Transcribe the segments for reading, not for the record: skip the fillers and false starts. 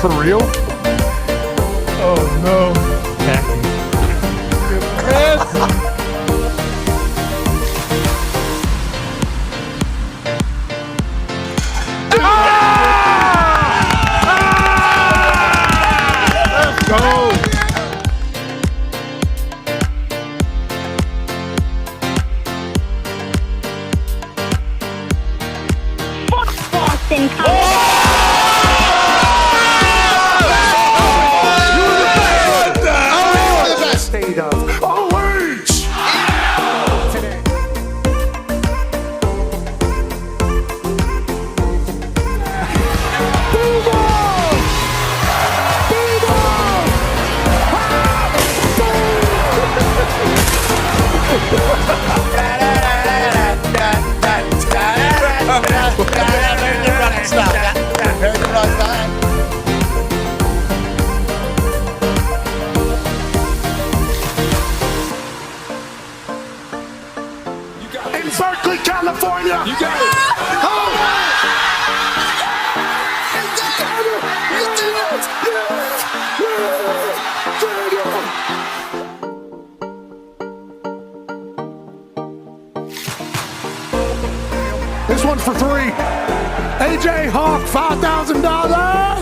For real? Oh, no. Let's go. Boston State of OH! Today. In Berkeley, California. You got it. This one's for three. AJ Hawk, $5,000.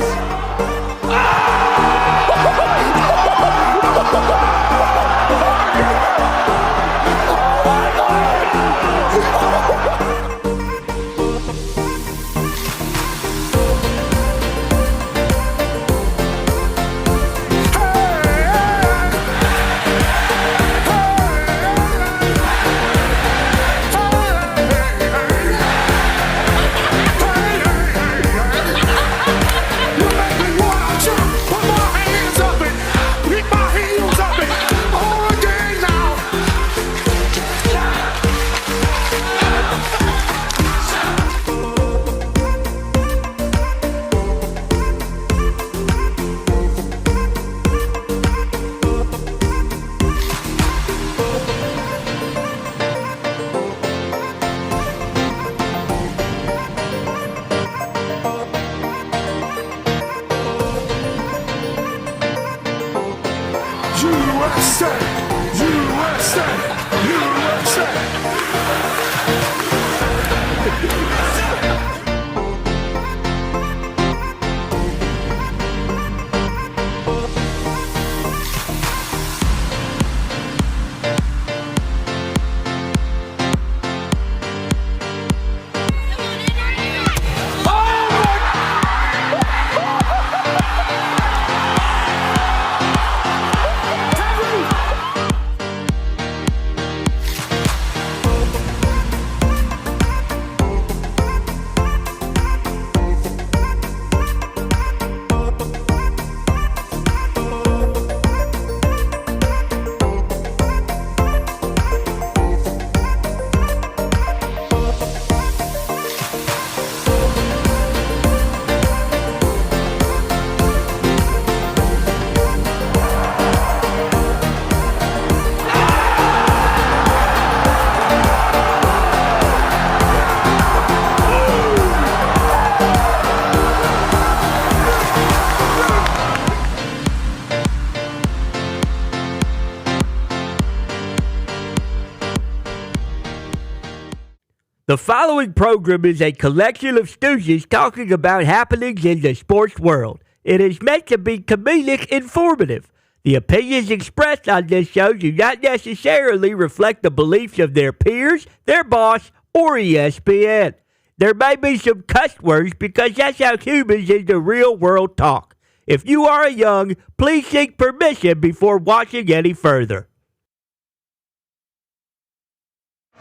The following program is a collection of stooges talking about happenings in the sports world. It is meant to be comedic informative. The opinions expressed on this show do not necessarily reflect the beliefs of their peers, their boss, or ESPN. There may be some cuss words because that's how humans in the real world talk. If you are young, please seek permission before watching any further.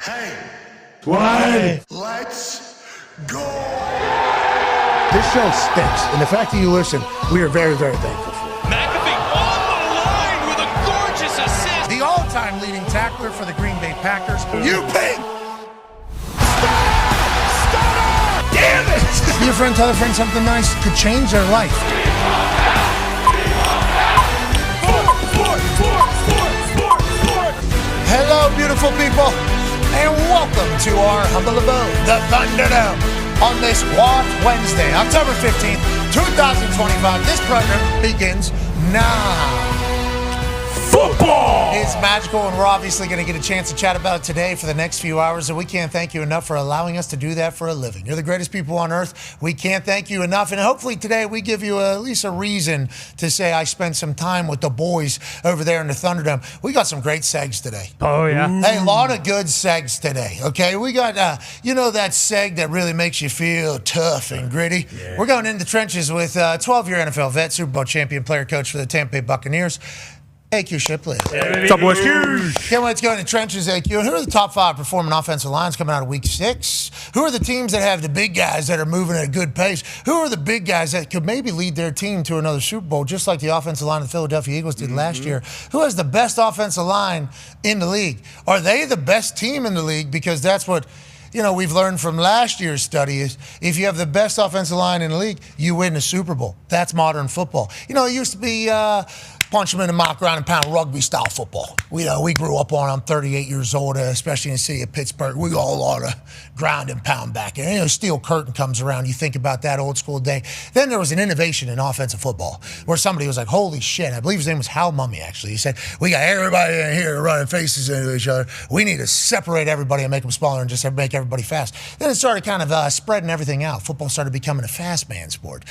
Hey, Why? let's go. This show stinks, and the fact that you listen, we are very, very thankful for. McAfee on the line with a gorgeous assist. The all-time leading tackler for the Green Bay Packers. You pink. Damn it! Be a friend, tell a friend something nice could change their life. Hello, beautiful people, and welcome to our humble abode, the Thunderdome. on this Wednesday, October 15th, 2025. This program begins now. Football! It's magical, and we're obviously going to get a chance to chat about it today for the next few hours, and we can't thank you enough for allowing us to do that for a living. You're the greatest people on earth. We can't thank you enough, and hopefully today we give you at least a reason to say I spent some time with the boys over there in the Thunderdome. We got some great segs today. Oh, yeah. Hey, a lot of good segs today, okay? We got, that seg that really makes you feel tough and gritty. Yeah. We're going into the trenches with 12-year NFL vet, Super Bowl champion, player coach for the Tampa Bay Buccaneers, AQ Shipley. What's up, boys? Can't wait to go into trenches, AQ. And who are the top 5 performing offensive lines coming out of week 6? Who are the teams that have the big guys that are moving at a good pace? Who are the big guys that could maybe lead their team to another Super Bowl, just like the offensive line of the Philadelphia Eagles did last year? Who has the best offensive line in the league? Are they the best team in the league? Because that's what we've learned from last year's study is if you have the best offensive line in the league, you win the Super Bowl. That's modern football. It used to be punch them in the mouth, ground and pound, rugby-style football. We grew up on. I'm 38 years old, especially in the city of Pittsburgh. We got a lot of ground and pound back there. Steel curtain comes around. You think about that old school day. Then there was an innovation in offensive football where somebody was like, holy shit. I believe his name was Hal Mummy, actually. He said, we got everybody in here running faces into each other. We need to separate everybody and make them smaller and just make everybody fast. Then it started kind of spreading everything out. Football started becoming a fast man sport.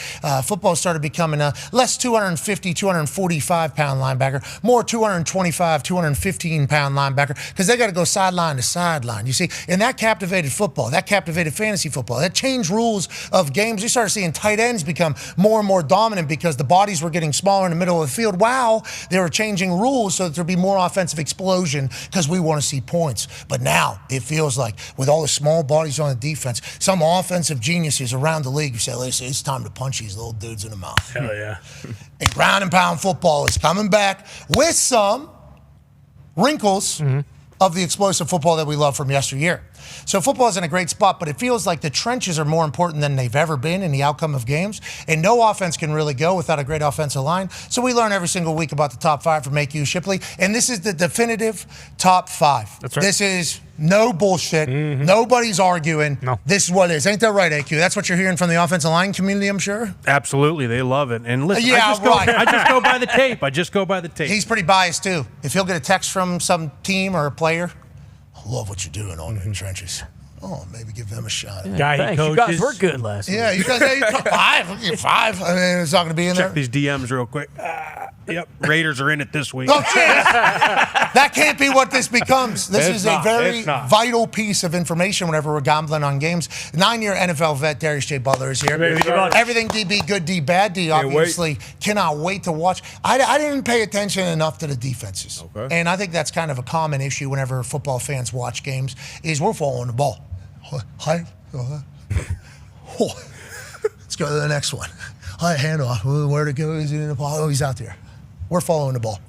Football started becoming a less 250, 245 pound linebacker, more 225, 215-pound linebacker, because they got to go sideline to sideline. You see, and that captivated football. That captivated fantasy football. That changed rules of games. You started seeing tight ends become more and more dominant because the bodies were getting smaller in the middle of the field. Wow, they were changing rules so that there'd be more offensive explosion because we want to see points. But now it feels like with all the small bodies on the defense, some offensive geniuses around the league who say, listen, it's time to punch these little dudes in the mouth. Hell yeah. And ground and pound football is coming back with some wrinkles of the explosive football that we love from yesteryear. So football is in a great spot, but it feels like the trenches are more important than they've ever been in the outcome of games. And no offense can really go without a great offensive line. So we learn every single week about the top 5 from AQ Shipley. And this is the definitive top 5. That's right. This is no bullshit. Nobody's arguing. No. This is what it is. Ain't that right, AQ? That's what you're hearing from the offensive line community, I'm sure? Absolutely. They love it. And listen, Yeah, I just go by the tape. I just go by the tape. He's pretty biased, too. If he'll get a text from some team or a player, I love what you're doing on the trenches. Oh, maybe give them a shot. Thanks. You guys were good last week. Yeah, you guys took 5. Look at 5. I mean, it's not going to be in Check there. these DMs real quick. Yep, Raiders are in it this week. Oh, cheers. That can't be what this becomes. This is a very vital piece of information whenever we're gambling on games. 9-year NFL vet Darius J. Butler is here. Everything DB, good D, bad D, obviously. Cannot wait to watch. I didn't pay attention enough to the defenses. Okay. And I think that's kind of a common issue whenever football fans watch games is we're following the ball. Hi. Let's go to the next one. Hi, handoff. Where to go? Is it in the ball? Oh, he's out there. We're following the ball.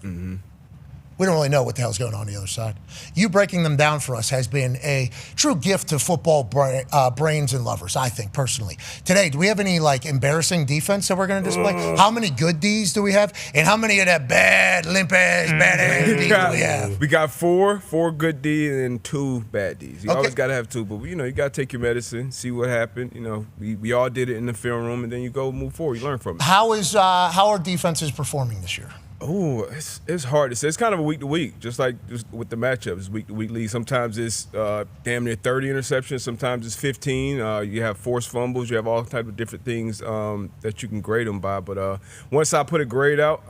We don't really know what the hell's going on the other side. You breaking them down for us has been a true gift to football brains and lovers, I think, personally. Today, do we have any, embarrassing defense that we're going to display? How many good Ds do we have? And how many of that bad, limp-ass, bad-ass Ds do we have? We got four good Ds and 2 bad Ds. You always got to have 2, but, you got to take your medicine, see what happened. We all did it in the film room, and then you go move forward. You learn from it. How are defenses performing this year? Oh, it's hard to say. It's kind of a week to week, just with the matchups. It's week to week league. Sometimes it's damn near 30 interceptions. Sometimes it's 15. You have forced fumbles. You have all types of different things that you can grade them by. But once I put a grade out,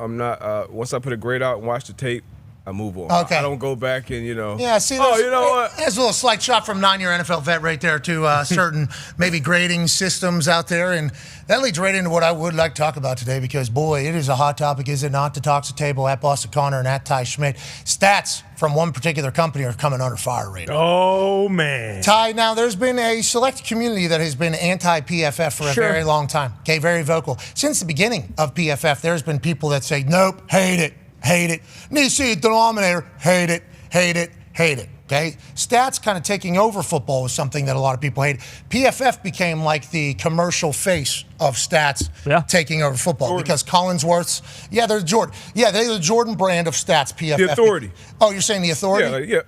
once I put a grade out and watch the tape, I move on. Okay. I don't go back and, Yeah, see, what? There's a little slight shot from 9-year NFL vet right there to certain maybe grading systems out there. And that leads right into what I would like to talk about today because, boy, it is a hot topic, is it not? The Talks the Table at Boston Connor and at Ty Schmidt. Stats from one particular company are coming under fire right now. Oh, man. Ty, now there's been a select community that has been anti-PFF for a very long time. Okay, very vocal. Since the beginning of PFF, there's been people that say, nope, hate it. Hate it. Need to see a denominator. Hate it. Hate it. Hate it. Okay? Stats kind of taking over football was something that a lot of people hate. PFF became like the commercial face of stats taking over football because Collinsworth's, they're the Jordan brand of stats, PFF. The authority. Oh, you're saying the authority? Yeah.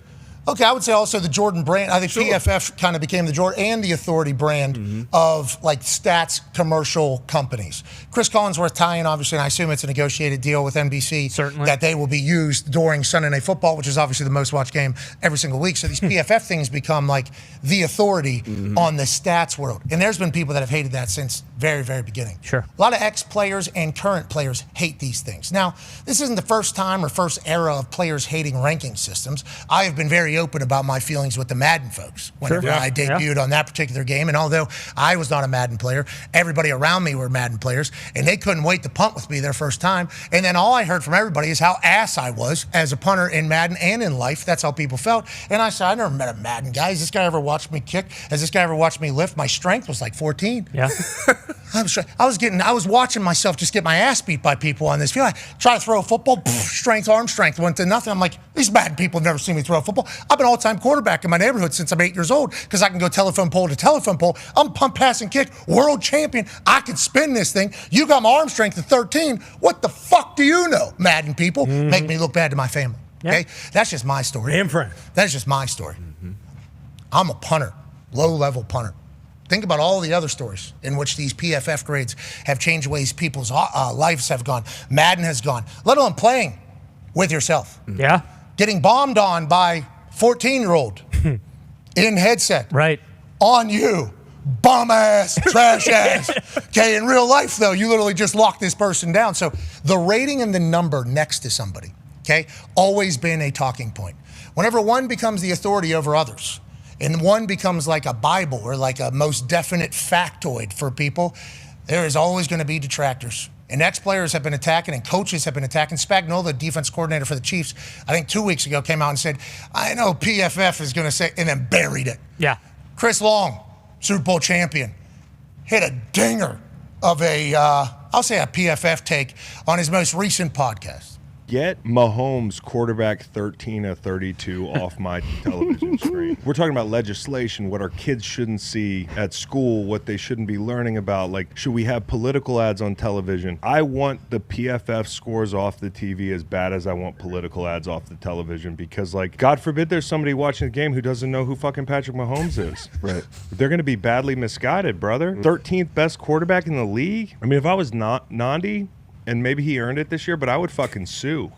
Okay, I would say also the Jordan brand. I think PFF kind of became the Jordan and the authority brand of like stats commercial companies. Chris Collinsworth tie-in, obviously, and I assume it's a negotiated deal with NBC. Certainly. That they will be used during Sunday Night Football, which is obviously the most watched game every single week. So these PFF things become like the authority on the stats world. And there's been people that have hated that since very, very beginning. Sure. A lot of ex-players and current players hate these things. Now, this isn't the first time or first era of players hating ranking systems. I have been very open about my feelings with the Madden folks whenever I debuted on that particular game. And although I was not a Madden player, everybody around me were Madden players, and they couldn't wait to punt with me their first time. And then all I heard from everybody is how ass I was as a punter in Madden and in life. That's how people felt. And I said, I never met a Madden guy. Has this guy ever watched me kick? Has this guy ever watched me lift? My strength was like 14. Yeah. I was watching myself just get my ass beat by people on this field. I try to throw a football, arm strength went to nothing. I'm like, these Madden people have never seen me throw a football. I've been all-time quarterback in my neighborhood since I'm 8 years old because I can go telephone pole to telephone pole. I'm pump, pass, and kick, world champion. I can spin this thing. You got my arm strength at 13. What the fuck do you know, Madden people? Make me look bad to my family. Okay? That's just my story. And friend. That's just my story. I'm a punter, low-level punter. Think about all the other stories in which these PFF grades have changed ways people's lives have gone. Madden has gone, let alone playing with yourself. Yeah. Getting bombed on by 14-year-old in headset. Right. On you. Bum ass, trash ass. Okay, in real life, though, you literally just lock this person down. So the rating and the number next to somebody, okay, always been a talking point. Whenever one becomes the authority over others, and one becomes like a Bible or like a most definite factoid for people, there is always going to be detractors. And ex-players have been attacking and coaches have been attacking. Spagnuolo, the defense coordinator for the Chiefs, I think 2 weeks ago came out and said, I know PFF is going to say, and then buried it. Yeah. Chris Long, Super Bowl champion, hit a dinger of I'll say a PFF take on his most recent podcast. Get Mahomes quarterback 13 of 32 off my television screen. We're talking about legislation, what our kids shouldn't see at school, what they shouldn't be learning about. Like, should we have political ads on television? I want the PFF scores off the TV as bad as I want political ads off the television because, like, God forbid there's somebody watching the game who doesn't know who fucking Patrick Mahomes is. Right. They're going to be badly misguided, brother. 13th best quarterback in the league? I mean, if I was Nandi, and maybe he earned it this year, but I would fucking sue.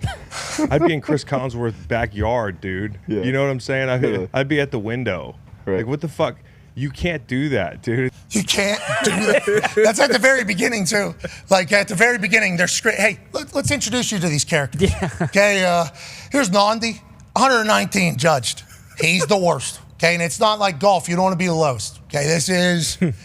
I'd be in Chris Collinsworth's backyard, dude. Yeah. You know what I'm saying? I'd be at the window. Right. Like, what the fuck? You can't do that, dude. You can't do that. That's at the very beginning, too. Like, at the very beginning, they're straight. Hey, let's introduce you to these characters. Yeah. Okay, here's Nandi, 119 judged. He's the worst. Okay, and it's not like golf. You don't want to be the lowest. Okay,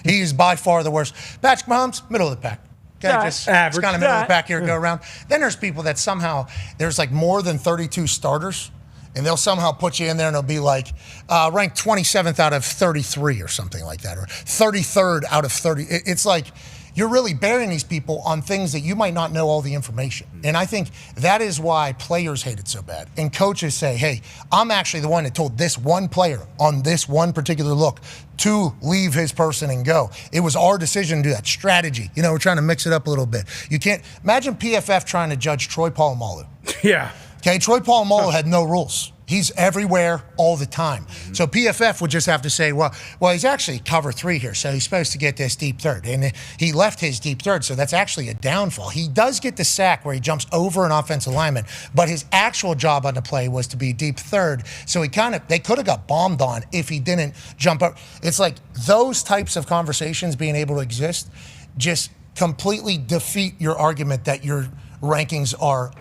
he is by far the worst. Patrick Mahomes, middle of the pack. Okay, just average. It's kind of middle of the pack here, go around. Then there's people that somehow, there's like more than 32 starters, and they'll somehow put you in there and they'll be like ranked 27th out of 33 or something like that, or 33rd out of 30. It's like you're really burying these people on things that you might not know all the information. And I think that is why players hate it so bad. And coaches say, hey, I'm actually the one that told this one player on this one particular look to leave his person and go. It was our decision to do that. Strategy. You know, we're trying to mix it up a little bit. You can't imagine PFF trying to judge Troy Polamalu. Yeah. Okay, Troy Polamalu had no rules. He's everywhere all the time. So PFF would just have to say, well, he's actually cover 3 here, so he's supposed to get this deep third. And he left his deep third, so that's actually a downfall. He does get the sack where he jumps over an offensive lineman, but his actual job on the play was to be deep third. So they could have got bombed on if he didn't jump up. It's like those types of conversations being able to exist just completely defeat your argument that your rankings are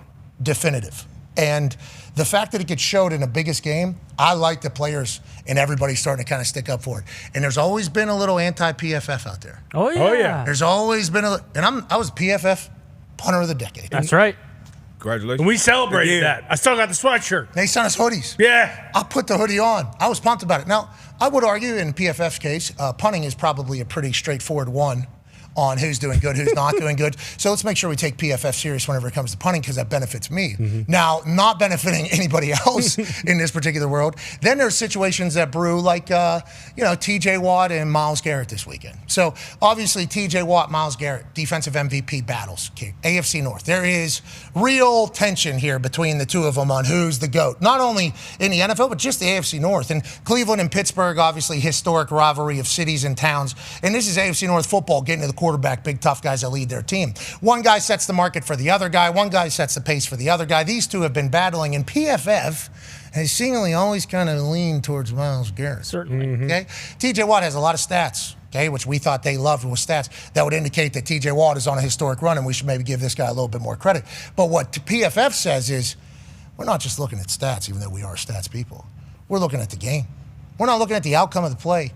definitive. And the fact that it gets showed in the biggest game, I like the players and everybody starting to kind of stick up for it. And there's always been a little anti-PFF out there. Oh, yeah. Oh, yeah. There's always been I was PFF punter of the decade. That's right. Congratulations. And we celebrated that. I still got the sweatshirt. They sent us hoodies. Yeah. I put the hoodie on. I was pumped about it. Now, I would argue in PFF's case, punting is probably a pretty straightforward one on who's doing good, who's not doing good. So let's make sure we take PFF serious whenever it comes to punting because that benefits me. Now, not benefiting anybody else in this particular world. Then there's situations that brew like, T.J. Watt and Myles Garrett this weekend. So obviously T.J. Watt, Myles Garrett, defensive MVP battles, AFC North. There is real tension here between the two of them on who's the GOAT. Not only in the NFL, but just the AFC North. And Cleveland and Pittsburgh, obviously historic rivalry of cities and towns. And this is AFC North football getting to the quarterback, big tough guys that lead their team. One guy sets the market for the other guy. One guy sets the pace for the other guy. These two have been battling, and PFF has seemingly always kind of leaned towards Myles Garrett. Certainly. Okay? T.J. Watt has a lot of stats, okay, which we thought they loved with stats that would indicate that T.J. Watt is on a historic run, and we should maybe give this guy a little bit more credit. But what PFF says is we're not just looking at stats, even though we are stats people. We're looking at the game. We're not looking at the outcome of the play.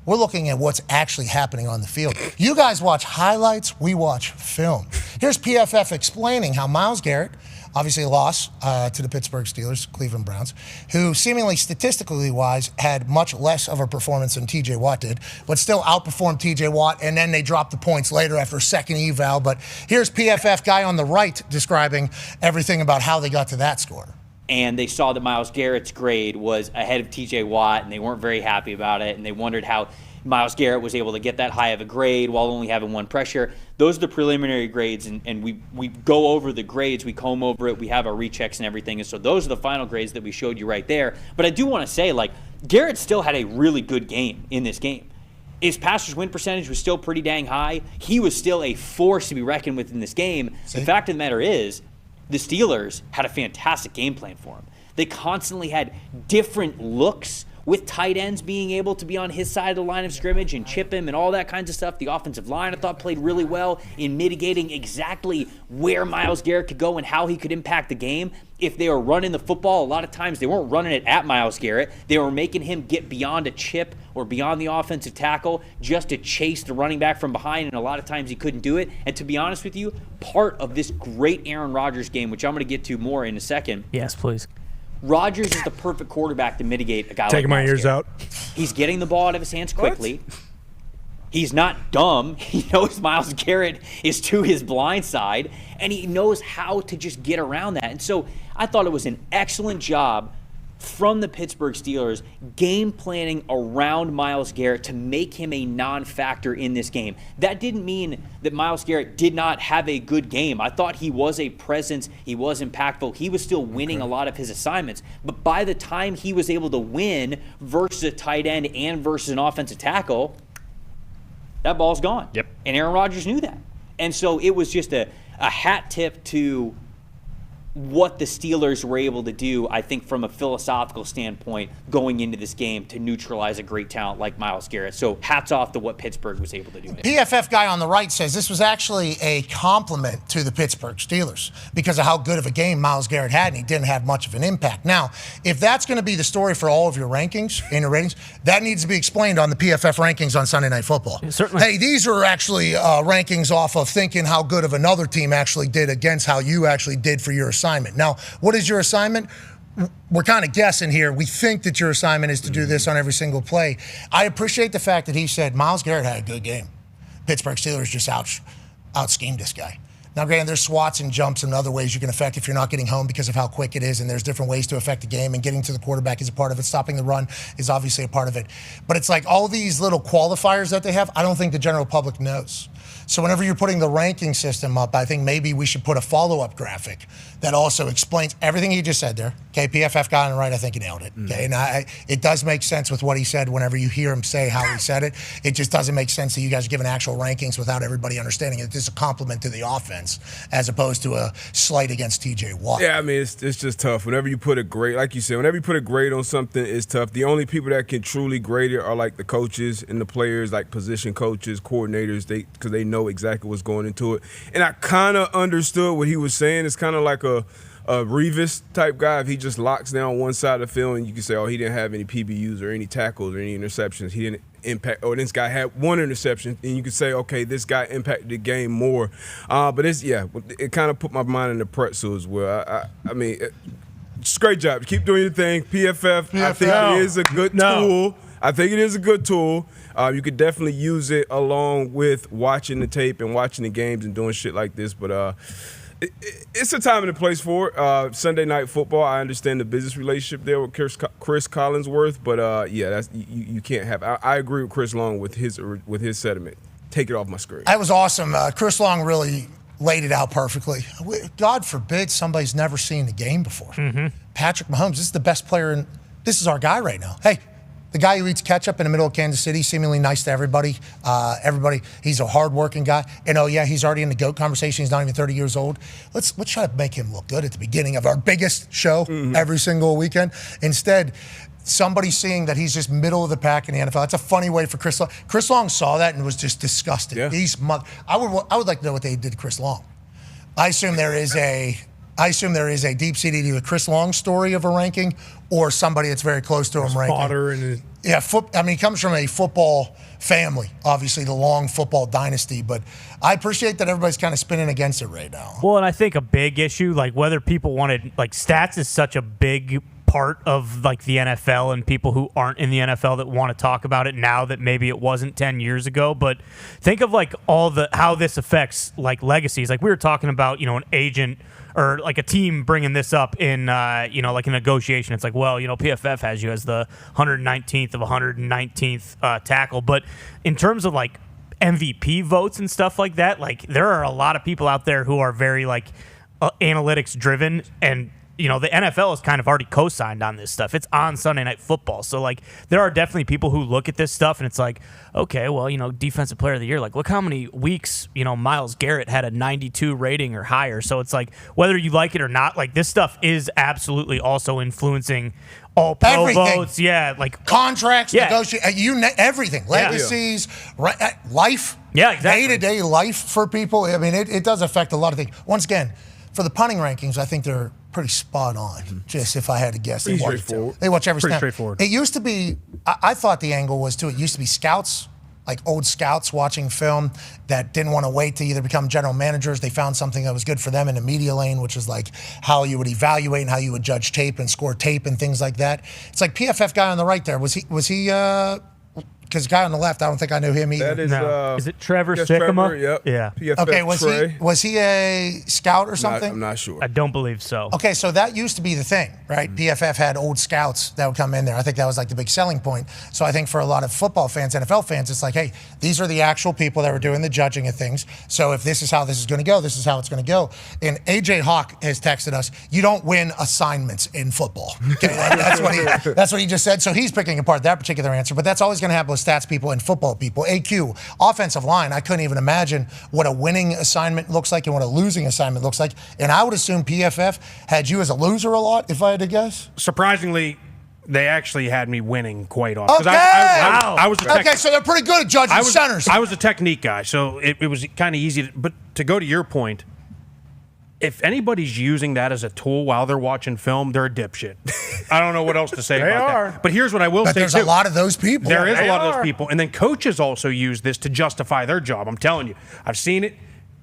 We're looking at what's actually happening on the field. You guys watch highlights, we watch film. Here's PFF explaining how Myles Garrett, obviously a loss to the Pittsburgh Steelers, Cleveland Browns, who seemingly statistically wise had much less of a performance than T.J. Watt did, but still outperformed T.J. Watt, and then they dropped the points later after a second eval. But here's PFF guy on the right describing everything about how they got to that score. And they saw that Myles Garrett's grade was ahead of T.J. Watt, and they weren't very happy about it, and they wondered how Myles Garrett was able to get that high of a grade while only having one pressure. Those are the preliminary grades, and we go over the grades, we comb over it, we have our rechecks and everything, and so those are the final grades that we showed you right there. But I do want to say, Garrett still had a really good game in this game. His passer's win percentage was still pretty dang high. He was still a force to be reckoned with in this game. The fact of the matter is, the Steelers had a fantastic game plan for him. They constantly had different looks with tight ends being able to be on his side of the line of scrimmage and chip him and all that kinds of stuff. The offensive line, I thought, played really well in mitigating exactly where Myles Garrett could go and how he could impact the game. If they were running the football, a lot of times they weren't running it at Myles Garrett. They were making him get beyond a chip or beyond the offensive tackle just to chase the running back from behind, and a lot of times he couldn't do it. And to be honest with you, part of this great Aaron Rodgers game, which I'm going to get to more in a second. Yes, please. Rodgers is the perfect quarterback to mitigate a guy Taking like my ears Garrett. out. He's getting the ball out of his hands quickly. He's not dumb. He knows Myles Garrett is to his blind side, and he knows how to just get around that. And so I thought it was an excellent job from the Pittsburgh Steelers game planning around Myles Garrett to make him a non-factor in this game. That didn't mean that Myles Garrett did not have a good game. I thought he was a presence. He was impactful. He was still winning a lot of his assignments. But by the time he was able to win versus a tight end and versus an offensive tackle, that ball's gone. Yep. And Aaron Rodgers knew that. And so it was just a hat tip to what the Steelers were able to do, I think, from a philosophical standpoint going into this game to neutralize a great talent like Myles Garrett. So hats off to what Pittsburgh was able to do. PFF guy on the right says this was actually a compliment to the Pittsburgh Steelers because of how good of a game Myles Garrett had, and he didn't have much of an impact. Now, if that's going to be the story for all of your rankings, in your ratings, that needs to be explained on the PFF rankings on Sunday Night Football. Certainly. Hey, these are actually rankings off of thinking how good of another team actually did against how you actually did for your assignment. Now, what is your assignment? We're kind of guessing here. We think that your assignment is to do this on every single play. I appreciate the fact that he said Myles Garrett had a good game. Pittsburgh Steelers just out-schemed this guy. Now, granted, there's swats and jumps and other ways you can affect if you're not getting home because of how quick it is, and there's different ways to affect the game, and getting to the quarterback is a part of it. Stopping the run is obviously a part of it. But it's like all these little qualifiers that they have, I don't think the general public knows. So whenever you're putting the ranking system up, I think maybe we should put a follow-up graphic that also explains everything he just said there. Okay, PFF guy on the right, I think he nailed it. Okay, and it does make sense with what he said whenever you hear him say how he said it. It just doesn't make sense that you guys are giving actual rankings without everybody understanding it. This is a compliment to the offense as opposed to a slight against T.J. Watt. Yeah, I mean, it's just tough. Whenever you put a grade, like you said, whenever you put a grade on something, it's tough. The only people that can truly grade it are like the coaches and the players, like position coaches, coordinators, because they know exactly what's going into it. And I kind of understood what he was saying. It's kind of like a Revis type guy. If he just locks down one side of the field, and you can say, oh, he didn't have any PBUs or any tackles or any interceptions. He didn't impact. Or this guy had one interception, and you could say, okay, this guy impacted the game more. But it kind of put my mind in the pretzel as well. I mean, it's a great job. Keep doing your thing. PFF, I think it is a good tool. I think it is a good tool. You could definitely use it along with watching the tape and watching the games and doing shit like this. But it's a time and a place for it. Sunday Night Football, I understand the business relationship there with Chris Collinsworth. But, that's you can't have – I agree with Chris Long with his sentiment. Take it off my screen. That was awesome. Chris Long really laid it out perfectly. God forbid somebody's never seen the game before. Mm-hmm. Patrick Mahomes, this is the best player this is our guy right now. Hey, the guy who eats ketchup in the middle of Kansas City, seemingly nice to everybody. He's a hardworking guy. And he's already in the GOAT conversation. He's not even 30 years old. Let's try to make him look good at the beginning of our biggest show every single weekend. Instead, somebody seeing that he's just middle of the pack in the NFL. That's a funny way for Chris Long. Chris Long saw that and was just disgusted. Yeah. I would like to know what they did to Chris Long. I assume there is a deep-seated either Chris Long story of a ranking or somebody that's very close to him ranking. He comes from a football family, obviously the long football dynasty, but I appreciate that everybody's kind of spinning against it right now. Well, and I think a big issue, like whether people wanted, like stats is such a big part of like the NFL and people who aren't in the NFL that want to talk about it now that maybe it wasn't 10 years ago. But think of like how this affects like legacies. Like we were talking about, an agent or like a team bringing this up in, like a negotiation. It's like, well, PFF has you as the 119th of 119th tackle. But in terms of like MVP votes and stuff like that, like there are a lot of people out there who are very like analytics driven, and the NFL has kind of already co-signed on this stuff. It's on Sunday Night Football. So, like, there are definitely people who look at this stuff and it's like, okay, well, Defensive Player of the Year. Like, look how many weeks, Myles Garrett had a 92 rating or higher. So it's like, whether you like it or not, like, this stuff is absolutely also influencing all pro votes. Yeah, like contracts, everything. Legacies, life. Yeah, exactly. Day-to-day life for people. I mean, it does affect a lot of things. Once again, for the punting rankings, I think they're pretty spot on. Just if I had to guess, they watch every snap. Straightforward. It used to be. I thought the angle was too. It used to be scouts, like old scouts watching film that didn't want to wait to either become general managers. They found something that was good for them in the media lane, which is like how you would evaluate and how you would judge tape and score tape and things like that. It's like PFF guy on the right there. Was he? Because the guy on the left, I don't think I knew him either. That is, is it Trevor Sikkema? Trevor, yep. Yeah. PFF Okay, was he a scout or something? I'm not sure. I don't believe so. Okay, so that used to be the thing, right? PFF had old scouts that would come in there. I think that was like the big selling point. So I think for a lot of football fans, NFL fans, it's like, hey, these are the actual people that were doing the judging of things. So if this is how this is going to go, this is how it's going to go. And AJ Hawk has texted us, you don't win assignments in football. Okay, that's what he just said. So he's picking apart that particular answer, but that's always going to happen with stats people and football people. AQ, offensive line, I couldn't even imagine what a winning assignment looks like and what a losing assignment looks like. And I would assume PFF had you as a loser a lot, if I had to guess. Surprisingly, they actually had me winning quite often. Okay. I was so they're pretty good at judging centers. I was a technique guy, so it was kind of easy. But to go to your point, if anybody's using that as a tool while they're watching film, they're a dipshit. I don't know what else to say about that. But here's what I will say, there's a lot of those people. There is a lot of those people. And then coaches also use this to justify their job. I'm telling you. I've seen it.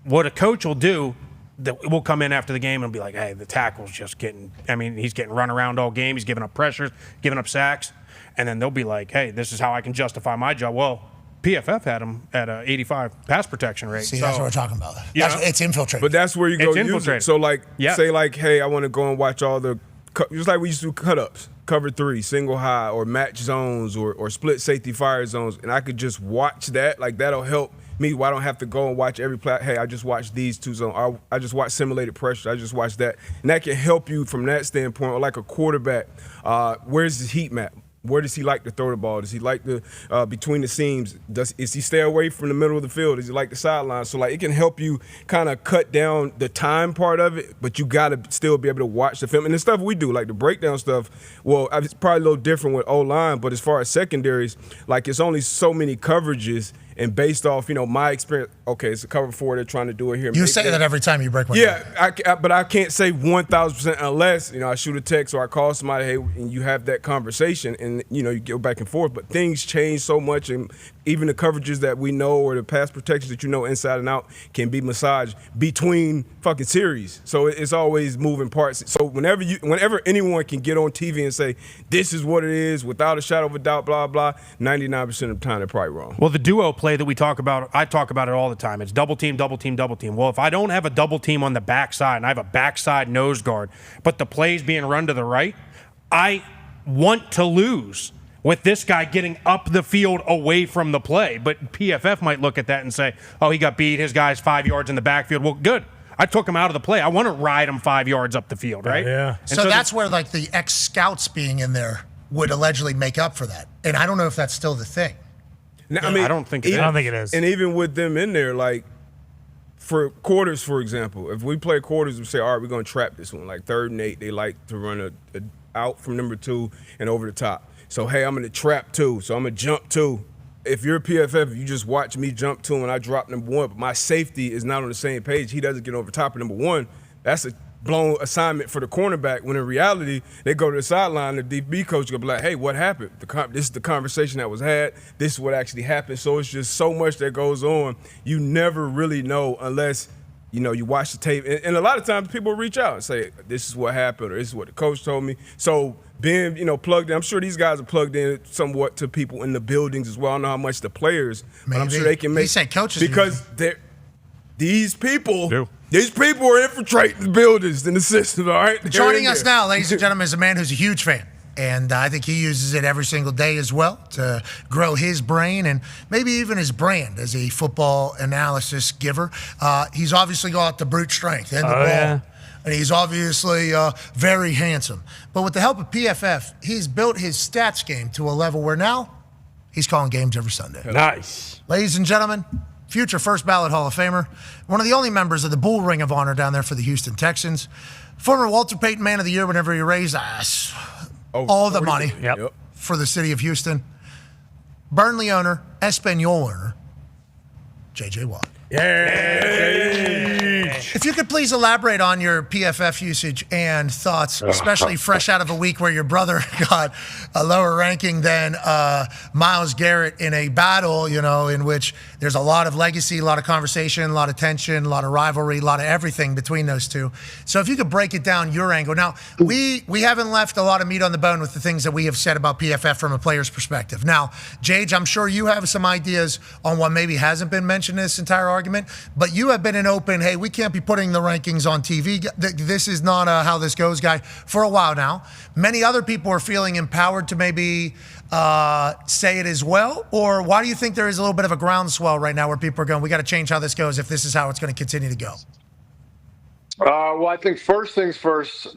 What a coach will do, we'll come in after the game and be like, hey, the tackle's just he's getting run around all game. He's giving up pressures, giving up sacks. And then they'll be like, hey, this is how I can justify my job. Well, PFF had him at a 85 pass protection rate. See, that's what we're talking about. It's infiltrated. But that's where you go use it. So, say, hey, I want to go and watch all the – just like we used to do cut-ups, cover three, single high, or match zones, or split safety fire zones, and I could just watch that. Like, that'll help me. I don't have to go and watch every play. Hey, I just watch these two zones. I just watch simulated pressure. I just watch that. And that can help you from that standpoint. Or like a quarterback, where's his heat map? Where does he like to throw the ball? Does he like the between the seams? Is he stay away from the middle of the field? Does he like the sideline? So, it can help you kind of cut down the time part of it, but you got to still be able to watch the film. And the stuff we do, like the breakdown stuff, well, it's probably a little different with O-line, but as far as secondaries, it's only so many coverages. And based off, my experience, okay, it's a cover four. They're trying to do it here. You say that every time you break one. Yeah, but I can't say 1,000% unless, I shoot a text or I call somebody, hey, and you have that conversation and, you go back and forth. But things change so much and even the coverages that we know or the pass protections that you know inside and out can be massaged between fucking series. So it's always moving parts. So whenever anyone can get on TV and say, this is what it is, without a shadow of a doubt, blah, blah, 99% of the time they're probably wrong. Well, the duo play that we talk about, I talk about it all the time. It's double team, double team, double team. Well, if I don't have a double team on the backside and I have a backside nose guard, but the play's being run to the right, I want to lose with this guy getting up the field away from the play. But PFF might look at that and say, oh, he got beat. His guy's 5 yards in the backfield. Well, good. I took him out of the play. I want to ride him 5 yards up the field, right? Yeah. So that's where, like, the ex-scouts being in there would allegedly make up for that. And I don't know if that's still the thing. Now, I mean, I don't think it is. And even with them in there, like, for quarters, for example, if we play quarters, we say, all right, we're going to trap this one. Like 3rd and 8, they like to run a out from number 2 and over the top. So, hey, I'm going to trap 2, so I'm going to jump 2. If you're a PFF, you just watch me jump 2 and I drop number 1, but my safety is not on the same page. He doesn't get over top of number 1. That's a blown assignment for the cornerback, when in reality, they go to the sideline, the DB coach will be like, hey, what happened? This is the conversation that was had. This is what actually happened. So it's just so much that goes on. You never really know unless – you watch the tape. And a lot of times people reach out and say, this is what happened or this is what the coach told me. So being, plugged in, I'm sure these guys are plugged in somewhat to people in the buildings as well. I don't know how much the players, but I'm sure they can make. They say coaches. Because these people are infiltrating the buildings and the system, all right? Joining us now, ladies and gentlemen, is a man who's a huge fan. And I think he uses it every single day as well to grow his brain and maybe even his brand as a football analysis giver. He's obviously got the brute strength and the ball. Yeah. And he's obviously very handsome. But with the help of PFF, he's built his stats game to a level where now he's calling games every Sunday. Nice. Ladies and gentlemen, future first ballot Hall of Famer, one of the only members of the Bull Ring of Honor down there for the Houston Texans, former Walter Payton Man of the Year whenever he raised all the money for the city of Houston. Burnley owner, Espanol owner, J.J. Watt. If you could please elaborate on your PFF usage and thoughts, especially fresh out of a week where your brother got a lower ranking than Myles Garrett in a battle, in which there's a lot of legacy, a lot of conversation, a lot of tension, a lot of rivalry, a lot of everything between those two. So if you could break it down, your angle. Now, we haven't left a lot of meat on the bone with the things that we have said about PFF from a player's perspective. Now, Jage, I'm sure you have some ideas on what maybe hasn't been mentioned in this entire argument, but you have been an open, hey, we can't be putting the rankings on TV. This is not how this goes guy for a while now. Many other people are feeling empowered to maybe say it as well? Or why do you think there is a little bit of a groundswell right now where people are going, we got to change how this goes if this is how it's going to continue to go? Well, I think first things first,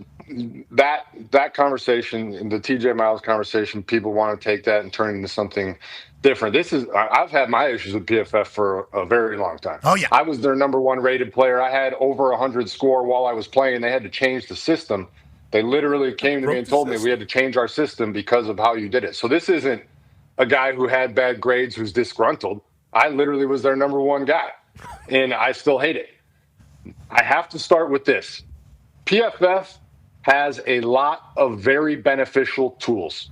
that conversation, the TJ Miles conversation, people want to take that and turn it into something different. I've had my issues with PFF for a very long time. Oh, yeah. I was their number 1 rated player. I had over 100 score while I was playing. They had to change the system. They literally came to me and told me we had to change our system because of how you did it. So this isn't a guy who had bad grades who's disgruntled. I literally was their number 1 guy, and I still hate it. I have to start with this. PFF has a lot of very beneficial tools.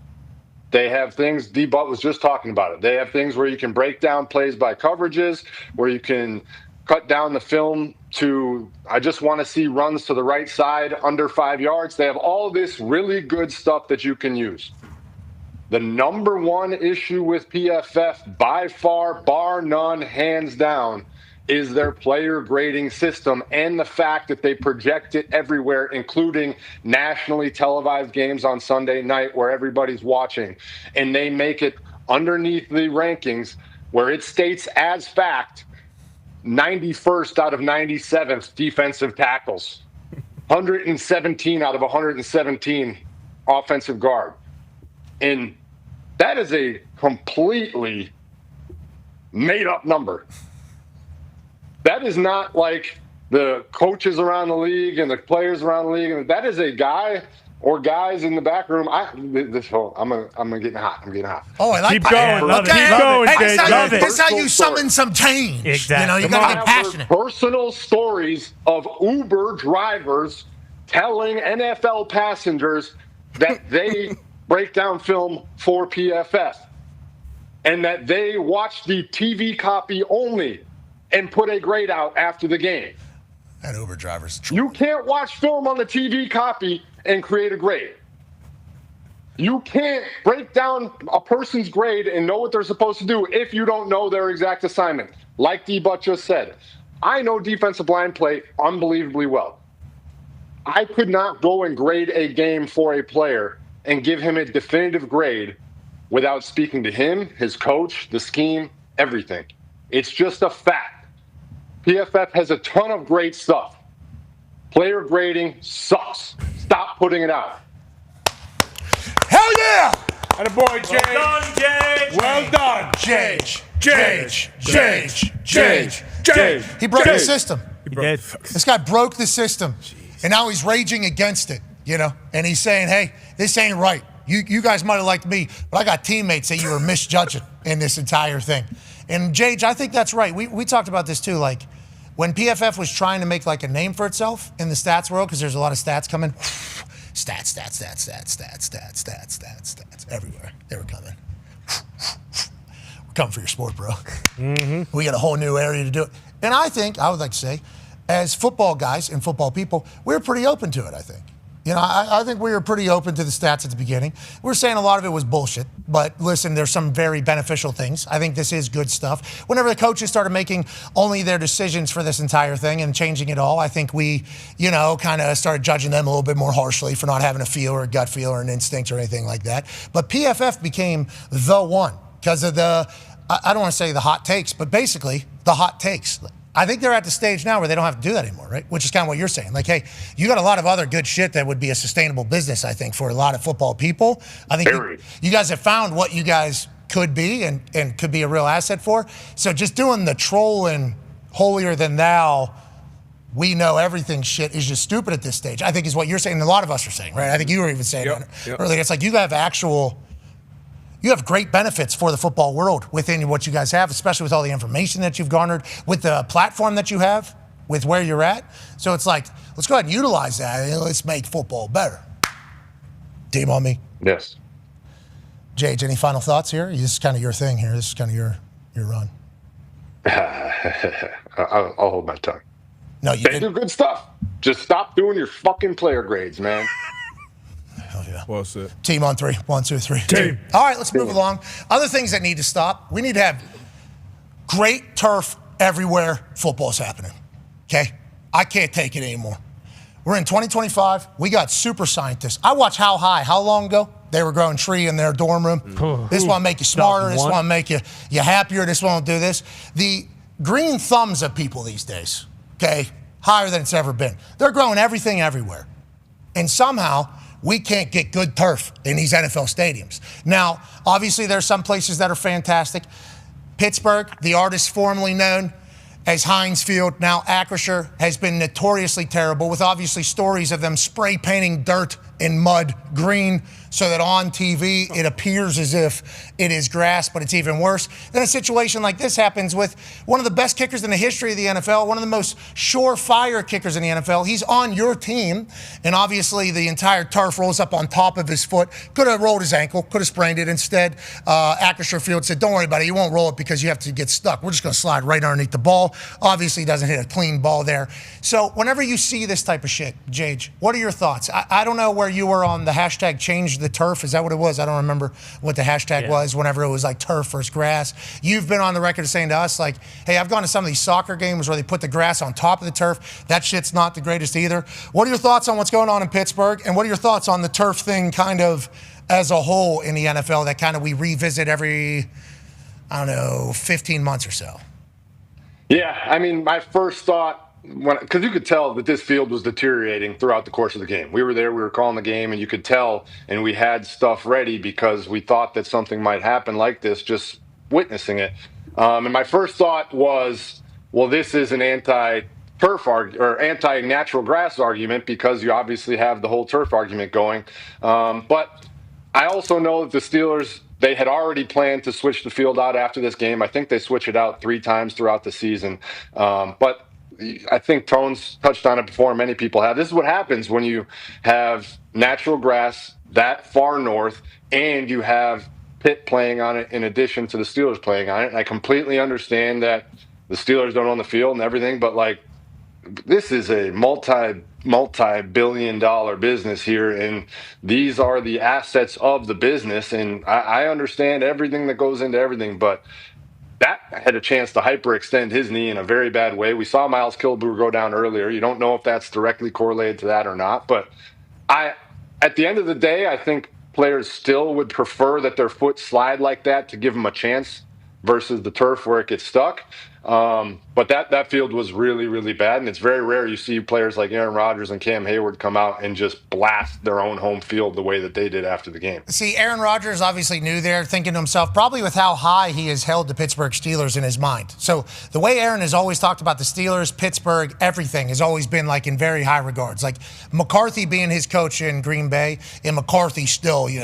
They have things, D-Butt was just talking about it. They have things where you can break down plays by coverages, where you can cut down the film to, I just want to see runs to the right side under 5 yards. They have all this really good stuff that you can use. The number 1 issue with PFF by far, bar none, hands down, is their player grading system and the fact that they project it everywhere, including nationally televised games on Sunday night where everybody's watching. And they make it underneath the rankings where it states as fact 91st out of 97th defensive tackles, 117 out of 117 offensive guard. And that is a completely made up number. That is not like the coaches around the league and the players around the league. That is a guy or guys in the back room. I'm getting hot. I'm getting hot. Oh, I like Keep that. going. Love it. Okay. Keep going, Hey, Jay. this is how you summon some change. Exactly. You got to get passionate. Personal stories of Uber drivers telling NFL passengers that they break down film for PFF. and that they watch the TV copy only and put a grade out after the game. And Uber drivers. You can't watch film on the TV copy and create a grade. You can't break down a person's grade and know what they're supposed to do if you don't know their exact assignment. Like D-Butt just said, I know defensive line play unbelievably well. I could not go and grade a game for a player and give him a definitive grade without speaking to him, his coach, the scheme, everything. It's just a fact. PFF has a ton of great stuff. Player grading sucks. Stop putting it out. Hell yeah! And a boy, Jay. Well done, Jay. Well done, Jay. He broke the system. He did. This guy broke the system. And now he's raging against it, you know? And he's saying, hey, this ain't right. You guys might have liked me, but I got teammates that you were misjudging in this entire thing. And, Jage, I think that's right. We talked about this, too. Like, when PFF was trying to make, like, a name for itself in the stats world, because there's a lot of stats coming, stats, everywhere. They were coming. We're coming for your sport, bro. Mm-hmm. We got a whole new area to do it. And I would like to say, as football guys and football people, we're pretty open to it, I think. You know, I think we were pretty open to the stats at the beginning. We're saying a lot of it was bullshit, but listen, there's some very beneficial things. I think this is good stuff. Whenever the coaches started making only their decisions for this entire thing and changing it all, I think we, you know, kind of started judging them a little bit more harshly for not having a feel or a gut feel or an instinct or anything like that. But PFF became the one because of the, I don't want to say the hot takes, but basically the hot takes. I think they're at the stage now where they don't have to do that anymore, right? Which is kind of what you're saying. Like, hey, you got a lot of other good shit that would be a sustainable business, I think, for a lot of football people. I think you guys have found what you guys could be and could be a real asset for. So just doing the trolling holier than thou, we know everything shit is just stupid at this stage, I think is what you're saying. And a lot of us are saying, right? I think you were even saying earlier. It's like you have great benefits for the football world within what you guys have, especially with all the information that you've garnered, with the platform that you have, with where you're at. So it's like, let's go ahead and utilize that and let's make football better. Team on me? Yes. Jage, any final thoughts here? This is kind of your thing here. This is kind of your run. I'll hold my tongue. No, you do good stuff. Just stop doing your fucking player grades, man. Hell yeah. Well said. Team on three. 1, 2, 3. Team. All right, let's move along. Other things that need to stop. We need to have great turf everywhere football's happening. Okay? I can't take it anymore. We're in 2025. We got super scientists. I watched How High. How long ago? They were growing tree in their dorm room. This one make you smarter. This one make you happier. This one will do this. The green thumbs of people these days, okay, higher than it's ever been. They're growing everything everywhere. And somehow we can't get good turf in these NFL stadiums. Now, obviously, there's some places that are fantastic. Pittsburgh, the artist formerly known as Heinz Field, now Acrisure, has been notoriously terrible, with obviously stories of them spray painting dirt and mud green so that on TV it appears as if it is grass, but it's even worse. Then a situation like this happens with one of the best kickers in the history of the NFL, one of the most surefire kickers in the NFL. He's on your team, and obviously the entire turf rolls up on top of his foot. Could have rolled his ankle, could have sprained it. Instead, Acrisure Field said, don't worry about it. You won't roll it because you have to get stuck. We're just going to slide right underneath the ball. Obviously, he doesn't hit a clean ball there. So whenever you see this type of shit, Jage, what are your thoughts? I don't know where you were on the hashtag change the turf. Is that what it was? I don't remember what the hashtag was whenever it was like turf versus grass. You've been on the record saying to us, like, hey, I've gone to some of these soccer games where they put the grass on top of the turf. That shit's not the greatest either. What are your thoughts on what's going on in Pittsburgh? And what are your thoughts on the turf thing kind of as a whole in the NFL that kind of we revisit every, 15 months or so? Yeah, I mean, my first thought, because you could tell that this field was deteriorating throughout the course of the game. We were there, we were calling the game, and you could tell, and we had stuff ready because we thought that something might happen like this, just witnessing it. And my first thought was, well, this is an anti-turf or anti-natural grass argument because you obviously have the whole turf argument going. But I also know that the Steelers, they had already planned to switch the field out after this game. I think they switch it out 3 times throughout the season. But I think Tone's touched on it before, many people have. This is what happens when you have natural grass that far north and you have Pitt playing on it in addition to the Steelers playing on it. And I completely understand that the Steelers don't own the field and everything, but like, this is a multi-billion-dollar business here, and these are the assets of the business. And I understand everything that goes into everything, but that had a chance to hyperextend his knee in a very bad way. We saw Miles Kilbrew go down earlier. You don't know if that's directly correlated to that or not, but at the end of the day, I think players still would prefer that their foot slide like that to give them a chance versus the turf where it gets stuck. But that field was really, really bad, and it's very rare you see players like Aaron Rodgers and Cam Hayward come out and just blast their own home field the way that they did after the game. See, Aaron Rodgers obviously knew there, thinking to himself, probably with how high he has held the Pittsburgh Steelers in his mind. So the way Aaron has always talked about the Steelers, Pittsburgh, everything has always been like in very high regards. Like McCarthy being his coach in Green Bay, and McCarthy still, he's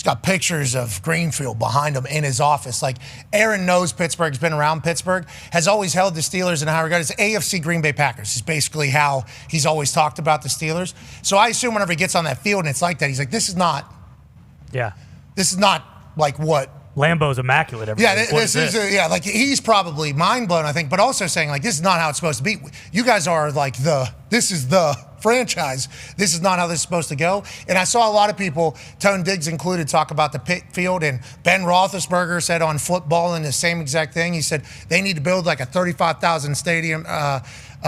got pictures of Greenfield behind him in his office. Like, Aaron knows Pittsburgh's been around Pittsburgh, has always held the Steelers in high regard. It's AFC Green Bay Packers is basically how he's always talked about the Steelers. So I assume whenever he gets on that field and it's like that, he's like, this is not like what. Lambeau's immaculate. Like he's probably mind blown, I think, but also saying like, this is not how it's supposed to be. You guys are like this is the franchise. This is not how this is supposed to go. And I saw a lot of people, Tone Diggs included, talk about the Pitt field, and Ben Roethlisberger said on football in the same exact thing. He said they need to build like a 35,000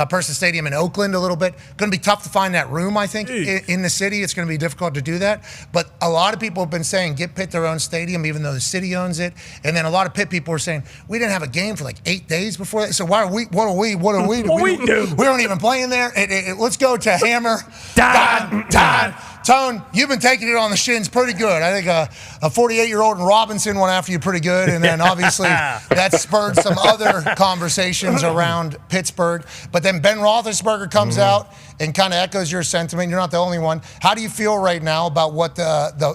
person stadium in Oakland a little bit. Going to be tough to find that room, I think, in the city. It's going to be difficult to do that. But a lot of people have been saying get Pitt their own stadium, even though the city owns it. And then a lot of Pitt people are saying we didn't have a game for like 8 days before that. So why are we? What are we? What are we? We don't even play in there. Let's go to Hammer. Dahn. Tone, you've been taking it on the shins pretty good. I think a 48-year-old in Robinson went after you pretty good, and then obviously that spurred some other conversations around Pittsburgh. But then Ben Roethlisberger comes out and kind of echoes your sentiment. You're not the only one. How do you feel right now about what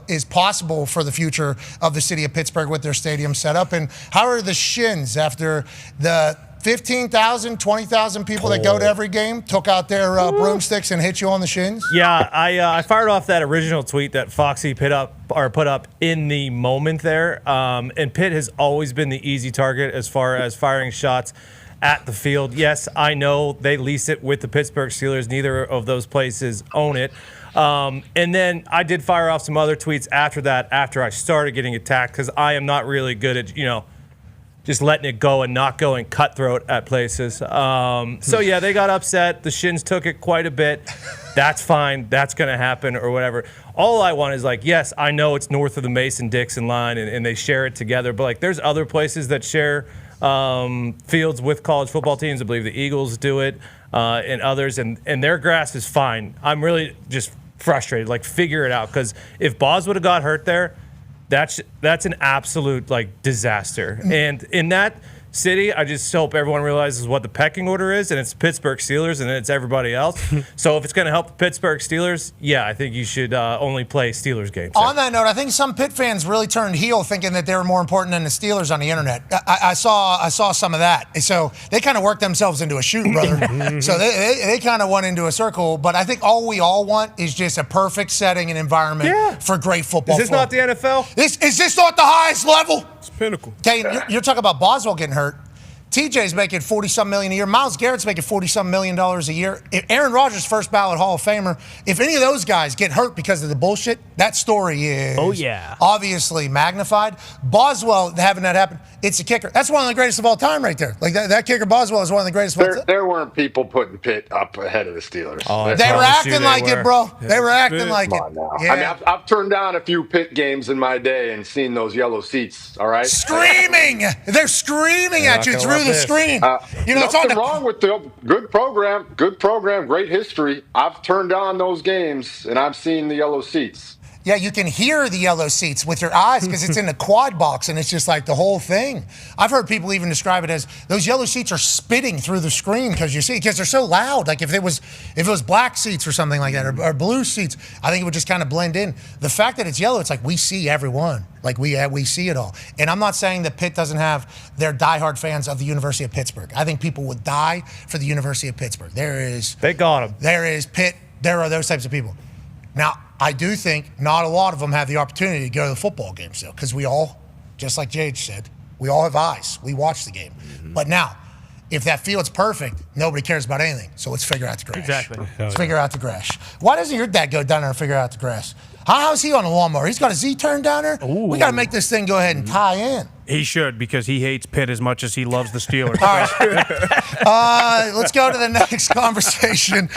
is possible for the future of the city of Pittsburgh with their stadium set up? And how are the shins after the 15,000, 20,000 people that go to every game took out their broomsticks and hit you on the shins? Yeah, I fired off that original tweet that Foxy put up in the moment there. And Pitt has always been the easy target as far as firing shots at the field. Yes, I know they lease it with the Pittsburgh Steelers. Neither of those places own it. And then I did fire off some other tweets after that, after I started getting attacked, because I am not really good at, just letting it go and not going cutthroat at places. So, yeah, they got upset. The Shins took it quite a bit. That's fine. That's going to happen or whatever. All I want is, like, yes, I know it's north of the Mason-Dixon line and they share it together, but, like, there's other places that share fields with college football teams. I believe the Eagles do it and others, and their grass is fine. I'm really just frustrated. Like, figure it out, because if Boz would have got hurt there, that's an absolute disaster. And in that city, I just hope everyone realizes what the pecking order is, and it's Pittsburgh Steelers, and then it's everybody else. So if it's going to help the Pittsburgh Steelers, yeah, I think you should only play Steelers games. On that note, I think some Pitt fans really turned heel thinking that they were more important than the Steelers on the internet. I saw some of that. So they kind of worked themselves into a shoot, brother. So they kind of went into a circle. But I think all we all want is just a perfect setting and environment for great football. Is this not the NFL? Is this not the highest level? It's pinnacle. Okay, you're talking about Boswell getting hurt. TJ's making $40-some million a year. Myles Garrett's making $40-some million a year. If Aaron Rodgers, first ballot Hall of Famer, if any of those guys get hurt because of the bullshit, that story is obviously magnified. Boswell having that happen, it's a kicker. That's one of the greatest of all time right there. Like that kicker Boswell is one of the greatest of all time. There weren't people putting Pitt up ahead of the Steelers. They were acting like it, bro. Yeah. They were acting like it. Yeah. I mean, I've turned down a few Pitt games in my day and seen those yellow seats, all right? Screaming! They're screaming at you through the screen. It's nothing wrong with the good program, great history. I've turned on those games, and I've seen the yellow seats. Yeah, you can hear the yellow seats with your eyes because it's in the quad box, and it's just like the whole thing. I've heard people even describe it as those yellow seats are spitting through the screen because they're so loud. Like if it was black seats or something like that, or blue seats, I think it would just kind of blend in. The fact that it's yellow, it's like we see everyone. Like we see it all. And I'm not saying that Pitt doesn't have their diehard fans of the University of Pittsburgh. I think people would die for the University of Pittsburgh. They got them. There is Pitt. There are those types of people. Now, I do think not a lot of them have the opportunity to go to the football game still, because we all, just like Jage said, we all have eyes. We watch the game. But now, if that field's perfect, nobody cares about anything. So let's figure out the grass. Exactly. Let's figure out the grass. Why doesn't your dad go down there and figure out the grass? How's he on a lawnmower? He's got a Z-turn down there? Ooh. We got to make this thing go ahead and tie in. He should, because he hates Pitt as much as he loves the Steelers. All right. Let's go to the next conversation.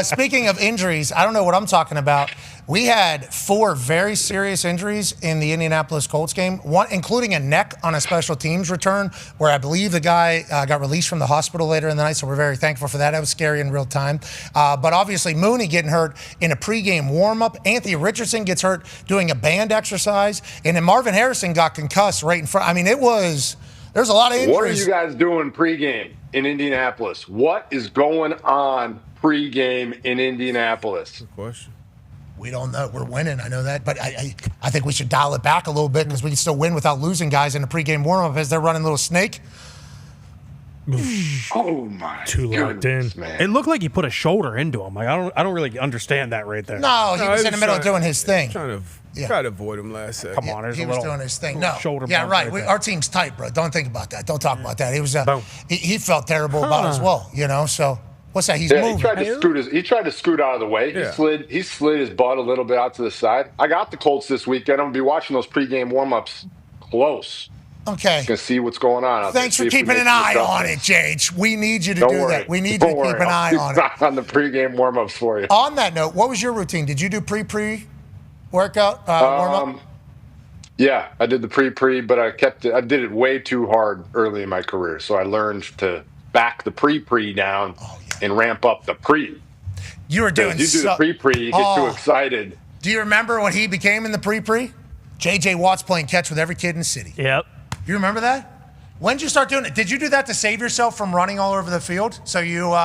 Speaking of injuries, I don't know what I'm talking about. We had 4 very serious injuries in the Indianapolis Colts game, one including a neck on a special teams return, where I believe the guy got released from the hospital later in the night, so we're very thankful for that. That was scary in real time. But obviously, Mooney getting hurt in a pregame warm-up. Anthony Richardson gets hurt doing a band exercise. And then Marvin Harrison got concussed right in front. I mean, there's a lot of injuries. What are you guys doing pregame in Indianapolis? What is going on pregame in Indianapolis? Good question. We don't know. We're winning. I know that. But I think we should dial it back a little bit, because we can still win without losing guys in a pregame warm-up as they're running little snake. Oh, my Too locked in. man. It looked like he put a shoulder into him. Like, I don't really understand that right there. No, he was in the middle of doing his thing. Trying to avoid him last second. Come on, there's He a was little doing his thing. No. shoulder Yeah, bump right. right there. Our team's tight, bro. Don't think about that. Don't talk about that. He was. He felt terrible about it as well. You know. So what's that? He's moving. He tried to scoot out of the way. Yeah. He slid his butt a little bit out to the side. I got the Colts this weekend. I'm gonna be watching those pregame warm-ups close. Okay. Gonna see what's going on out Thanks there. for keeping an eye on it, Jage. We need you to do that. We need you to keep an eye on it. On the pregame warm-ups for you. On that note, what was your routine? Did you do pre-workout warm-up? Yeah, I did the pre, but I did it way too hard early in my career. So I learned to back the pre down and ramp up the pre. You were doing you do the pre, you get too excited. Do you remember what he became in the pre? J.J. Watt's playing catch with every kid in the city. Yep. You remember that? When did you start doing it? Did you do that to save yourself from running all over the field? So you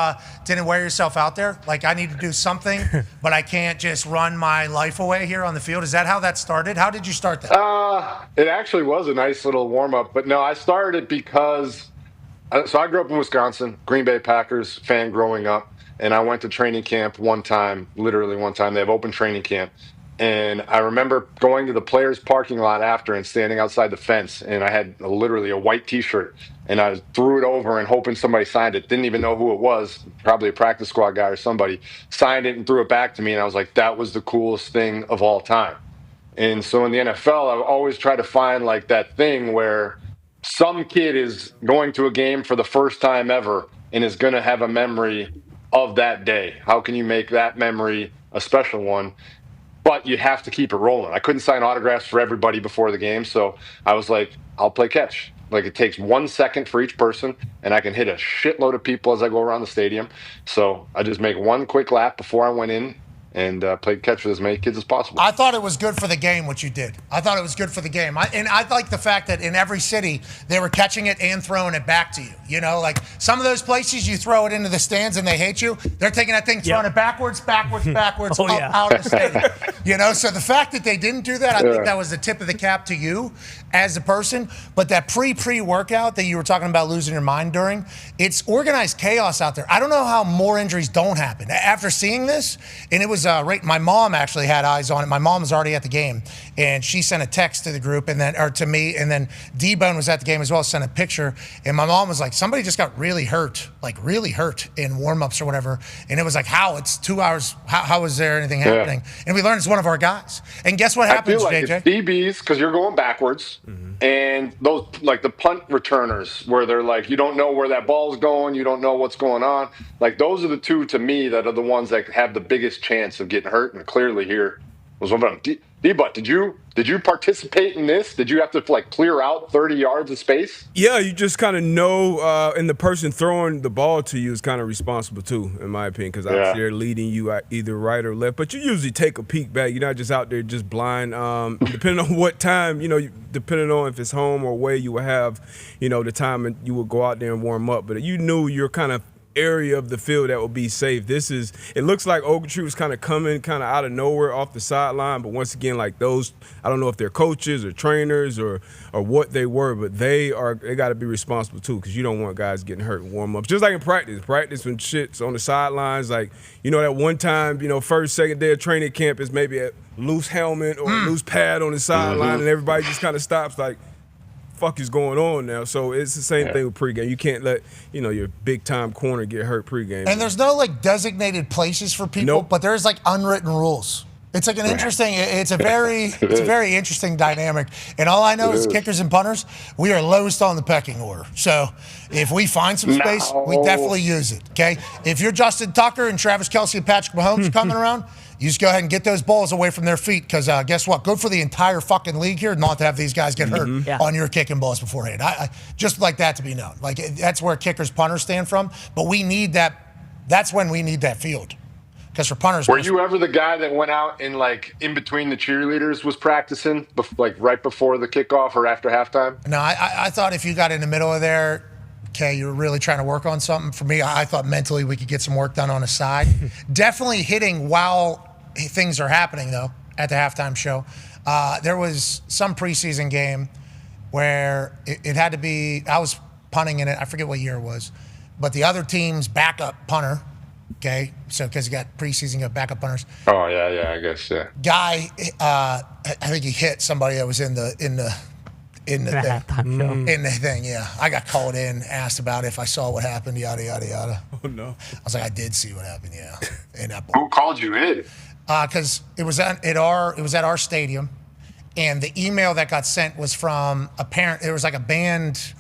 didn't wear yourself out there? Like, I need to do something, but I can't just run my life away here on the field? Is that how that started? How did you start that? It actually was a nice little warm-up. But no, I started because so I grew up in Wisconsin, Green Bay Packers fan growing up. And I went to training camp literally one time. They have open training camp. And I remember going to the players' parking lot after and standing outside the fence. And I had literally a white T-shirt. And I threw it over and hoping somebody signed it. Didn't even know who it was. Probably a practice squad guy or somebody. Signed it and threw it back to me. And I was like, that was the coolest thing of all time. And so in the NFL, I always try to find like that thing where some kid is going to a game for the first time ever and is going to have a memory of that day. How can you make that memory a special one? But you have to keep it rolling. I couldn't sign autographs for everybody before the game, so I was like, I'll play catch. Like, it takes 1 second for each person, and I can hit a shitload of people as I go around the stadium. So I just make one quick lap before I went in and played catch with as many kids as possible. I thought it was good for the game, what you did. I thought it was good for the game. I like the fact that in every city, they were catching it and throwing it back to you. You know, like some of those places, you throw it into the stands and they hate you. They're taking that thing, throwing it backwards, out of the stadium. You know, so the fact that they didn't do that, I think that was the tip of the cap to you as a person. But that pre-workout that you were talking about losing your mind during, it's organized chaos out there. I don't know how more injuries don't happen. After seeing this, and it was my mom actually had eyes on it. My mom was already at the game, and she sent a text to the group to me, and then D-Bone was at the game as well, sent a picture, and my mom was like, somebody just got really hurt in warm-ups or whatever, and it was like, how? It's 2 hours. How is there anything happening? And we learned it's one of our guys. And guess what happens, I feel like JJ? It's DBs, because you're going backwards, and those, like the punt returners, where they're like, you don't know where that ball's going, you don't know what's going on. Like, those are the two, to me, that are the ones that have the biggest chance of getting hurt, and clearly here was one of them. D-Butt, did you participate in this? Did you have to clear out 30 yards of space? Yeah, you just kind of know, and the person throwing the ball to you is kind of responsible too, in my opinion, because obviously they're leading you either right or left. But you usually take a peek back. You're not just out there just blind. Depending on what time, depending on if it's home or away, you will have, the time and you will go out there and warm up. But you knew you're kind of area of the field that will be safe. It looks like Ogletree was kind of coming kind of out of nowhere off the sideline, but once again, like those, I don't know if they're coaches or trainers or what they were, but they got to be responsible too, because you don't want guys getting hurt in warm-ups. Just like in practice when shit's on the sidelines, like, that one time, first, second day of training camp is maybe a loose helmet or a loose pad on the sideline, and everybody just kind of stops like, fuck is going on now? So it's the same thing with pregame. You can't let your big time corner get hurt pregame. And there's no like designated places for people, but there's like unwritten rules. It's like an interesting. It's a very interesting dynamic. And all I know is kickers and punters, we are lowest on the pecking order. So if we find some space, we definitely use it. Okay. If you're Justin Tucker and Travis Kelce and Patrick Mahomes coming around, you just go ahead and get those balls away from their feet, because guess what? Good for the entire fucking league here not to have these guys get hurt on your kicking balls beforehand. I just like that to be known. Like, that's where kickers, punters stand from. But we need that. That's when we need that field. Because for punters, were you ever the guy that went out and like in between the cheerleaders was practicing, like right before the kickoff or after halftime? No, I thought if you got in the middle of there, okay, you were really trying to work on something. For me, I thought mentally we could get some work done on the side. Definitely hitting while things are happening, though, at the halftime show. There was some preseason game where it had to be, I was punting in it, I forget what year it was, but the other team's backup punter, okay, so because you got preseason, you got backup punters. Oh, yeah, I guess, yeah. Guy, I think he hit somebody that was in the halftime show. In the thing, yeah. I got called in, asked about if I saw what happened, yada, yada, yada. Oh, no. I was like, I did see what happened, yeah. In that Who called you in? Because it was at our stadium, and the email that got sent was from a parent. There was like a band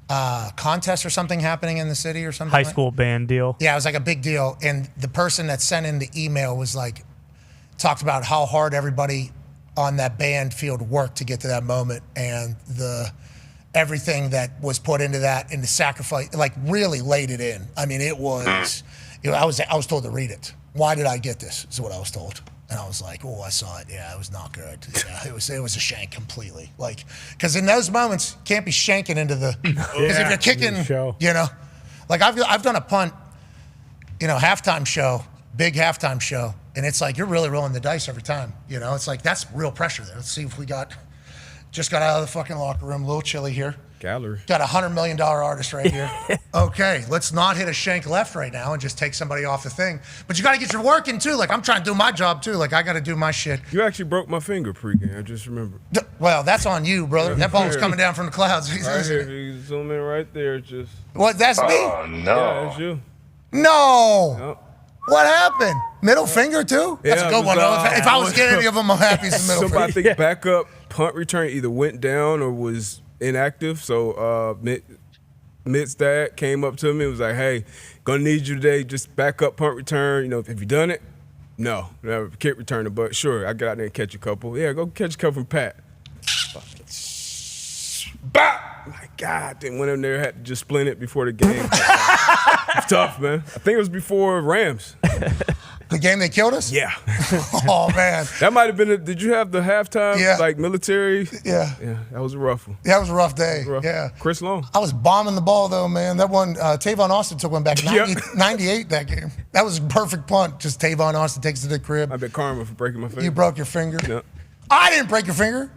contest or something happening in the city or something. High school band deal. Yeah, it was like a big deal, and the person that sent in the email was like, talked about how hard everybody on that band field worked to get to that moment, and everything that was put into that, and the sacrifice, like really laid it in. I mean, it was, I was told to read it. Why did I get this? Is what I was told. And I was like, oh, I saw it. Yeah, it was not good. Yeah, it was a shank completely. Like, because in those moments, you can't be shanking into the, because if you're kicking, like I've done a punt, halftime show, big halftime show, and it's like you're really rolling the dice every time. It's like that's real pressure there. Let's see if just got out of the fucking locker room, a little chilly here. Gallery. Got a $100 million artist right here. Okay, let's not hit a shank left right now and just take somebody off the thing. But you got to get your work in, too. Like, I'm trying to do my job, too. Like, I got to do my shit. You actually broke my finger pregame. I just remember. Well, that's on you, brother. That ball was coming down from the clouds. Right here. You zoom in right there. Just. What, that's me? Oh, no. Yeah, that's you. No. Yep. What happened? Middle finger, too? That's a good one. If I was getting any of them, I'm happy it's the middle finger. Somebody, I think, backup punt return either went down or was inactive. So Mitt's dad came up to me and was like, hey, gonna need you today, just back up punt return. Have you done it? No, never kick returner, but sure, I got out there and catch a couple. Yeah, go catch a couple from Pat. Bop! My God, then went in there, had to just splint it before the game. It's tough, man. I think it was before Rams. The game they killed us? Yeah. Oh, man. That might have been did you have the halftime, like military? Yeah. Yeah, that was a rough one. Yeah, it was a rough day. Yeah. Chris Long. I was bombing the ball, though, man. That one, Tavon Austin took one back 98 that game. That was a perfect punt. Just Tavon Austin takes it to the crib. I bet karma for breaking my finger. You broke your finger? Yeah. I didn't break your finger.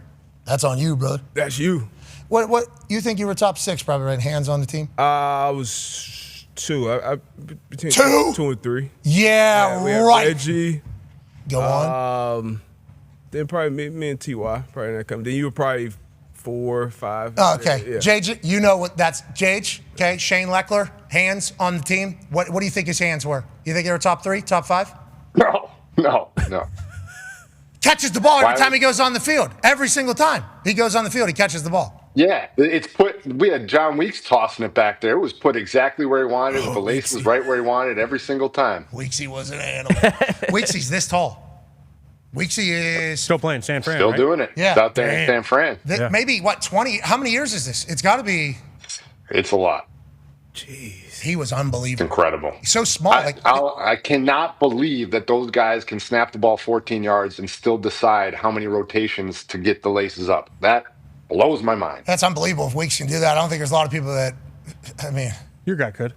That's on you, brother. That's you. What you think you were top 6 probably, right? Hands on the team? I was 2. I between 2? 2 and 3. Yeah, we had right. Reggie. Go on. Then probably me and T.Y. probably not coming. Then you were probably 4, 5. Oh, okay. Yeah. JJ, you know what that's JJ, okay? Shane Leckler, hands on the team. What do you think his hands were? You think they were top 3, top 5? No. Catches the ball every time he goes on the field. Every single time he goes on the field, he catches the ball. Yeah, we had John Weeks tossing it back there. It was put exactly where he wanted it. The lace was right where he wanted it every single time. Weeksy was an animal. Weeksy's this tall. Weeksy is still playing San Fran, still right? doing it. Yeah. It's out there in San Fran. Maybe, 20? How many years is this? It's got to be. It's a lot. Jeez. He was unbelievable. Incredible. He's so small. I cannot believe that those guys can snap the ball 14 yards and still decide how many rotations to get the laces up. That blows my mind. That's unbelievable if Weeks can do that. I don't think there's a lot of people that, your guy could.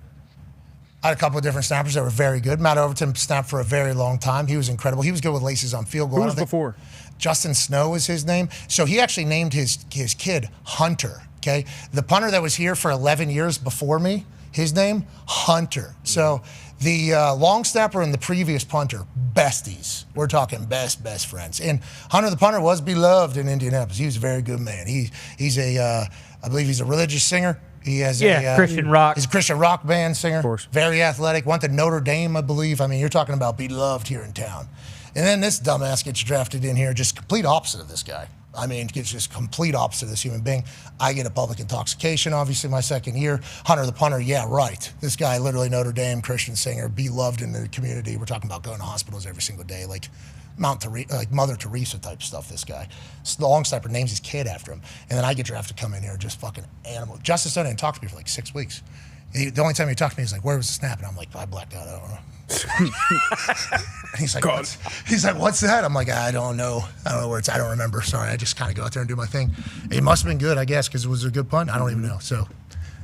I had a couple of different snappers that were very good. Matt Overton snapped for a very long time. He was incredible. He was good with laces on field goal. Who was before? Justin Snow was his name. So he actually named his kid Hunter, okay? The punter that was here for 11 years before me, his name, Hunter. So the long snapper and the previous punter, besties. We're talking best friends. And Hunter the punter was beloved in Indianapolis. He was a very good man. He's I believe he's a religious singer. He has Christian rock. He's a Christian rock band singer. Of course. Very athletic. Went to Notre Dame, I believe. I mean, you're talking about beloved here in town. And then this dumbass gets drafted in here, just complete opposite of this guy. I mean, it's just complete opposite of this human being. I get a public intoxication, obviously, my second year. Hunter the punter, yeah, right. This guy, literally Notre Dame, Christian singer, beloved in the community. We're talking about going to hospitals every single day, like Mother Teresa type stuff, this guy. So the long snapper names his kid after him. And then I get drafted to come in here, just fucking animal. Justice Stone didn't talk to me for like 6 weeks. The only time he talked to me, he's like, where was the snap? And I'm like, I blacked out, I don't know. And he's like, what's that? I'm like, I don't know where it's. I don't remember. Sorry, I just kind of go out there and do my thing. It must have been good, I guess, because it was a good punt. I don't even know. So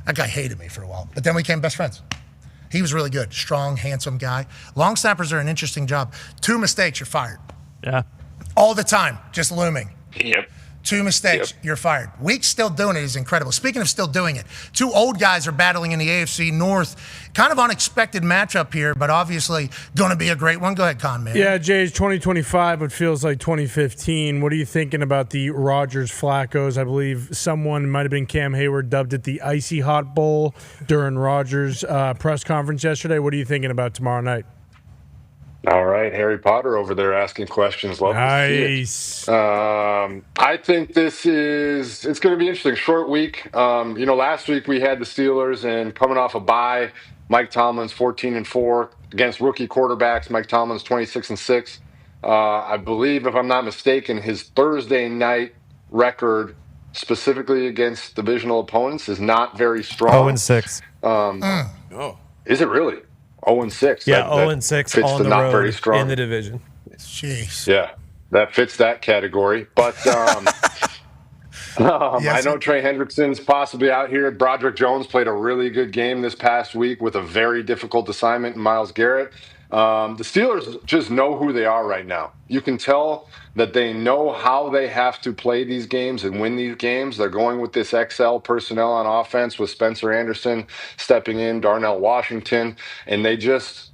that guy hated me for a while, but then we became best friends. He was really good, strong, handsome guy. Long snappers are an interesting job. 2 mistakes, you're fired. Yeah. All the time, just looming. Yep. 2 mistakes, you're fired. Weeks still doing it is incredible. Speaking of still doing it, 2 old guys are battling in the AFC North. Kind of unexpected matchup here, but obviously going to be a great one. Go ahead, Con, man. Yeah, Jay, it's 2025, it feels like 2015. What are you thinking about the Rodgers-Flaccos? I believe someone, might have been Cam Hayward, dubbed it the Icy Hot Bowl during Rodgers' press conference yesterday. What are you thinking about tomorrow night? All right, Harry Potter over there asking questions. Love to see it. I think it's going to be interesting. Short week. Last week we had the Steelers, and coming off a bye, Mike Tomlin's 14-4 against rookie quarterbacks. Mike Tomlin's 26-6. I believe, if I'm not mistaken, his Thursday night record, specifically against divisional opponents, is not very strong. 0-6. No. Is it really? 0-6. Yeah, 0-6 on the road very strong. In the division. Jeez. Yeah, that fits that category. But I know Trey Hendrickson's possibly out here. Broderick Jones played a really good game this past week with a very difficult assignment in Myles Garrett. The Steelers just know who they are right now. You can tell that they know how they have to play these games and win these games. They're going with this XL personnel on offense with Spencer Anderson stepping in, Darnell Washington, and they just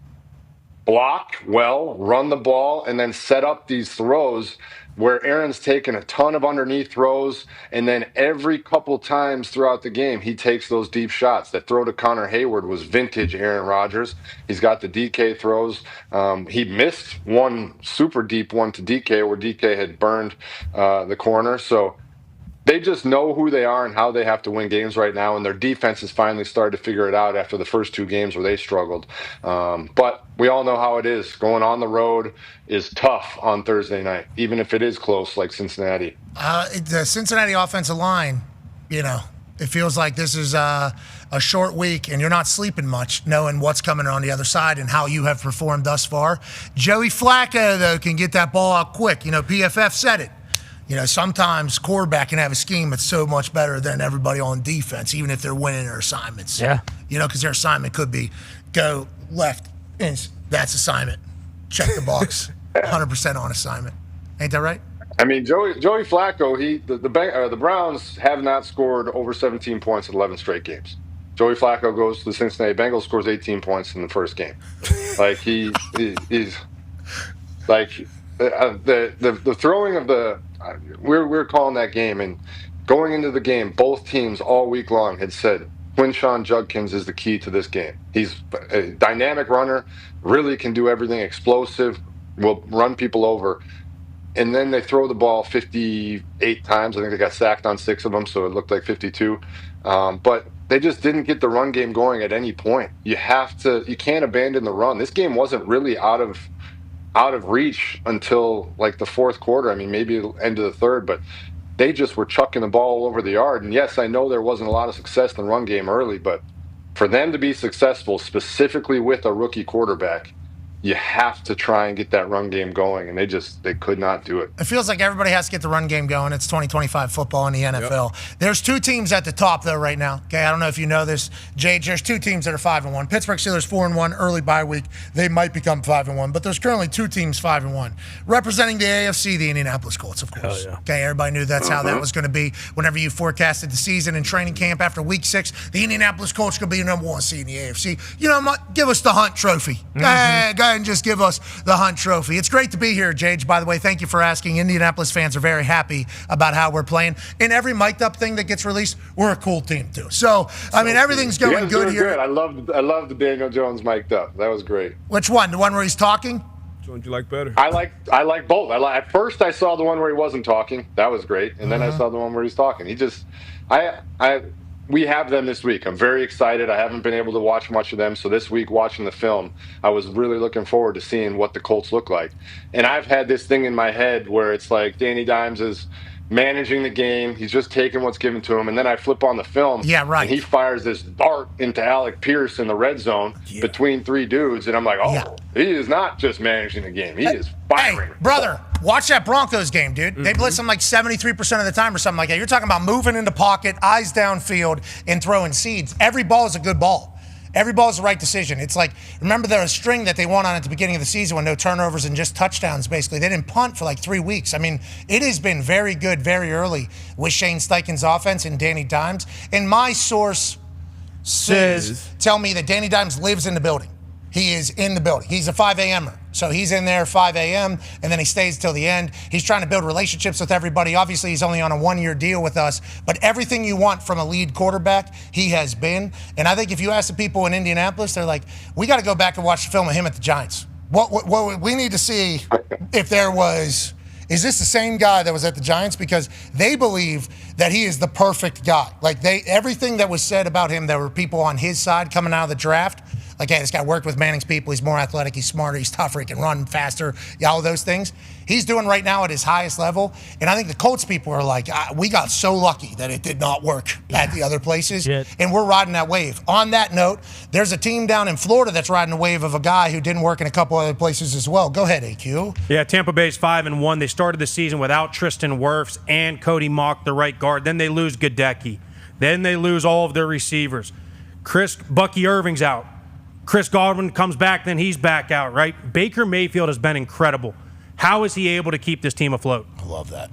block well, run the ball, and then set up these throws where Aaron's taken a ton of underneath throws, and then every couple times throughout the game, he takes those deep shots. That throw to Connor Hayward was vintage Aaron Rodgers. He's got the DK throws. He missed one super deep one to DK where DK had burned the corner. So they just know who they are and how they have to win games right now, and their defense has finally started to figure it out after the first 2 games where they struggled. But we all know how it is. Going on the road is tough on Thursday night, even if it is close like Cincinnati. The Cincinnati offensive line, it feels like this is a short week, and you're not sleeping much knowing what's coming on the other side and how you have performed thus far. Joey Flacco, though, can get that ball out quick. PFF said it. Sometimes quarterback can have a scheme that's so much better than everybody on defense, even if they're winning their assignments. Yeah. Because their assignment could be go left, and that's assignment. Check the box. 100% on assignment. Ain't that right? I mean, Joey Flacco, the Browns have not scored over 17 points in 11 straight games. Joey Flacco goes to the Cincinnati Bengals, scores 18 points in the first game. Like he's like the throwing of the. We're calling that game, and going into the game, both teams all week long had said Quinshawn Judkins is the key to this game. He's a dynamic runner, really can do everything, explosive, will run people over. And then they throw the ball 58 times. I think they got sacked on 6 of them, so it looked like 52. But they just didn't get the run game going at any point. You can't abandon the run. This game wasn't really out of reach until like the fourth quarter. I mean, maybe end of the third, but they just were chucking the ball all over the yard. And yes, I know there wasn't a lot of success in the run game early, but for them to be successful, specifically with a rookie quarterback, you have to try and get that run game going, and they could not do it. It feels like everybody has to get the run game going. It's 2025 football in the NFL. Yep. There's two teams at the top, though, right now. Okay, I don't know if you know this, Jage. There's two teams that are 5-1. Pittsburgh Steelers 4-1, early bye week. They might become 5-1, but there's currently two teams 5-1. Representing the AFC, the Indianapolis Colts, of course. Yeah. Okay, everybody knew that's how that was going to be whenever you forecasted the season and training camp after week 6. The Indianapolis Colts could be the number 1 seed in the AFC. You know what? Give us the Hunt Trophy. Go ahead and just give us the Hunt Trophy. It's great to be here, Jage. By the way, thank you for asking. Indianapolis fans are very happy about how we're playing. In every mic'd up thing that gets released, we're a cool team too. So I mean, everything's going good here. Good. I love the Daniel Jones mic'd up. That was great. Which one? The one where he's talking? Which one do you like better? I like both. At first, I saw the one where he wasn't talking. That was great, and then I saw the one where he's talking. We have them this week. I'm very excited. I haven't been able to watch much of them, so this week watching the film, I was really looking forward to seeing what the Colts look like. And I've had this thing in my head where it's like Danny Dimes is managing the game. He's just taking what's given to him. And then I flip on the film. Yeah, right. And he fires this dart into Alec Pierce in the red zone between 3 dudes. And I'm like, he is not just managing the game. He is firing. Hey, brother, watch that Broncos game, dude. They blitz him like 73% of the time or something like that. You're talking about moving into pocket, eyes downfield, and throwing seeds. Every ball is a good ball. Every ball is the right decision. It's like, remember the string that they won on at the beginning of the season with no turnovers and just touchdowns, basically. They didn't punt for like 3 weeks. I mean, it has been very good very early with Shane Steichen's offense and Danny Dimes. And my source says, tell me that Danny Dimes lives in the building. He is in the building. He's a 5 a.m.er. So he's in there 5 a.m., and then he stays till the end. He's trying to build relationships with everybody. Obviously, he's only on a 1-year deal with us. But everything you want from a lead quarterback, he has been. And I think if you ask the people in Indianapolis, they're like, we got to go back and watch the film of him at the Giants. What we need to see if there was... Is this the same guy that was at the Giants? Because they believe that he is the perfect guy. Like, everything that was said about him, there were people on his side coming out of the draft. Like, hey, this guy worked with Manning's people. He's more athletic. He's smarter. He's tougher. He can run faster. Yeah, all of those things. He's doing right now at his highest level. And I think the Colts people are like, we got so lucky that it did not work at the other places. And we're riding that wave. On that note, there's a team down in Florida that's riding a wave of a guy who didn't work in a couple other places as well. Go ahead, AQ. Yeah, Tampa Bay's 5-1. They started the season without Tristan Wirfs and Cody Mock, the right guard. Then they lose Gadecki. Then they lose all of their receivers. Bucky Irving's out. Chris Godwin comes back, then he's back out, right? Baker Mayfield has been incredible. How is he able to keep this team afloat? I love that.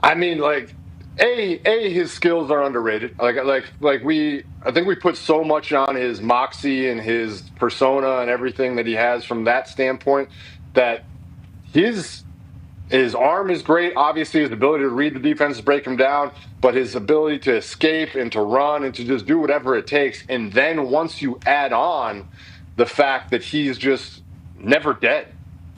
I mean, like, his skills are underrated. I think we put so much on his moxie and his persona and everything that he has from that standpoint that his arm is great. Obviously, his ability to read the defense, break him down, but his ability to escape and to run and to just do whatever it takes. And then once you add on the fact that he's just never dead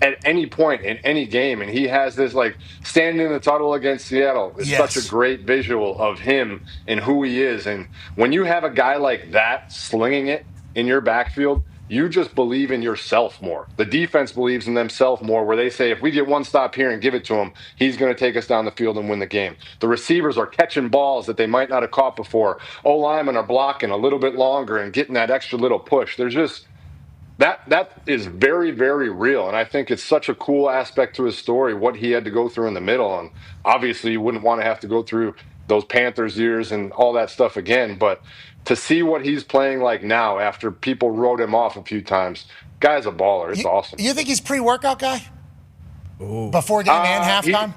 at any point in any game, and he has this, like, standing in the tunnel against Seattle is such a great visual of him and who he is. And when you have a guy like that slinging it in your backfield, you just believe in yourself more. The defense believes in themselves more, where they say, if we get one stop here and give it to him, he's going to take us down the field and win the game. The receivers are catching balls that they might not have caught before. O-linemen are blocking a little bit longer and getting that extra little push. There's just that is very, very real. And I think it's such a cool aspect to his story, what he had to go through in the middle. And obviously you wouldn't want to have to go through those Panthers years and all that stuff again. But to see what he's playing like now after people wrote him off a few times, guy's a baller. It's awesome. You think he's pre-workout guy? Ooh. Before game and halftime?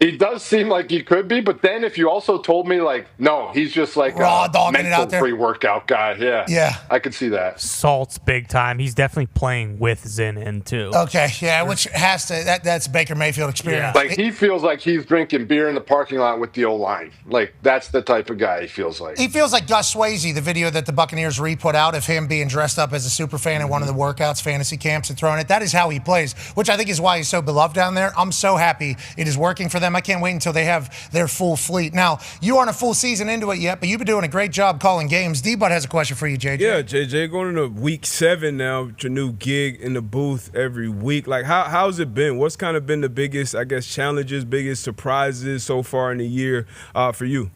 He does seem like he could be, but then if you also told me, like, no, he's just like raw a dogging mental it out there, pre-workout guy. Yeah, I could see that. Salt's big time. He's definitely playing with Zinn in too. Okay, yeah, which has to that's Baker Mayfield experience. Like, he feels like he's drinking beer in the parking lot with the O-line. Like, that's the type of guy he feels like. He feels like Gus Swayze, the video that the Buccaneers re-put out of him being dressed up as a super fan in one of the workouts, fantasy camps, and throwing it. That is how he plays, which I think is why he's so beloved down there. I'm so happy it is working for them. I can't wait until they have their full fleet. Now, you aren't a full season into it yet, but you've been doing a great job calling games. D-Bud has a question for you, JJ. Yeah, JJ, going into week 7 now with your new gig in the booth every week. Like, how's it been? What's kind of been the biggest, I guess, challenges, biggest surprises so far in the year for you?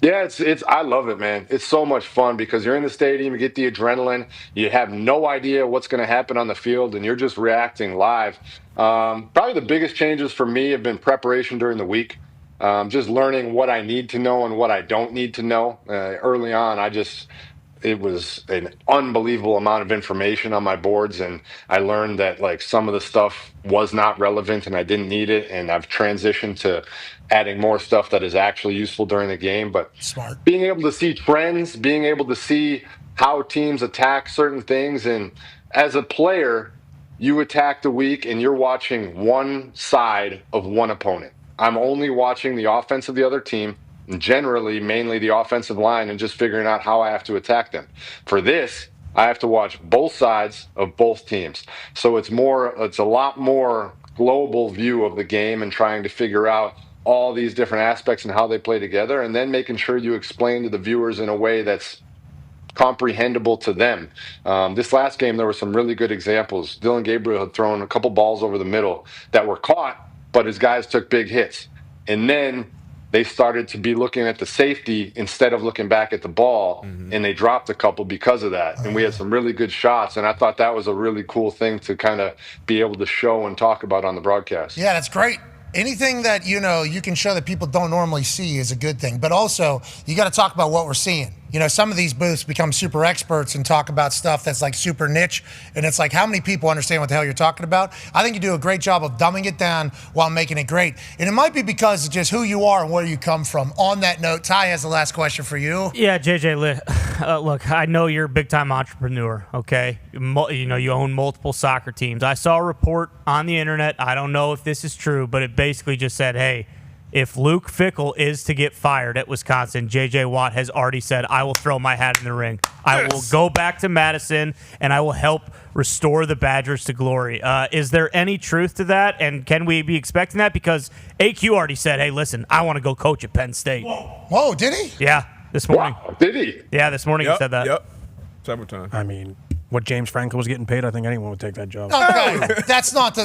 Yeah, I love it, man. It's so much fun because you're in the stadium, you get the adrenaline, you have no idea what's going to happen on the field, and you're just reacting live. Probably the biggest changes for me have been preparation during the week. Just learning what I need to know and what I don't need to know. Early on, it was an unbelievable amount of information on my boards, and I learned that like some of the stuff was not relevant and I didn't need it, and I've transitioned to adding more stuff that is actually useful during the game. But smart, being able to see trends, being able to see how teams attack certain things, and as a player, you attack the week and you're watching one side of one opponent. I'm only watching the offense of the other team, and generally mainly the offensive line, and just figuring out how I have to attack them. For this, I have to watch both sides of both teams. So it's a lot more global view of the game and trying to figure out all these different aspects and how they play together, and then making sure you explain to the viewers in a way that's comprehensible to them. This last game, there were some really good examples. Dylan Gabriel had thrown a couple balls over the middle that were caught, but his guys took big hits. And then they started to be looking at the safety instead of looking back at the ball, and they dropped a couple because of that. And we had some really good shots, and I thought that was a really cool thing to kind of be able to show and talk about on the broadcast. Yeah, that's great. Anything that, you can show that people don't normally see is a good thing. But also, you got to talk about what we're seeing. Some of these booths become super experts and talk about stuff that's like super niche. And it's like, how many people understand what the hell you're talking about? I think you do a great job of dumbing it down while making it great. And it might be because of just who you are and where you come from. On that note, Ty has the last question for you. Yeah, JJ, look, I know you're a big-time entrepreneur, okay? You own multiple soccer teams. I saw a report on the internet. I don't know if this is true, but it basically just said, hey, if Luke Fickell is to get fired at Wisconsin, J.J. Watt has already said, I will throw my hat in the ring. I will go back to Madison, and I will help restore the Badgers to glory. Is there any truth to that, and can we be expecting that? Because AQ already said, hey, listen, I want to go coach at Penn State. Whoa, did he? Yeah, this morning. Wow, did he? Yeah, this morning he said that. Yep. Several times. I mean, what James Franklin was getting paid, I think anyone would take that job. Okay, that's not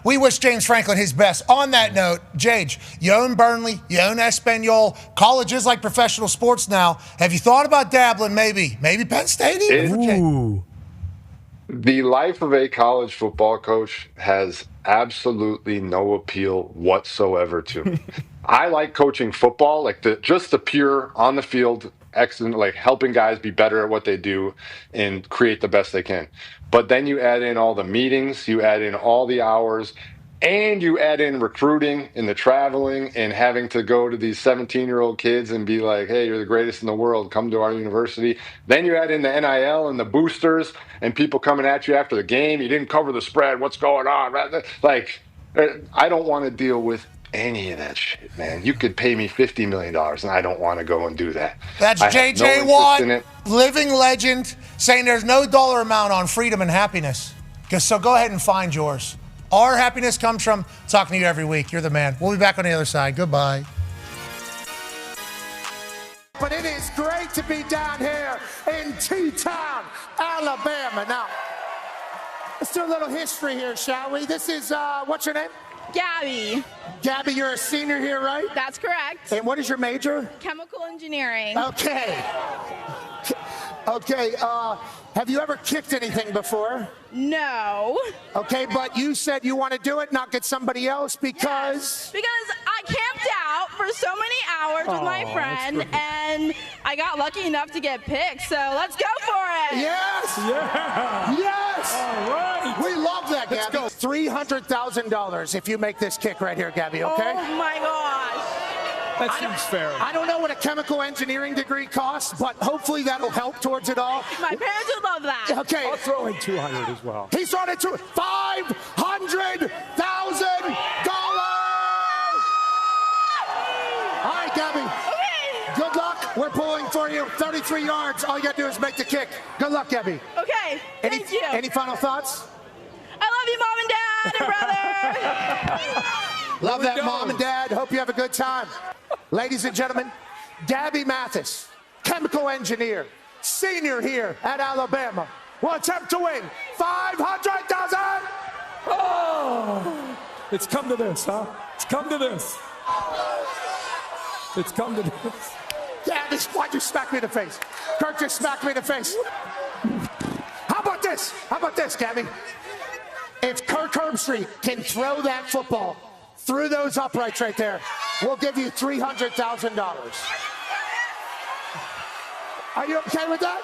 we wish James Franklin his best. On that note, Jage, you own Burnley, you own Espanol. College is like professional sports now. Have you thought about dabbling maybe Penn State? Ooh. The life of a college football coach has absolutely no appeal whatsoever to me. I like coaching football, like just the pure on the field excellent, like helping guys be better at what they do and create the best they can. But then you add in all the meetings, you add in all the hours, and you add in recruiting and the traveling and having to go to these 17-year-old kids and be like, hey, you're the greatest in the world, come to our university. Then you add in the NIL and the boosters and people coming at you after the game. You didn't cover the spread. What's going on? Like, I don't want to deal with any of that shit, man. You could pay me $50 million, and I don't want to go and do that. That's J.J. Watt, living legend, saying there's no dollar amount on freedom and happiness. So go ahead and find yours. Our happiness comes from talking to you every week. You're the man. We'll be back on the other side. Goodbye. But it is great to be down here in T-Town, Alabama. Now, let's do a little history here, shall we? This is, what's your name? Gabby. Gabby, you're a senior here, right? That's correct. And what is your major? Chemical engineering. Okay. Okay, have you ever kicked anything before? No. Okay, but you said you want to do it, not get somebody else because... Yes, because I camped out for so many hours with my friend, and I got lucky enough to get picked, so let's go for it. Yes! Yeah! Yes! All right! We love that, Gabby. $300,000 if you make this kick right here, Gabby, okay? Oh, my gosh. That seems fair. I don't know what a chemical engineering degree costs, but hopefully that'll help towards it all. My parents would love that. Okay. I'll throw in $200 as well. He's throwing it to $500,000. All right, Gabby. Okay. Good luck. We're pulling for you. 33 yards. All you got to do is make the kick. Good luck, Gabby. Okay. Thank you. Any final thoughts? I love you, Mom and Dad and brother. Love that, Mom and Dad. Hope you have a good time. Ladies and gentlemen, Gabby Mathis, chemical engineer, senior here at Alabama, will attempt to win $500,000. Oh, it's come to this, huh? It's come to this. It's come to this. why'd you smack me in the face? Kirk just smacked me in the face. How about this? How about this, Gabby? If Kirk Herbstreit can throw that football through those uprights right there, we'll give you $300,000. Are you okay with that?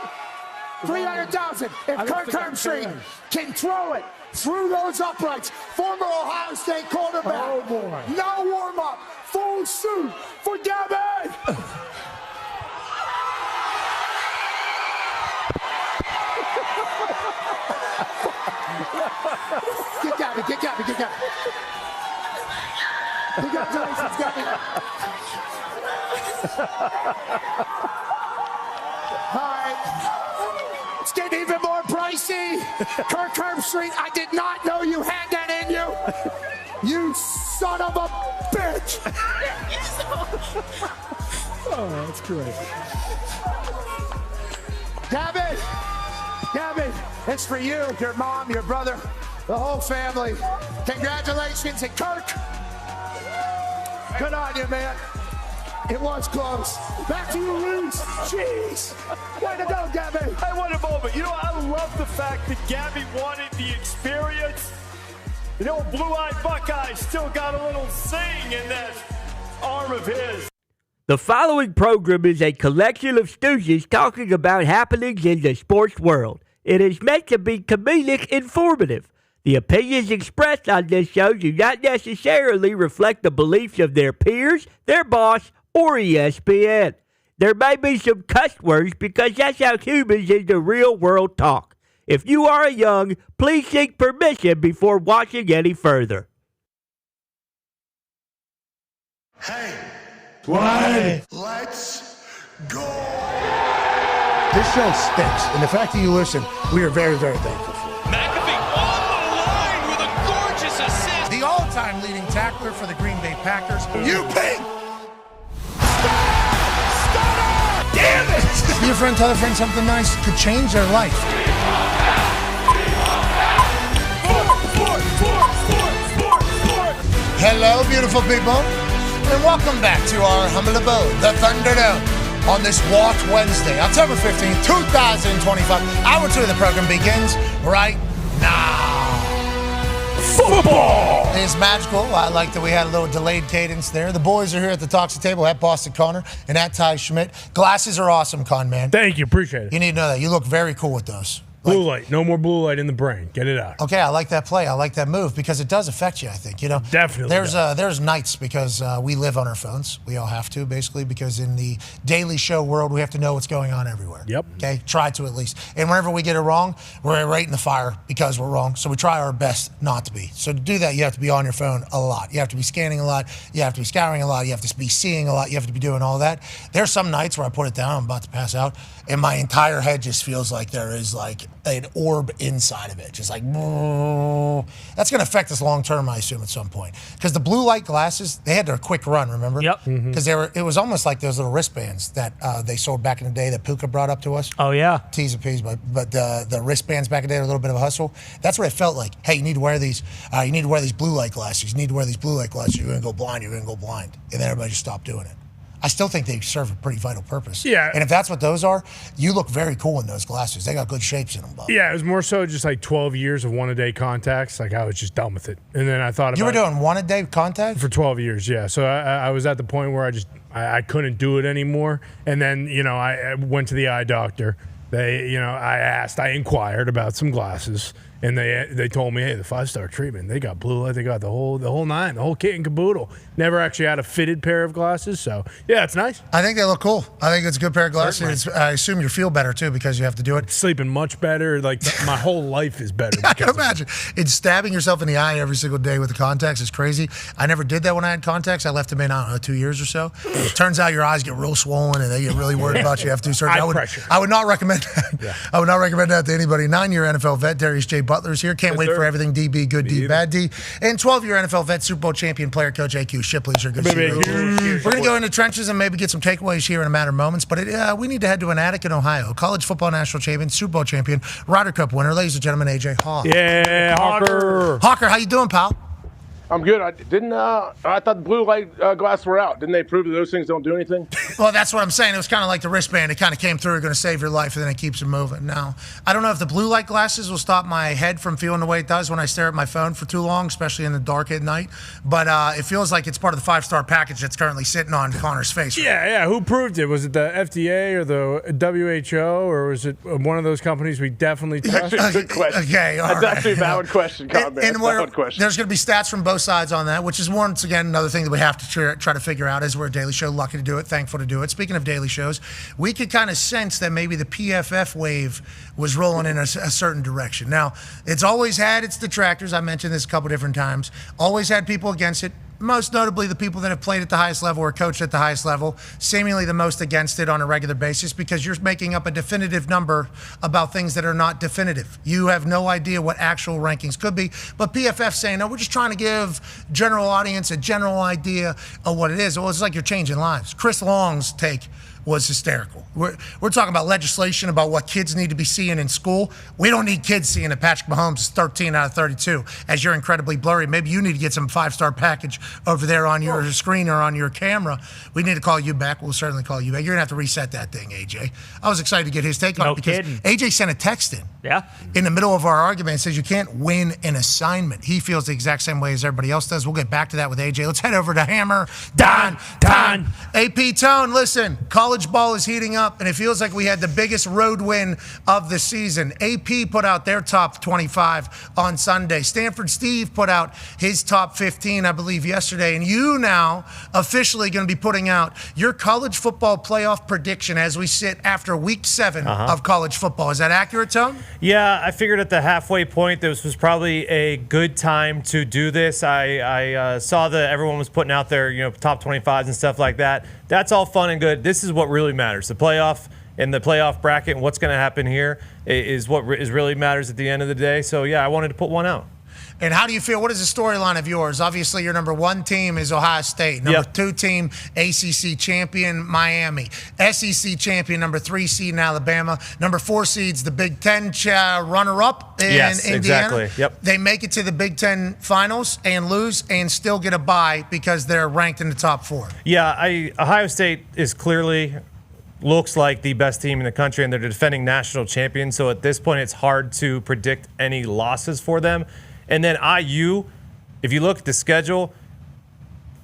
$300,000. If Kirk Herbstreit can throw it through those uprights, former Ohio State quarterback, no warm-up, full suit for Gabby. Get Gabby, get Gabby, get Gabby. Congratulations, Gabby. All right. It's getting even more pricey. Kirk Herbstreit, I did not know you had that in you. You son of a bitch. Oh, that's great. Gabby, it's for you, your mom, your brother, the whole family. Congratulations, and Kirk, good on you, man. It was close. Back to you, Reese. Jeez. Way to go, Gabby. I want a moment. You know, I love the fact that Gabby wanted the experience. You know, blue-eyed Buckeye still got a little sing in that arm of his. The following program is a collection of stooges talking about happenings in the sports world. It is meant to be comedic informative. The opinions expressed on this show do not necessarily reflect the beliefs of their peers, their boss, or ESPN. There may be some cuss words because that's how humans in the real world talk. If you are young, please seek permission before watching any further. Hey. Why? Let's go. This show stinks, and the fact that you listen, we are very, very thankful for it. McAfee on the line with a gorgeous assist. The all-time leading tackler for the Green Bay Packers, you pig! Damn it! Be a friend, tell a friend something nice could change their life. Hello, beautiful people, and welcome back to our humble abode, the Thunderdome, on this Walk Wednesday, October 15th, 2025. Hour 2 of the program begins right now. Football is magical. I like that we had a little delayed cadence there. The boys are here at the Talks table at Boston Connor and at Ty Schmidt. Glasses are awesome, Con man. Thank you. Appreciate it. You need to know that. You look very cool with those. Blue light. No more blue light in the brain. Get it out. Okay, I like that play. I like that move because it does affect you, I think. You know, Definitely There's nights because we live on our phones. We all have to, basically, because in the daily show world, we have to know what's going on everywhere. Yep. Okay, try to at least. And whenever we get it wrong, we're right in the fire because we're wrong. So we try our best not to be. So to do that, you have to be on your phone a lot. You have to be scanning a lot. You have to be scouring a lot. You have to be seeing a lot. You have to be doing all that. There's some nights where I put it down, I'm about to pass out, and my entire head just feels like there is like an orb inside of it, just like that's going to affect us long term, I assume, at some point. Because the blue light glasses, they had their quick run, remember? Yep. Because it was almost like those little wristbands that they sold back in the day that Puka brought up to us. Oh yeah. T's and P's, but the wristbands back in the day were a little bit of a hustle. That's what it felt like. Hey, you need to wear these. You need to wear these blue light glasses. You need to wear these blue light glasses. You're going to go blind. You're going to go blind. And then everybody just stopped doing it. I still think they serve a pretty vital purpose. Yeah. And if that's what those are, you look very cool in those glasses. They got good shapes in them, Bob. Yeah, it was more so just like 12 years of one-a-day contacts. Like I was just done with it. And then I thought about You were doing one-a-day contacts? For 12 years, yeah. So I was at the point where I couldn't do it anymore. And then, I went to the eye doctor. I inquired about some glasses. And they told me, hey, the 5-star treatment, they got blue light, they got the whole nine, the whole kit and caboodle. Never actually had a fitted pair of glasses, so yeah, it's nice. I think they look cool. I think it's a good pair of glasses. I assume you feel better too because you have to do it. Sleeping much better. Like my whole life is better. I can imagine. It's stabbing yourself in the eye every single day with the contacts is crazy. I never did that when I had contacts. I left them in, 2 years or so. It turns out your eyes get real swollen and they get really worried about you after you surgery. I would not recommend that. Yeah. I would not recommend that to anybody. 9-year NFL vet Darius J. Butler's here. Can't wait for everything DB, good D, bad D. And 12-year NFL vet, Super Bowl champion player coach AQ Shipley's your good shooter. We're going to go into trenches and maybe get some takeaways here in a matter of moments, but we need to head to an attic in Ohio. College football national champion, Super Bowl champion, Ryder Cup winner, ladies and gentlemen, AJ Hawk. Yeah, Hawker. Hawker, how you doing, pal? I'm good. I thought the blue light glasses were out. Didn't they prove that those things don't do anything? Well, that's what I'm saying. It was kind of like the wristband. It kind of came through, going to save your life, and then it keeps it moving. Now, I don't know if the blue light glasses will stop my head from feeling the way it does when I stare at my phone for too long, especially in the dark at night. But it feels like it's part of the 5-star package that's currently sitting on Connor's face. Yeah. Who proved it? Was it the FDA or the WHO, or was it one of those companies we definitely trust? Good question. Okay, all that's right. actually a valid question, And valid question. There's going to be stats from both sides on that, which is once again another thing that we have to try to figure out as we're a daily show, lucky to do it, thankful to do it. Speaking of daily shows, we could kind of sense that maybe the PFF wave was rolling in a certain direction. Now, it's always had its detractors. I mentioned this a couple different times. Always had people against it. Most notably, the people that have played at the highest level or coached at the highest level, seemingly the most against it on a regular basis because you're making up a definitive number about things that are not definitive. You have no idea what actual rankings could be, but PFF saying, no, we're just trying to give general audience a general idea of what it is. Well, it's like you're changing lives. Chris Long's take was hysterical. We're talking about legislation about what kids need to be seeing in school. We don't need kids seeing that Patrick Mahomes is 13 out of 32 as you're incredibly blurry. Maybe you need to get some 5-star package over there on your screen or on your camera. We need to call you back. We'll certainly call you back. You're going to have to reset that thing, AJ. I was excited to get his take on it because AJ sent a text in the middle of our argument and says you can't win an assignment. He feels the exact same way as everybody else does. We'll get back to that with AJ. Let's head over to Hammer. Dahn. AP Tone, listen, college ball is heating up, and it feels like we had the biggest road win of the season. AP put out their top 25 on Sunday. Stanford Steve put out his top 15, I believe, yesterday. And you now officially going to be putting out your college football playoff prediction as we sit after week 7 of college football. Is that accurate, Tone? Yeah, I figured at the halfway point this was probably a good time to do this. I saw that everyone was putting out their top 25s and stuff like that. That's all fun and good. This is what really matters. The playoff and the playoff bracket and what's going to happen here is what really matters at the end of the day. So, yeah, I wanted to put one out. And how do you feel? What is the storyline of yours? Obviously, your number 1 team is Ohio State. Number 2 team, ACC champion, Miami. SEC champion, number 3 seed in Alabama. Number 4 seed's the Big Ten runner-up in Indiana. Exactly. Yep. They make it to the Big Ten finals and lose and still get a bye because they're ranked in the top 4. Yeah, Ohio State is clearly looks like the best team in the country, and they're defending national champions. So at this point, it's hard to predict any losses for them. And then IU, if you look at the schedule,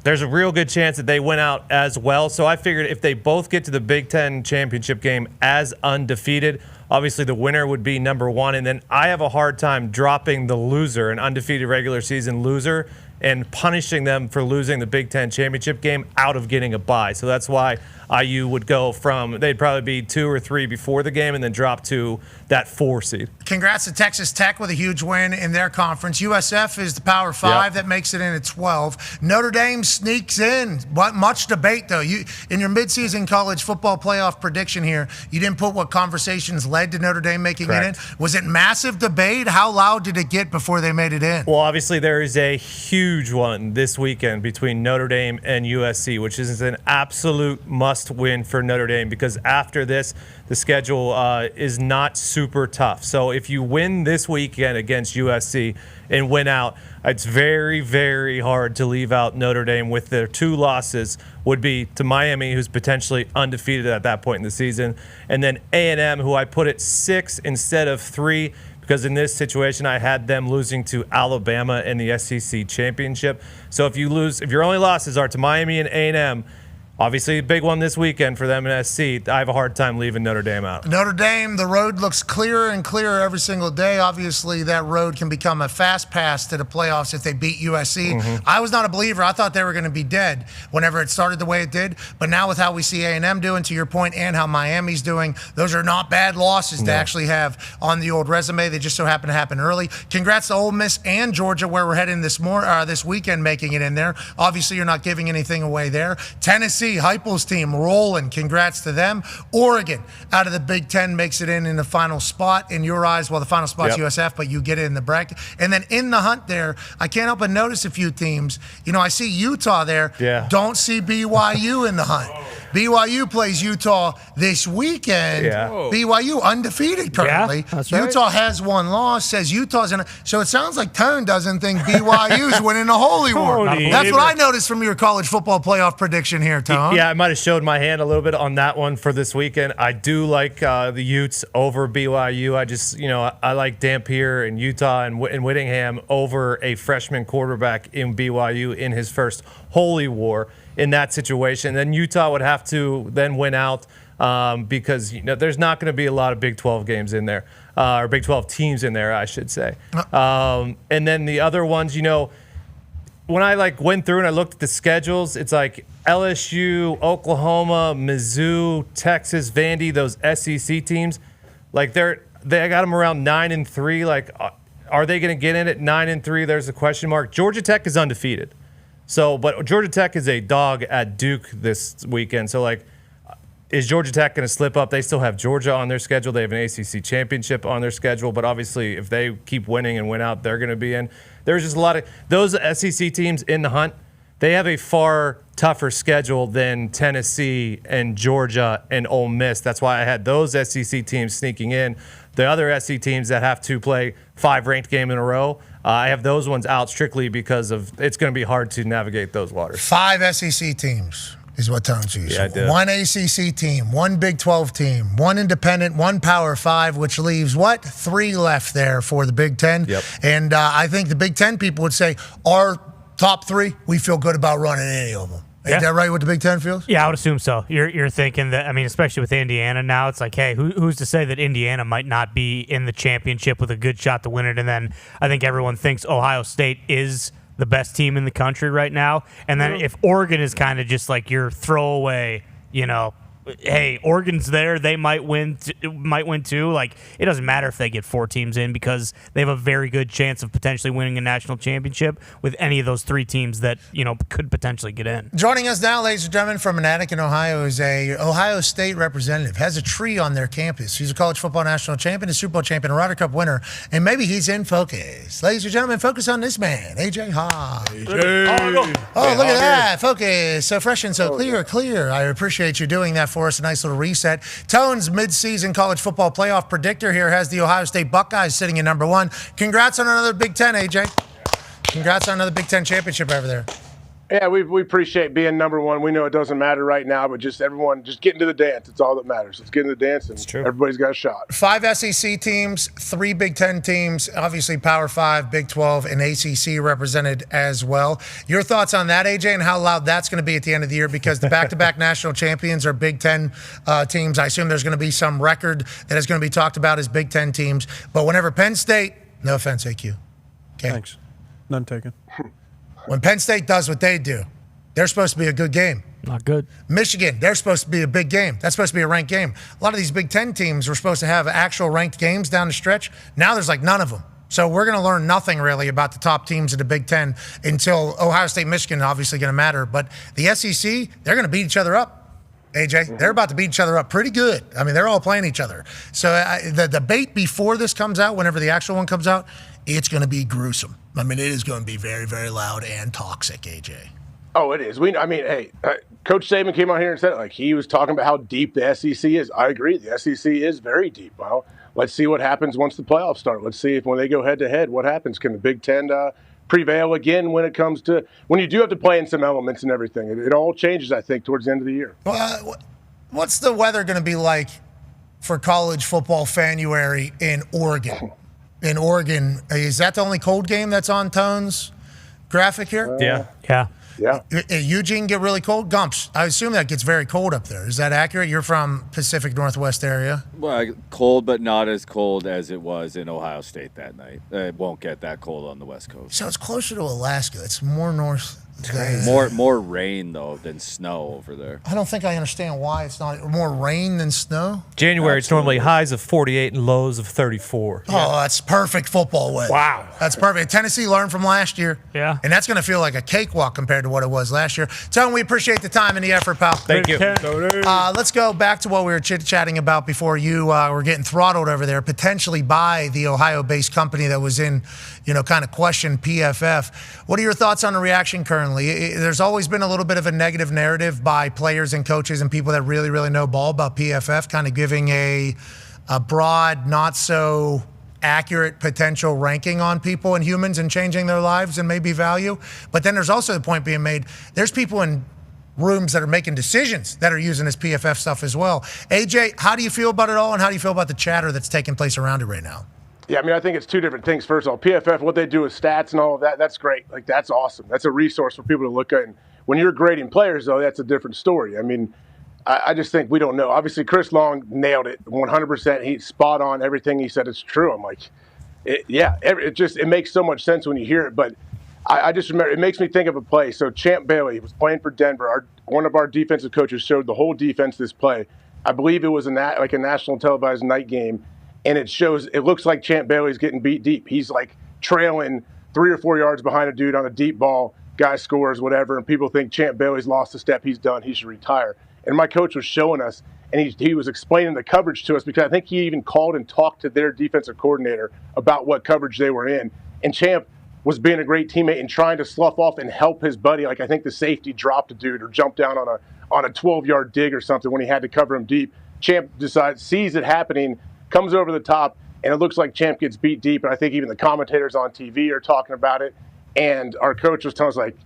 there's a real good chance that they win out as well. So I figured if they both get to the Big Ten championship game as undefeated, obviously the winner would be number 1. And then I have a hard time dropping the loser, an undefeated regular season loser, and punishing them for losing the Big Ten championship game out of getting a bye. So that's why IU would go from, they'd probably be 2 or 3 before the game and then drop to that 4 seed. Congrats to Texas Tech with a huge win in their conference. USF is the Power 5 that makes it in at 12. Notre Dame sneaks in. Much debate, though. You in your midseason college football playoff prediction here, you didn't put what conversations led to Notre Dame making it in. Was it massive debate? How loud did it get before they made it in? Well, obviously there is a huge one this weekend between Notre Dame and USC, which is an absolute must-win for Notre Dame because after this, the schedule is not super tough. So if you win this weekend against USC and win out, it's very, very hard to leave out Notre Dame with their 2 losses would be to Miami, who's potentially undefeated at that point in the season, and then A&M, who I put at 6 instead of 3 because in this situation I had them losing to Alabama in the SEC championship. So if your only losses are to Miami and A&M, obviously a big one this weekend for them in SC. I have a hard time leaving Notre Dame out. Notre Dame, the road looks clearer and clearer every single day. Obviously, that road can become a fast pass to the playoffs if they beat USC. I was not a believer. I thought they were going to be dead whenever it started the way it did. But now with how we see A&M doing, to your point, and how Miami's doing, those are not bad losses to actually have on the old resume. They just so happen to happen early. Congrats to Ole Miss and Georgia, where we're heading this weekend, making it in there. Obviously, you're not giving anything away there. Tennessee, Heupel's team rolling. Congrats to them. Oregon, out of the Big Ten, makes it in the final spot in your eyes. Well, the final spot's USF, but you get it in the bracket. And then in the hunt there, I can't help but notice a few teams. I see Utah there. Don't see BYU in the hunt. BYU plays Utah this weekend. Yeah. BYU undefeated currently. Yeah, that's right. Utah has one loss, says Utah's in so it sounds like Tone doesn't think BYU's winning the Holy War. That's what I noticed from your college football playoff prediction here, Tone. Yeah, I might have showed my hand a little bit on that one for this weekend. I do like the Utes over BYU. I just, I like Dampier and Utah and Whittingham over a freshman quarterback in BYU in his first Holy War in that situation. Then Utah would have to then win out because there's not going to be a lot of Big 12 games in there, or Big 12 teams in there, I should say. And then the other ones, when I went through and I looked at the schedules, it's like LSU, Oklahoma, Mizzou, Texas, Vandy, those SEC teams, they got them around 9-3. Are they going to get in at 9-3? There's a question mark. Georgia Tech is undefeated. But Georgia Tech is a dog at Duke this weekend. So, is Georgia Tech going to slip up? They still have Georgia on their schedule. They have an ACC championship on their schedule. But obviously, if they keep winning and win out, they're going to be in. There's just a lot of those SEC teams in the hunt. They have a far tougher schedule than Tennessee and Georgia and Ole Miss. That's why I had those SEC teams sneaking in. The other SEC teams that have to play 5 ranked games in a row, I have those ones out strictly because of it's going to be hard to navigate those waters. 5 SEC teams is what Tone sees. Yeah, I did. 1 ACC team, 1 Big 12 team, 1 independent, 1 Power 5, which leaves 3 left there for the Big 10. Yep. And I think the Big 10 people would say our top 3, we feel good about running any of them. Is that right what the Big 10 feels? Yeah, I would assume so. You're thinking that, especially with Indiana now, it's like, hey, who's to say that Indiana might not be in the championship with a good shot to win it? And then I think everyone thinks Ohio State is the best team in the country right now. And then if Oregon is kind of just like your throwaway, hey, Oregon's there, they might win too. It doesn't matter if they get 4 teams in because they have a very good chance of potentially winning a national championship with any of those 3 teams that, could potentially get in. Joining us now, ladies and gentlemen, from an attic in Ohio is a Ohio State representative. Has a tree on their campus. He's a college football national champion, a Super Bowl champion, a Ryder Cup winner, and maybe he's in focus. Ladies and gentlemen, focus on this man, AJ Hawk. Oh, look at that. Focus. So fresh and so clear. I appreciate you doing that for us. A nice little reset. Tone's midseason college football playoff predictor here has the Ohio State Buckeyes sitting in number 1. Congrats on another Big 10, AJ. Congrats on another Big 10 championship over there. Yeah, we appreciate being number 1. We know it doesn't matter right now, but just everyone just get into the dance. It's all that matters. Let's get into the dance, and everybody's got a shot. 5 SEC teams, 3 Big 10 teams, obviously Power 5, Big 12, and ACC represented as well. Your thoughts on that, AJ, and how loud that's going to be at the end of the year? Because the back-to-back national champions are Big 10 teams. I assume there's going to be some record that is going to be talked about as Big 10 teams. But whenever Penn State, no offense, AQ. Okay. Thanks. None taken. When Penn State does what they do, they're supposed to be a good game. Not good. Michigan, they're supposed to be a big game. That's supposed to be a ranked game. A lot of these Big 10 teams were supposed to have actual ranked games down the stretch. Now there's none of them. So we're going to learn nothing really about the top teams of the Big 10 until Ohio State, Michigan obviously going to matter. But the SEC, they're going to beat each other up. AJ, they're about to beat each other up pretty good. They're all playing each other. So the debate before this comes out, whenever the actual one comes out, it's going to be gruesome. It is going to be very, very loud and toxic, AJ. Oh, it is. Hey, Coach Saban came on here and said it. He was talking about how deep the SEC is. I agree. The SEC is very deep. Well, let's see what happens once the playoffs start. Let's see if when they go head-to-head, what happens. Can the Big Ten prevail again when it comes to when you do have to play in some elements and everything? It all changes, I think, towards the end of the year. Well, what's the weather going to be like for college football Fanuary in Oregon? In Oregon, is that the only cold game that's on Tone's graphic here? Yeah. Eugene get really cold? Gumps, I assume that gets very cold up there. Is that accurate? You're from Pacific Northwest area. Well, cold, but not as cold as it was in Ohio State that night. It won't get that cold on the West Coast. So it's closer to Alaska. It's more north. More rain, though, than snow over there. I don't think I understand why it's not more rain than snow. January, it's normally highs of 48 and lows of 34. Oh, that's perfect football weather. Wow. That's perfect. Tennessee learned from last year. Yeah. And that's going to feel like a cakewalk compared to what it was last year. Tone, we appreciate the time and the effort, pal. Thank you. Let's go back to what we were chit-chatting about before you were getting throttled over there, potentially by the Ohio-based company that was in, kind of question PFF. What are your thoughts on the reaction currently differently. There's always been a little bit of a negative narrative by players and coaches and people that really, really know ball about PFF, kind of giving a broad, not so accurate potential ranking on people and humans and changing their lives and maybe value. But then there's also the point being made, there's people in rooms that are making decisions that are using this PFF stuff as well. AJ, how do you feel about it all, and how do you feel about the chatter that's taking place around it right now? Yeah, I mean, I think it's two different things. First of all, PFF, what they do with stats and all of that, that's great. Like, that's awesome. That's a resource for people to look at. And when you're grading players, though, that's a different story. I mean, I just think we don't know. Obviously, Chris Long nailed it 100%. He's spot on. Everything he said is true. I'm like, it makes so much sense when you hear it. But I just remember, it makes me think of a play. So Champ Bailey was playing for Denver. One of our defensive coaches showed the whole defense this play. I believe it was a national televised night game. And it looks like Champ Bailey's getting beat deep. He's like trailing 3 or 4 yards behind a dude on a deep ball. Guy scores, whatever. And people think Champ Bailey's lost a step. He's done. He should retire. And my coach was showing us, and he was explaining the coverage to us, because I think he even called and talked to their defensive coordinator about what coverage they were in. And Champ was being a great teammate and trying to slough off and help his buddy. Like, I think the safety dropped a dude or jumped down on a 12-yard dig or something when he had to cover him deep. Champ sees it happening, comes over the top, and it looks like Champ gets beat deep. And I think even the commentators on TV are talking about it. And our coach was telling us, like,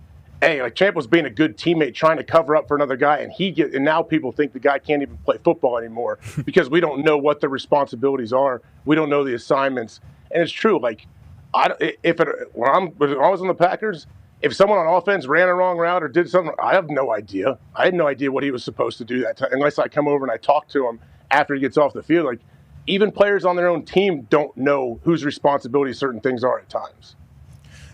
hey, like, Champ was being a good teammate trying to cover up for another guy, and now people think the guy can't even play football anymore because we don't know what the responsibilities are. We don't know the assignments. And it's true. Like, when I was on the Packers, if someone on offense ran a wrong route or did something, I have no idea. I had no idea what he was supposed to do that time unless I come over and I talk to him after he gets off the field. Like, even players on their own team don't know whose responsibility certain things are at times.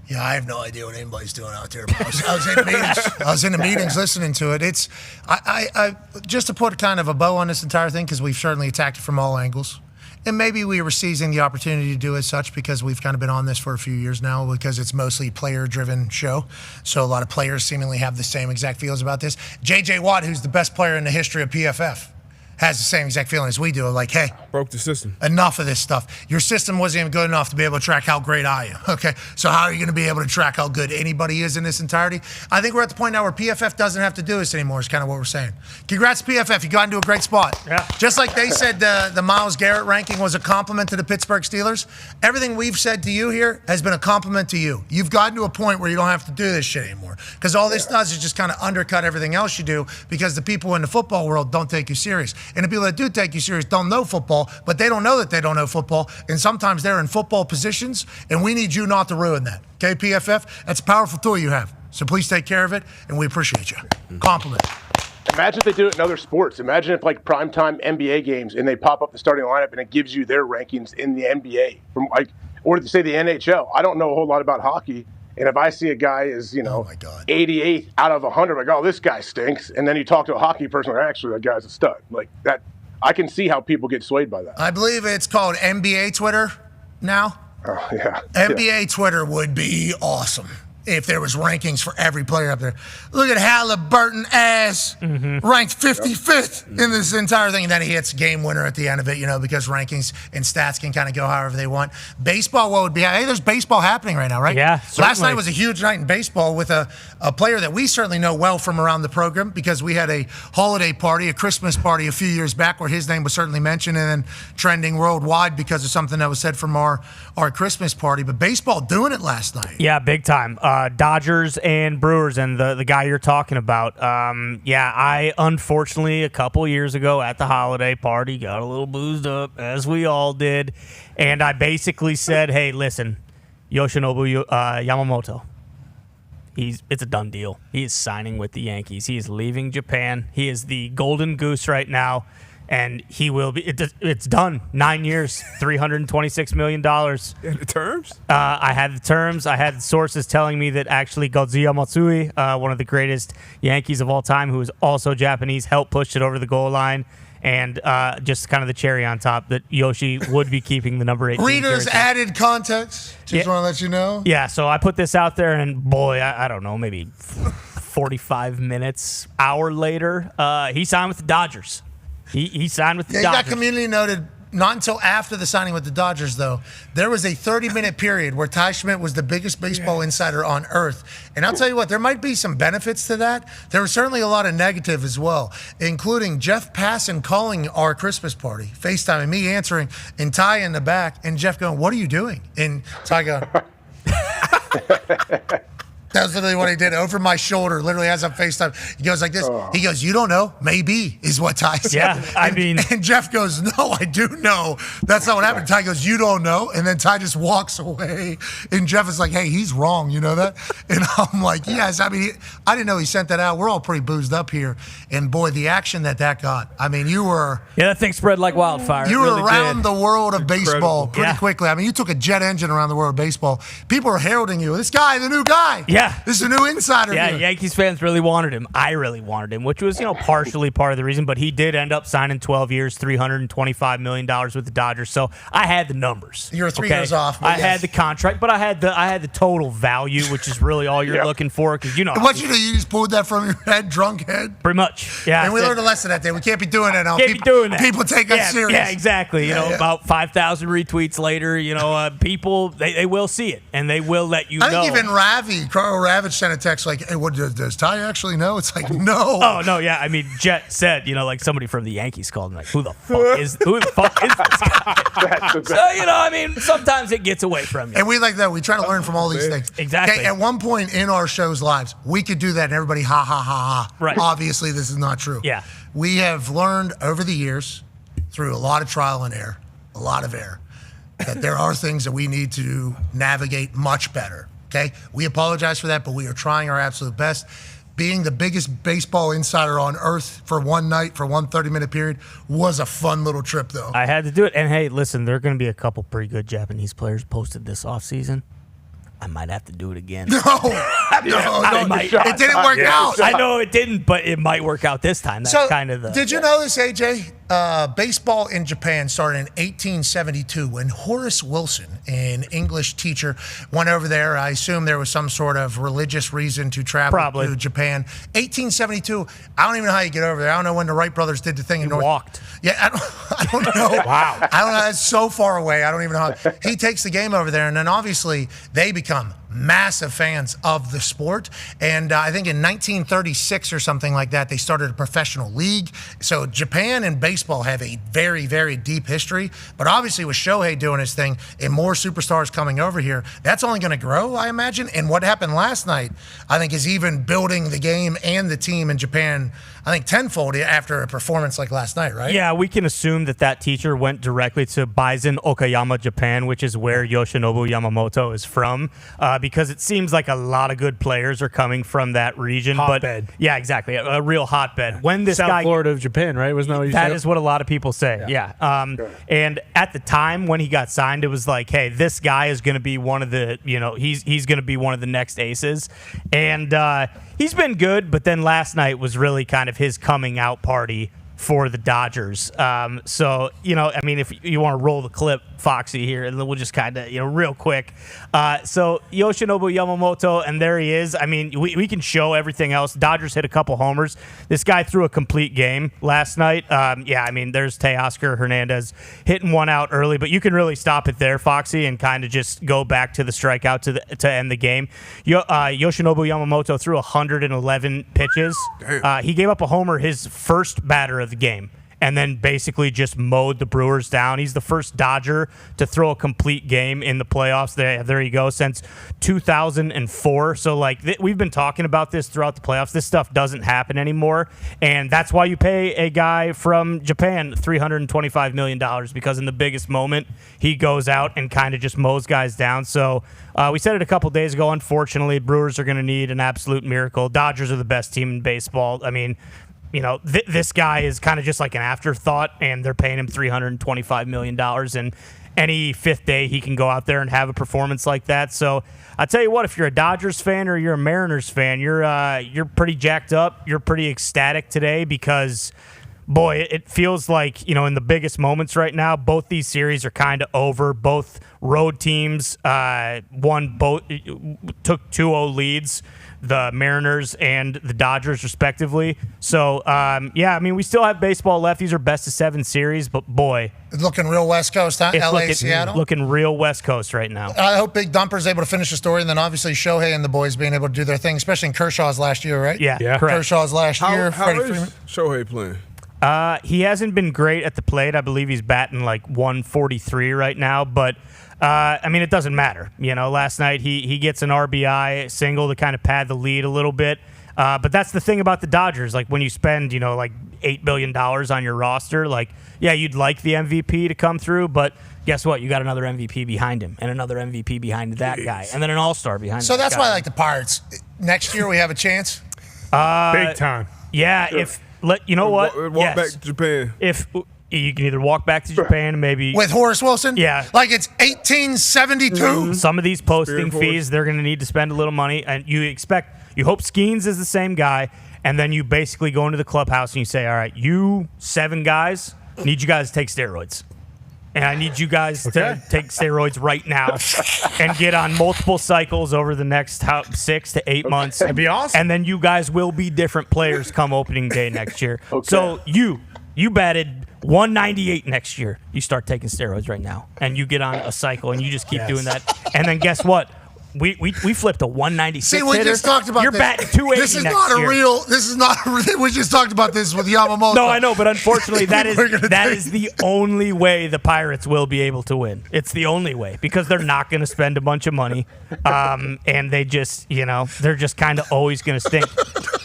Yeah, I have no idea what anybody's doing out there. I was in meetings. I was in the meetings listening to it. It's I just to put kind of a bow on this entire thing, because we've certainly attacked it from all angles. And maybe we were seizing the opportunity to do as such because we've kind of been on this for a few years now, because it's mostly player-driven show. So a lot of players seemingly have the same exact feels about this. J.J. Watt, who's the best player in the history of PFF, has the same exact feeling as we do. Like, hey, broke the system. Enough of this stuff. Your system wasn't even good enough to be able to track how great I am. Okay, so how are you going to be able to track how good anybody is in this entirety? I think we're at the point now where PFF doesn't have to do this anymore, is kind of what we're saying. Congrats, PFF. You got into a great spot. Yeah. Just like they said the Myles Garrett ranking was a compliment to the Pittsburgh Steelers, everything we've said to you here has been a compliment to you. You've gotten to a point where you don't have to do this shit anymore, because all this does is just kind of undercut everything else you do, because the people in the football world don't take you serious. And the people that do take you serious don't know football, but they don't know that they don't know football. And sometimes they're in football positions, and we need you not to ruin that. Okay, PFF? That's a powerful tool you have. So please take care of it, and we appreciate you. Compliment. Imagine if they do it in other sports. Imagine if, like, primetime NBA games, and they pop up the starting lineup, and it gives you their rankings in the NBA, or say the NHL. I don't know a whole lot about hockey. And if I see a guy is, 88 out of 100, like, oh, this guy stinks. And then you talk to a hockey person, like, actually, that guy's a stud. Like that, I can see how people get swayed by that. I believe it's called NBA Twitter now. Oh, yeah. NBA Twitter would be awesome if there was rankings for every player up there. Look at Halliburton ranked 55th in this entire thing. And then he hits game winner at the end of it, because rankings and stats can kind of go however they want. Baseball, what would be? Hey, there's baseball happening right now, right? Yeah, certainly. Last night was a huge night in baseball with a player that we certainly know well from around the program, because we had a holiday party, a Christmas party a few years back where his name was certainly mentioned and then trending worldwide because of something that was said from our Christmas party. But baseball doing it last night. Yeah, big time. Dodgers and Brewers, and the guy you're talking about. I unfortunately a couple years ago at the holiday party got a little boozed up, as we all did, and I basically said, "Hey, listen, Yoshinobu Yamamoto, it's a done deal. He is signing with the Yankees. He is leaving Japan. He is the golden goose right now." And he will be. It's done. 9 years, $326 million. And the terms? I had the terms. I had sources telling me that actually Kazuya Matsui, one of the greatest Yankees of all time, who is also Japanese, helped push it over the goal line. And just kind of the cherry on top, that Yoshi would be keeping the number 18 Readers jersey. Added context. Just want to let you know. Yeah, so I put this out there, and boy, I don't know, maybe 45 minutes, hour later, he signed with the Dodgers. He signed with the Dodgers. He got community noted not until after the signing with the Dodgers, though, there was a 30-minute period where Ty Schmidt was the biggest baseball insider on earth. And I'll tell you what, there might be some benefits to that. There was certainly a lot of negative as well, including Jeff Passan calling our Christmas party, FaceTime, and me answering, and Ty in the back, and Jeff going, "What are you doing?" And Ty going, that was literally what he did over my shoulder, literally as I'm FaceTime. He goes like this. He goes, "You don't know? Maybe," is what Ty said. Yeah, and Jeff goes, "No, I do know. That's not what happened." Ty goes, "You don't know?" And then Ty just walks away. And Jeff is like, "Hey, he's wrong. You know that?" And I'm like, "Yes." I mean, I didn't know he sent that out. We're all pretty boozed up here. And boy, the action that got. I mean, you were. Yeah, that thing spread like wildfire. You It were really around did. the world of baseball pretty Yeah. quickly. I mean, you took a jet engine around the world of baseball. People are heralding you. This guy, the new guy. Yeah. This is a new insider. Yeah, here. Yankees fans really wanted him. I really wanted him, which was, partially part of the reason. But he did end up signing 12 years, $325 million with the Dodgers. So I had the numbers. You were 3 years off. I had the contract, but I had the total value, which is really all you're looking for. Because And what you do, you just pulled that from your head, drunk head? Pretty much. Yeah. And we learned a lesson that day. We can't be doing that now. Can't be doing that. People take us serious. Yeah, exactly. Yeah. About 5,000 retweets later, people, they will see it, and they will let you know. I think even Carl Ravitch sent a text like, "Hey, what does Ty actually know?" It's like, no. Oh, no, yeah. I mean, Jet said, like somebody from the Yankees called him, like, who the fuck is this guy? So, sometimes it gets away from you. And we like that. We try to learn from all these things. Exactly. Okay, at one point in our show's lives, we could do that and everybody, ha, ha, ha, ha. Right. Obviously, this is not true. Yeah. We have learned over the years, through a lot of trial and error, that there are things that we need to navigate much better. Okay? We apologize for that, but we are trying our absolute best. Being the biggest baseball insider on earth for one night, for one 30-minute period, was a fun little trip, though. I had to do it. And, hey, listen, there are going to be a couple pretty good Japanese players posted this offseason. I might have to do it again. No, it didn't work out. I know it didn't, but it might work out this time. That's kind of the. Did you know this, AJ? Baseball in Japan started in 1872 when Horace Wilson, an English teacher, went over there. I assume there was some sort of religious reason to travel to Japan. 1872. I don't even know how you get over there. I don't know when the Wright brothers did the thing in North. Walked. Yeah, I don't know. Wow. I don't know. It's so far away. I don't even know how. He takes the game over there, and then obviously they become massive fans of the sport. And I think in 1936 or something like that, they started a professional league. So Japan and baseball have a very, very deep history. But obviously with Shohei doing his thing and more superstars coming over here, that's only going to grow, I imagine. And what happened last night, I think, is even building the game and the team in Japan, I think, tenfold after a performance like last night, right? Yeah, we can assume that teacher went directly to Baizen, Okayama, Japan, which is where Yoshinobu Yamamoto is from, because it seems like a lot of good players are coming from that region. Hotbed. But yeah, exactly, a real hotbed. When this South Florida of Japan, right? Wasn't that what you said? That is what a lot of people say. Yeah. And at the time when he got signed, it was like, hey, this guy is going to be one of the, he's going to be one of the next aces, and he's been good. But then last night was really kind of his coming out party for the Dodgers. So, if you want to roll the clip, Foxy, here, and then we'll just kind of, real quick. So Yoshinobu Yamamoto, and there he is. I mean, we can show everything else. Dodgers hit a couple homers. This guy threw a complete game last night. There's Teoscar Hernandez hitting one out early, but you can really stop it there, Foxy, and kind of just go back to the strikeout to end the game. Yoshinobu Yamamoto threw 111 pitches. He gave up a homer his first batter of the game, and then basically just mowed the Brewers down. He's the first Dodger to throw a complete game in the playoffs. There you go, since 2004. So, we've been talking about this throughout the playoffs. This stuff doesn't happen anymore, and that's why you pay a guy from Japan $325 million, because in the biggest moment, he goes out and kind of just mows guys down. So, we said it a couple days ago. Unfortunately, Brewers are going to need an absolute miracle. Dodgers are the best team in baseball. I mean, this guy is kind of just like an afterthought, and they're paying him $325 million. And any fifth day, he can go out there and have a performance like that. So I tell you what, if you're a Dodgers fan or you're a Mariners fan, you're pretty jacked up. You're pretty ecstatic today because boy, it feels like, in the biggest moments right now, both these series are kind of over. Both road teams took 2-0 leads, the Mariners and the Dodgers respectively. So, we still have baseball left. These are best-of-7 series, but boy. It's looking real West Coast, huh? LA, Seattle? Looking real West Coast right now. I hope Big Dumper's able to finish the story, and then obviously Shohei and the boys being able to do their thing, especially in Kershaw's last year, right? Yeah. Correct. Kershaw's last year. How is Shohei playing? He hasn't been great at the plate. I believe he's batting like 143 right now, but it doesn't matter. Last night he gets an RBI single to kind of pad the lead a little bit. But that's the thing about the Dodgers. Like when you spend, like $8 billion on your roster, you'd like the MVP to come through, but guess what? You got another MVP behind him and another MVP behind that guy and then an all-star behind So that's guy. why I like the Pirates. Next year we have a chance? Big time. Yeah, walk back to Japan. If you can either walk back to Japan, maybe with Horace Wilson. Yeah, like it's 1872. Some of these posting fees, they're going to need to spend a little money, and you hope Skeens is the same guy, and then you basically go into the clubhouse and you say, all right, you 7 guys, need you guys to take steroids. And I need you guys to take steroids right now and get on multiple cycles over the next 6 to 8 months. That'd be awesome. And then you guys will be different players come opening day next year. So you batted 198 next year. You start taking steroids right now. And you get on a cycle and you just keep doing that. And then guess what? We flipped a 196. See, we just talked about You're this. batting 280 This is next not a year. real. This is not. We just talked about this with Yamamoto. No, I know, but unfortunately, that is the only way the Pirates will be able to win. It's the only way because they're not going to spend a bunch of money, and they just, they're just kind of always going to stink.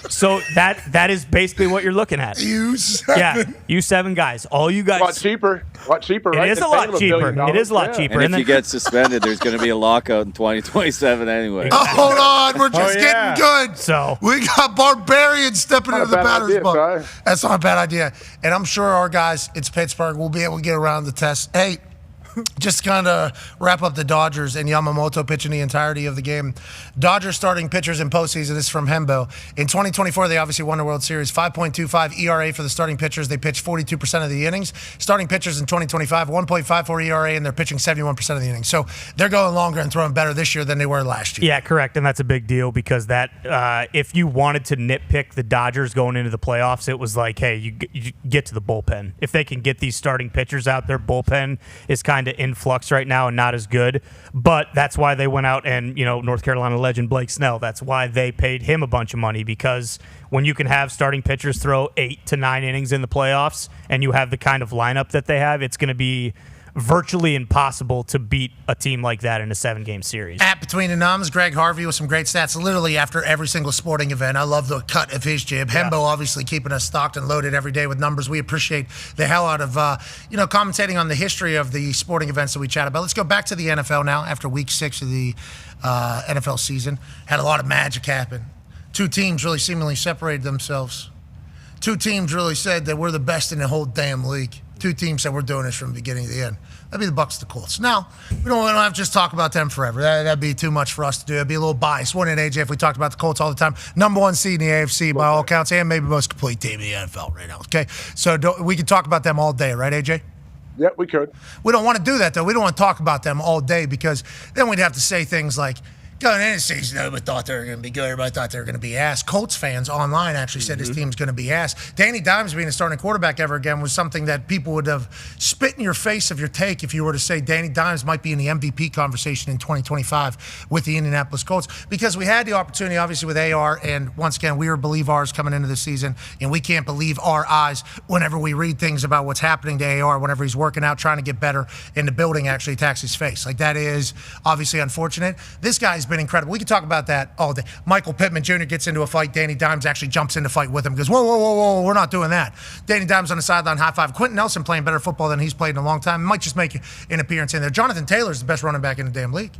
So that is basically what you're looking at. You 7. Yeah, you 7 guys. All you guys. A lot cheaper. Right? It is a lot cheaper. It is a lot cheaper. And if you get suspended, there's going to be a lockout in 2027 anyway. Oh, hold on, we're just getting good. So we got barbarians stepping into the batter's box. Right? That's not a bad idea. And I'm sure our guys, it's Pittsburgh, will be able to get around the test. Hey, just kind of wrap up the Dodgers and Yamamoto pitching the entirety of the game. Dodgers starting pitchers in postseason. This is from Hembo. In 2024, they obviously won the World Series. 5.25 ERA for the starting pitchers. They pitched 42% of the innings. Starting pitchers in 2025, 1.54 ERA, and they're pitching 71% of the innings. So they're going longer and throwing better this year than they were last year. Yeah, correct. And that's a big deal because if you wanted to nitpick the Dodgers going into the playoffs, it was like, hey, you get to the bullpen. If they can get these starting pitchers out, their bullpen is kind of in flux right now and not as good. But that's why they went out and, North Carolina legend Blake Snell, that's why they paid him a bunch of money, because when you can have starting pitchers throw 8 to 9 innings in the playoffs and you have the kind of lineup that they have, it's going to be virtually impossible to beat a team like that in a 7-game series. At Between the Numbs, Greg Harvey with some great stats literally after every single sporting event. I love the cut of his jib. Yeah. Hembo obviously keeping us stocked and loaded every day with numbers. We appreciate the hell out of, commentating on the history of the sporting events that we chat about. Let's go back to the NFL now after week 6 of the NFL season. Had a lot of magic happen. 2 teams really seemingly separated themselves. 2 teams really said that we're the best in the whole damn league. 2 teams said we're doing this from the beginning to the end. That'd be the Bucs, the Colts. Now, we don't have to just talk about them forever. That'd be too much for us to do. It'd be a little biased, wouldn't it, AJ, if we talked about the Colts all the time? Number 1 seed in the AFC by all accounts, and maybe most complete team in the NFL right now, okay? So we can talk about them all day, right, AJ? Yeah, we could. We don't want to do that, though. We don't want to talk about them all day because then we'd have to say things like, going into the season, everybody thought they were going to be good. Everybody thought they were going to be ass. Colts fans online actually said this team's going to be ass. Danny Dimes being a starting quarterback ever again was something that people would have spit in your face of your take if you were to say Danny Dimes might be in the MVP conversation in 2025 with the Indianapolis Colts, because we had the opportunity, obviously, with AR, and once again, we were believe ours coming into the season, and we can't believe our eyes whenever we read things about what's happening to AR whenever he's working out, trying to get better, and the building actually attacks his face. Like, that is obviously unfortunate. This guy's been incredible. We could talk about that all day. Michael Pittman Jr. gets into a fight. Danny Dimes actually jumps in to fight with him. Goes, whoa, we're not doing that. Danny Dimes on the sideline, high five. Quentin Nelson playing better football than he's played in a long time. Might just make an appearance in there. Jonathan Taylor is the best running back in the damn league.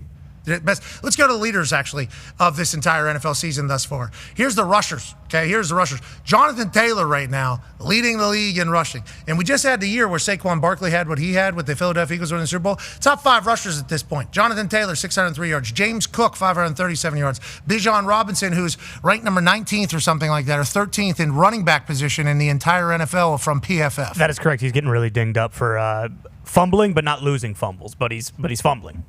best. Let's go to the leaders, actually, of this entire NFL season thus far. Here's the rushers. Okay, here's the rushers. Jonathan Taylor right now leading the league in rushing. And we just had the year where Saquon Barkley had what he had with the Philadelphia Eagles winning the Super Bowl. Top 5 rushers at this point. Jonathan Taylor, 603 yards. James Cook, 537 yards. Bijan Robinson, who's ranked number 19th or something like that, or 13th in running back position in the entire NFL from PFF. That is correct. He's getting really dinged up for fumbling, but not losing fumbles. But he's fumbling.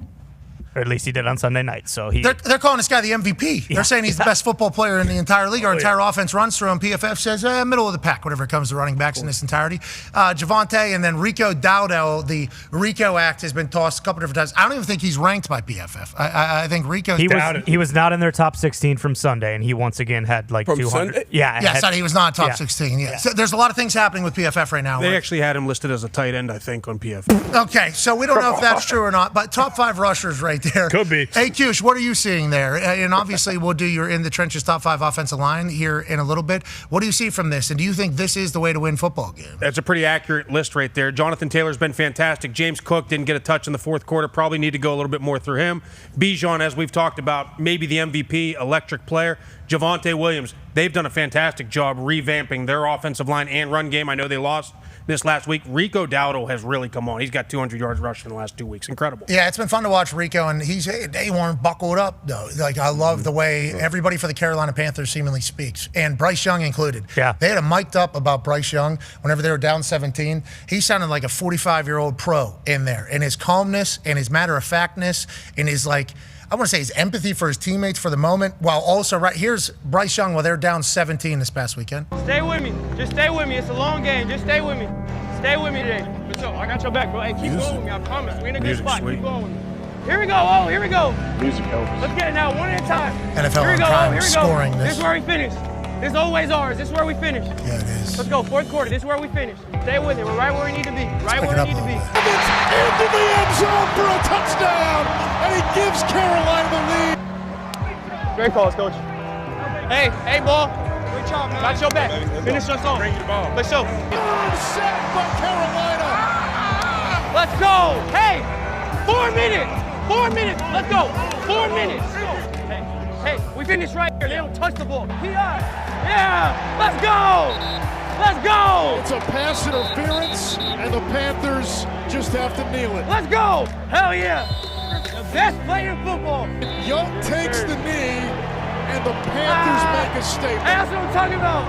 Or at least he did on Sunday night. So They're calling this guy the MVP. They're saying he's the best football player in the entire league. Our entire offense runs through him. PFF says middle of the pack, whatever it comes to running backs in this entirety. Javonte and then Rico Dowdell. The Rico Act has been tossed a couple different times. I don't even think he's ranked by PFF. I think Rico's he was not in their top 16 from Sunday, and he once again had like From 200. Sunday? Yeah, sorry, he was not top 16. Yeah. So there's a lot of things happening with PFF right now. They actually had him listed as a tight end, I think, on PFF. Okay, so we don't know if that's true or not, but top 5 rushers right there. Could be. Hey, Cush, what are you seeing there? And obviously, we'll do your In the Trenches top 5 offensive line here in a little bit. What do you see from this? And do you think this is the way to win football games? That's a pretty accurate list right there. Jonathan Taylor's been fantastic. James Cook didn't get a touch in the fourth quarter. Probably need to go a little bit more through him. Bijan, as we've talked about, maybe the MVP, electric player. Javonte Williams, they've done a fantastic job revamping their offensive line and run game. I know they lost this last week. Rico Dowdell has really come on. He's got 200 yards rushing in the last 2 weeks. Incredible. Yeah, it's been fun to watch Rico, and he's day one buckled up, though. Like, I love the way everybody for the Carolina Panthers seemingly speaks, and Bryce Young included. Yeah. They had him mic'd up about Bryce Young whenever they were down 17. He sounded like a 45-year-old pro in there, and his calmness and his matter-of-factness and his, like, I want to say his empathy for his teammates for the moment, while also here's Bryce Young while they're down 17 this past weekend. Stay with me. Just stay with me. It's a long game. Just stay with me. Stay with me today. What's up? I got your back, bro. Hey, keep going with me. I promise. We're in a good spot. Sweet. Keep going with me. Here we go. Oh, here we go. Music helps. Let's get it now. One at a time. NFL here we go. Prime Here we scoring go. this. This is where we finish. This is always ours. This is where we finish. Yeah, it is. Let's go. Fourth quarter. This is where we finish. Stay with it. We're right where we need to be. Right pick where it we need up to be. Into the end zone for a touchdown, and he gives Carolina the lead. Great calls, coach. Hey, ball. Good job, man. Got your back. Finish us off. Bring the ball. Let's go. Set by Carolina. Let's go. Hey, 4 minutes. 4 minutes. Let's go. 4 minutes. Hey, we finished right here. They don't touch the ball. Yeah. Let's go. Let's go. It's a pass interference, and the Panthers just have to kneel it. Let's go. Hell yeah. The best player in football. Young takes the knee, and the Panthers make a statement. Hey, that's what I'm talking about.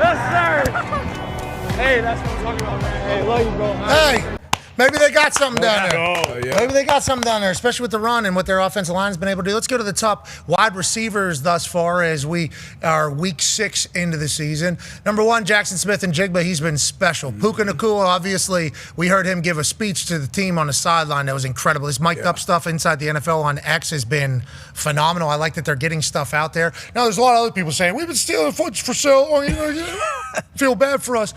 Yes, sir. Hey, that's what I'm talking about, man. Hey, love you, bro. Hey, maybe they got something down there. Oh, yeah. Maybe they got something down there, especially with the run and what their offensive line has been able to do. Let's go to the top wide receivers thus far as we are week 6 into the season. Number 1, Jackson Smith-Njigba. He's been special. Puka Nacua, obviously, we heard him give a speech to the team on the sideline that was incredible. His mic'd up stuff inside the NFL on X has been phenomenal. I like that they're getting stuff out there. Now, there's a lot of other people saying, we've been stealing footage for so long. Feel bad for us.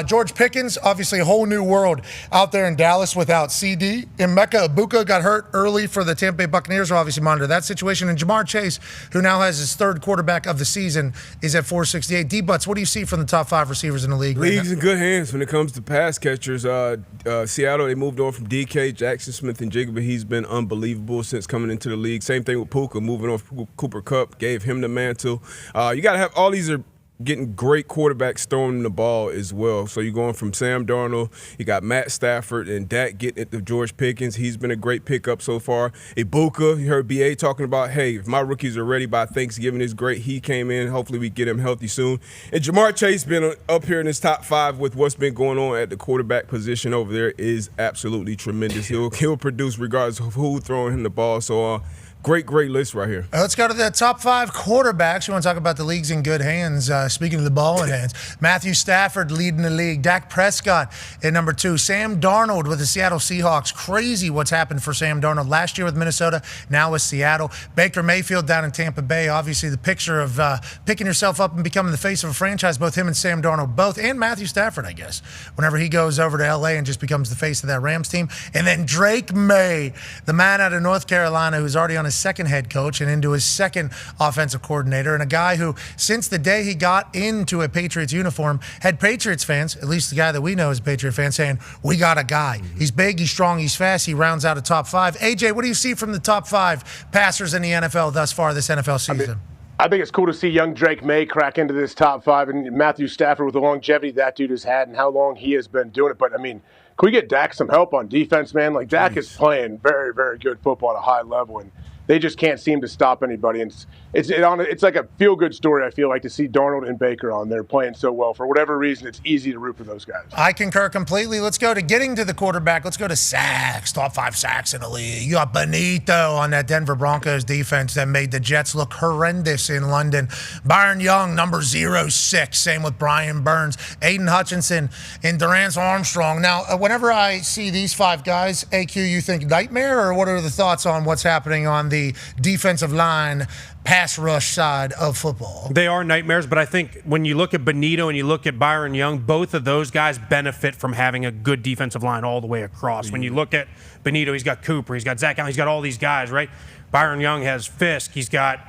George Pickens, obviously a whole new world out there in Dallas without CD. And Emeka Egbuka got hurt early for the Tampa Bay Buccaneers. Will obviously monitor that situation. And Jamar Chase, who now has his 3rd quarterback of the season, is at 468. D-Butts, what do you see from the top 5 receivers in the league? League's in good hands when it comes to pass catchers. Seattle, they moved on from DK, Jackson Smith-Njigba. He's been unbelievable since coming into the league. Same thing with Puka, moving on from Cooper Kupp, gave him the mantle. You got to have all these are getting great quarterbacks throwing the ball as well. So you're going from Sam Darnold, you got Matt Stafford, and Dak getting it to George Pickens. He's been a great pickup so far. Egbuka, you heard BA talking about, hey, if my rookies are ready by Thanksgiving, it's great. He came in. Hopefully we get him healthy soon. And Jamar Chase been up here in his top 5 with what's been going on at the quarterback position over there is absolutely tremendous. He'll produce regardless of who throwing him the ball. So great list right here. Let's go to the top 5 quarterbacks. We want to talk about the league's in good hands. Speaking of the ball in hands, Matthew Stafford leading the league. Dak Prescott at number 2. Sam Darnold with the Seattle Seahawks. Crazy what's happened for Sam Darnold last year with Minnesota, now with Seattle. Baker Mayfield down in Tampa Bay. Obviously the picture of picking yourself up and becoming the face of a franchise, both him and Sam Darnold, both, and Matthew Stafford, I guess, whenever he goes over to L.A. and just becomes the face of that Rams team. And then Drake May, the man out of North Carolina who's already on his his second head coach and into his second offensive coordinator, and a guy who, since the day he got into a Patriots uniform, had Patriots fans, at least the guy that we know is a Patriot fan, saying, we got a guy. He's big, he's strong, he's fast, he rounds out a top 5. AJ, what do you see from the top 5 passers in the NFL thus far this NFL season? I think it's cool to see young Drake May crack into this top 5, and Matthew Stafford with the longevity that dude has had and how long he has been doing it. But, I mean, can we get Dak some help on defense, man? Like, Dak is playing very, very good football at a high level, and they just can't seem to stop anybody. And it's like a feel-good story, I feel like, to see Darnold and Baker on there playing so well. For whatever reason, it's easy to root for those guys. I concur completely. Let's go to getting to the quarterback. Let's go to sacks, top 5 sacks in the league. You got Benito on that Denver Broncos defense that made the Jets look horrendous in London. Byron Young, number 06. Same with Brian Burns. Aiden Hutchinson and Durance Armstrong. Now, whenever I see these 5 guys, AQ, you think nightmare, or what are the thoughts on what's happening on the defensive line pass rush side of football? They are nightmares, but I think when you look at Benito and you look at Byron Young, both of those guys benefit from having a good defensive line all the way across. When you look at Benito, he's got Cooper, he's got Zach Allen, he's got all these guys, right? Byron Young has Fisk, he's got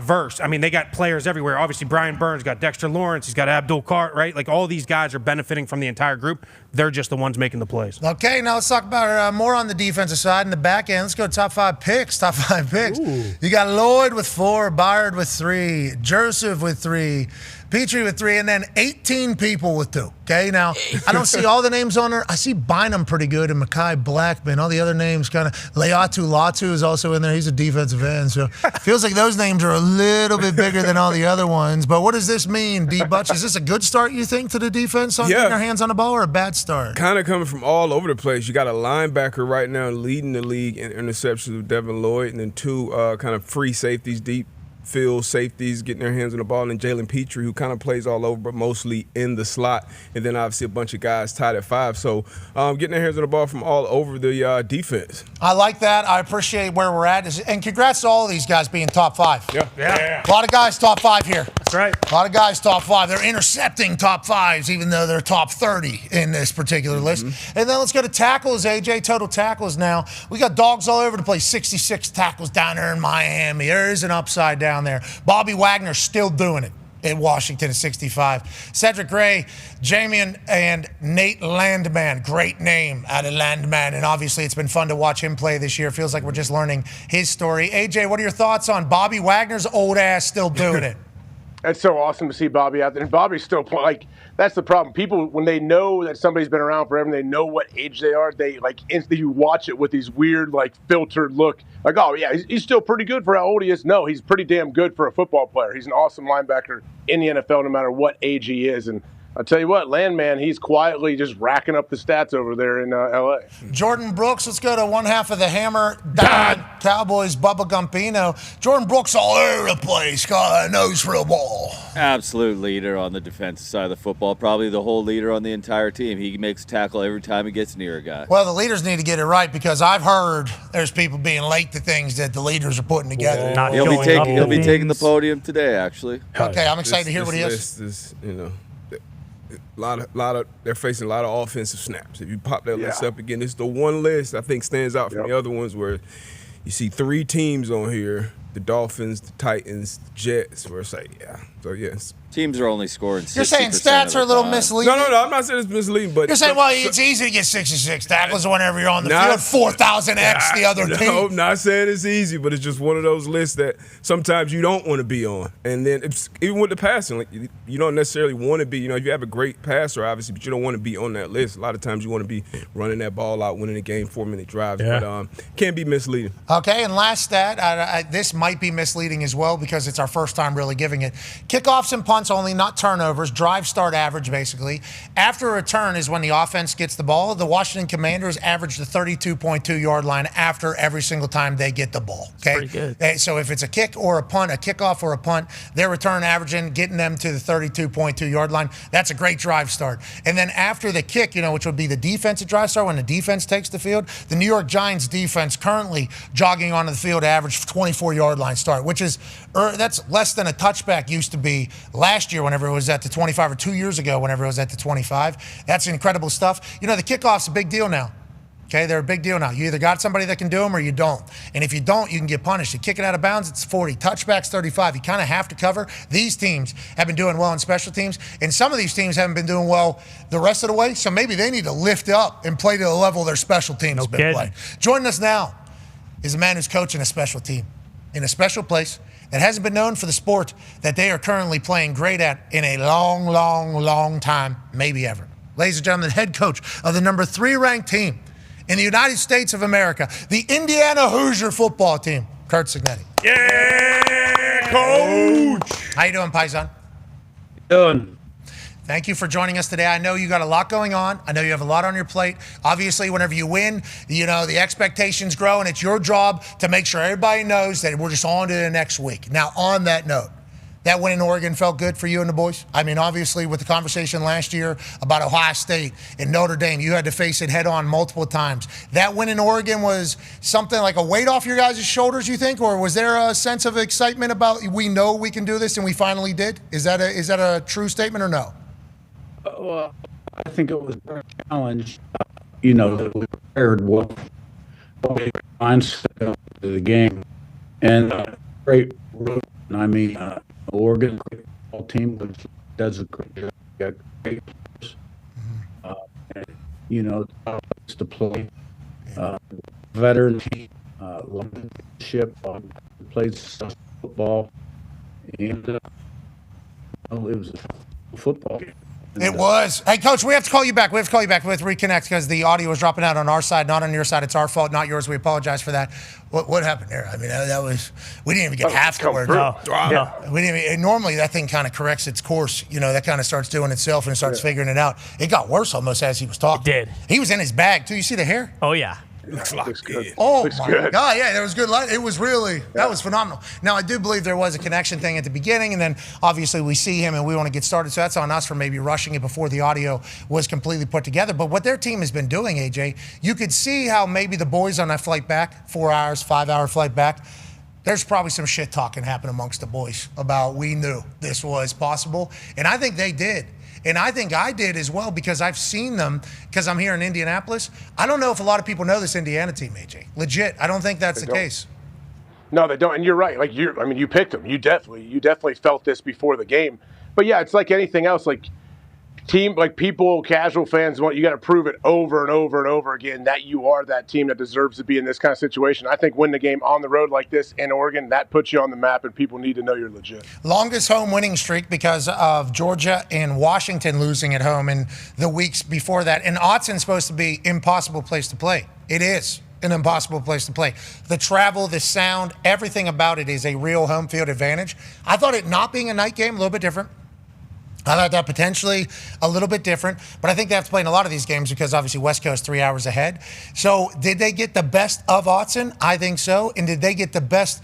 Verse. I mean, they got players everywhere. Obviously, Brian Burns got Dexter Lawrence, he's got Abdul Cart, right? Like, all these guys are benefiting from the entire group. They're just the ones making the plays. Okay, now let's talk about more on the defensive side and the back end. Let's go top 5 picks. Top 5 picks. Ooh. You got Lloyd with 4, Byard with 3, Joseph with 3, Petrie with 3, and then 18 people with 2. Okay, now, I don't see all the names on there. I see Bynum pretty good and Mekhi Blackman. All the other names kind of, Leatu Latu is also in there. He's a defensive end, so feels like those names are a little bit bigger than all the other ones. But what does this mean, D-Butch? Is this a good start, you think, to the defense on getting their hands on the ball, or a bad start? Kind of coming from all over the place. You got a linebacker right now leading the league in interceptions with Devin Lloyd, and then 2 kind of free safeties, deep field safeties getting their hands on the ball, and then Jalen Petrie, who kind of plays all over, but mostly in the slot. And then obviously a bunch of guys tied at 5. So getting their hands on the ball from all over the defense. I like that. I appreciate where we're at. And congrats to all of these guys being top 5. Yeah. A lot of guys top 5 here. That's right. A lot of guys top 5. They're intercepting top 5s, even though they're top 30 in this particular list. And then let's go to tackles, AJ. Total tackles now. We got dogs all over the place. 66 tackles down there in Miami. There is an upside down there. Bobby Wagner's still doing it in Washington at 65. Cedric Gray, Jamian, and Nate Landman. Great name out of Landman. And obviously it's been fun to watch him play this year. Feels like we're just learning his story. AJ, what are your thoughts on Bobby Wagner's old ass still doing it? It's so awesome to see Bobby out there. And Bobby's still playing. Like, that's the problem. People, when they know that somebody's been around forever and they know what age they are, they, like, instantly you watch it with these weird, like, filtered look. Like, oh, yeah, he's still pretty good for how old he is. No, he's pretty damn good for a football player. He's an awesome linebacker in the NFL no matter what age he is. And I'll tell you what, Landman, he's quietly just racking up the stats over there in L.A. Jordan Brooks, let's go to one half of the hammer. Dahn, Cowboys, Bubba Gumpino. Jordan Brooks all over the place, got a nose for a ball. Absolute leader on the defensive side of the football, probably the whole leader on the entire team. He makes a tackle every time he gets near a guy. Well, the leaders need to get it right, because I've heard there's people being late to things that the leaders are putting together. He'll be taking the podium today, actually. Okay, I'm excited to hear what he is. They're facing a lot of offensive snaps. If you pop that list up again, it's the one list I think stands out from the other ones where you see 3 teams on here: the Dolphins, the Titans, the Jets. Where it's like, so yes. Teams are only scoring 60%. You're saying stats are a little misleading? No, I'm not saying it's misleading, but you're saying, well, it's easy to get 66 tackles whenever you're on the field. 4,000x the other team. No, I'm not saying it's easy, but it's just one of those lists that sometimes you don't want to be on. And then even with the passing, like, you don't necessarily want to be. You know, if you have a great passer, obviously, but you don't want to be on that list. A lot of times you want to be running that ball out, winning the game, 4-minute drives. Yeah. But can be misleading. Okay, and last stat, this might be misleading as well because it's our first time really giving it. Kickoffs and punts only, not turnovers. Drive start average, basically. After a return is when the offense gets the ball. The Washington Commanders average the 32.2-yard line after every single time they get the ball. Okay, that's pretty good. So if it's a kick or a punt, a kickoff or a punt, their return averaging, getting them to the 32.2-yard line. That's a great drive start. And then after the kick, which would be the defensive drive start when the defense takes the field, the New York Giants defense currently jogging onto the field average 24-yard line start, which is that's less than a touchback used to be last year whenever it was at the 25, or 2 years ago whenever it was at the 25. That's incredible stuff. The kickoff's a big deal now. Okay, they're a big deal now. You either got somebody that can do them or you don't. And if you don't, you can get punished. You kick it out of bounds, it's 40. Touchbacks, 35. You kind of have to cover. These teams have been doing well in special teams, and some of these teams haven't been doing well the rest of the way, so maybe they need to lift up and play to the level their special teams have been playing. Joining us now is a man who's coaching a special team in a special place that hasn't been known for the sport that they are currently playing great at in a long, long, long time, maybe ever. Ladies and gentlemen, head coach of the number 3 ranked team in the United States of America, the Indiana Hoosier football team, Kurt Cignetti. Yeah, coach. How you doing, Paisan? Doing. Thank you for joining us today. I know you got a lot going on. I know you have a lot on your plate. Obviously, whenever you win, you know, the expectations grow, and it's your job to make sure everybody knows that we're just on to the next week. Now, on that note, that win in Oregon felt good for you and the boys? I mean, obviously, with the conversation last year about Ohio State and Notre Dame, you had to face it head on multiple times. That win in Oregon was something like a weight off your guys' shoulders, you think? Or was there a sense of excitement about, we know we can do this and we finally did? Is that a true statement or no? Well, I think it was a challenge, you know, that we prepared well mindset of the game. And great, I mean, Oregon football team does a great job. Got great players. And, you know, it's to play. Veteran team, leadership, plays football, and it was a football game. It was. Hey, Coach, we have to call you back. We have to reconnect because the audio was dropping out on our side, not on your side. It's our fault, not yours. We apologize for that. What happened there? I mean, that was, we didn't even get half the word. No. We didn't even, normally that thing kind of corrects its course. You know, that kind of starts doing itself and it starts figuring it out. It got worse almost as he was talking. It did. He was in his bag, too. You see the hair? Oh, yeah. Looks good. Oh, Looks my good. God. Yeah, there was good light. It was really, that was phenomenal. Now, I do believe there was a connection thing at the beginning, and then obviously we see him and we want to get started. So that's on us for maybe rushing it before the audio was completely put together. But what their team has been doing, AJ, you could see how maybe the boys on that flight back, 4 hours, 5 hour flight back, there's probably some shit talking happening amongst the boys about we knew this was possible. And I think they did. And I think I did as well because I've seen them because I'm here in Indianapolis. I don't know if a lot of people know this Indiana team, AJ. Legit, I don't think that's the case. No, they don't. And you're right. Like you picked them. You definitely felt this before the game. But yeah, it's like anything else. Like people, casual fans, you got to prove it over and over and over again that you are that team that deserves to be in this kind of situation. I think winning the game on the road like this in Oregon, that puts you on the map, and people need to know you're legit. Longest home winning streak because of Georgia and Washington losing at home in the weeks before that. And Autzen supposed to be impossible place to play. It is an impossible place to play. The travel, the sound, everything about it is a real home field advantage. I thought it not being a night game, a little bit different. I thought that potentially a little bit different, but I think they have to play in a lot of these games because obviously West Coast 3 hours ahead. So did they get the best of Autzen? I think so. And did they get the best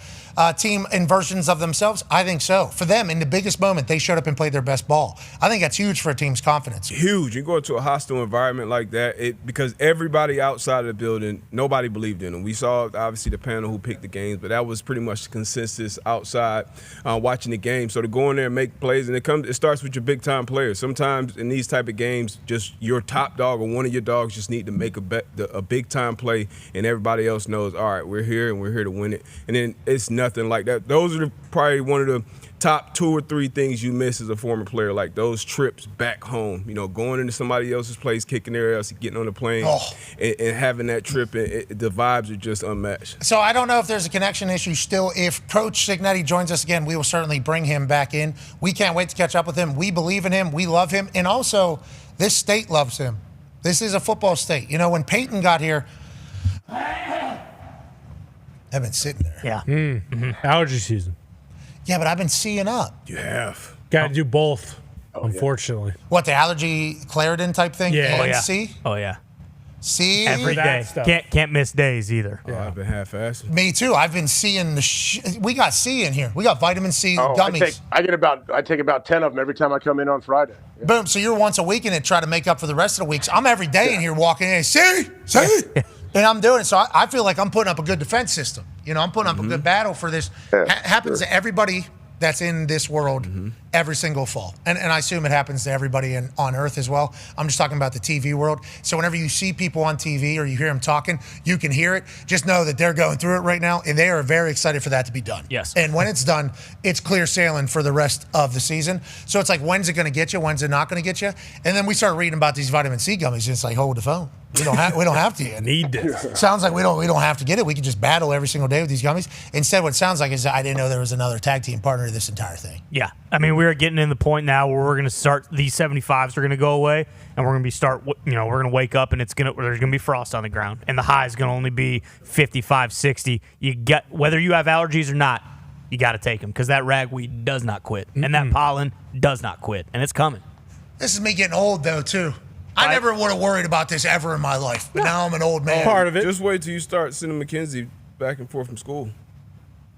team and versions of themselves? I think so. For them, in the biggest moment, they showed up and played their best ball. I think that's huge for a team's confidence. Huge. You go into a hostile environment like that, because everybody outside of the building, nobody believed in them. We saw, obviously, the panel who picked the games, but that was pretty much the consensus outside watching the game. So to go in there and make plays, and it starts with your big-time players. Sometimes in these type of games, just your top dog or one of your dogs just need to make a big-time play, and everybody else knows, all right, we're here, and we're here to win it. And then it's nothing like that. Those are probably one of the top 2 or 3 things you miss as a former player, like those trips back home. You know, going into somebody else's place, kicking their ass, getting on the plane, and having that trip. The vibes are just unmatched. So I don't know if there's a connection issue still. If Coach Cignetti joins us again, we will certainly bring him back in. We can't wait to catch up with him. We believe in him. We love him. And also, this state loves him. This is a football state. You know, when Peyton got here, I've been sitting there. Yeah. Allergy season. Yeah, but I've been seeing up. You have. Got to do both, unfortunately. What, the allergy Claritin type thing? Yeah. And C? Oh, yeah. C? Every day. Can't miss days either. Yeah. I've been half-assed. Me too. I've been seeing we got C in here. We got vitamin C gummies. I take about 10 of them every time I come in on Friday. Yeah. Boom. So you're once a week and try to make up for the rest of the weeks. I'm every day in here walking in. C. And I'm doing it. So I feel like I'm putting up a good defense system. You know, I'm putting up a good battle for this. Happens to everybody that's in this world every single fall. And I assume it happens to everybody on Earth as well. I'm just talking about the TV world. So whenever you see people on TV or you hear them talking, you can hear it. Just know that they're going through it right now, and they are very excited for that to be done. Yes. And when it's done, it's clear sailing for the rest of the season. So it's like, when's it going to get you? When's it not going to get you? And then we start reading about these vitamin C gummies, and it's like, hold the phone. We don't have to yet. Need this. Sounds like we don't have to get it. We can just battle every single day with these gummies. Instead, what it sounds like is I didn't know there was another tag team partner to this entire thing. Yeah. I mean, we're getting in the point now where we're going to start, these 75s are going to go away, and we're going to we're going to wake up, and there's going to be frost on the ground, and the high is going to only be 55, 60. Whether you have allergies or not, you got to take them, because that ragweed does not quit, and that pollen does not quit, and it's coming. This is me getting old, though, too. I never would have worried about this ever in my life, but now I'm an old man. Part of it. Just wait till you start sending Mackenzie back and forth from school.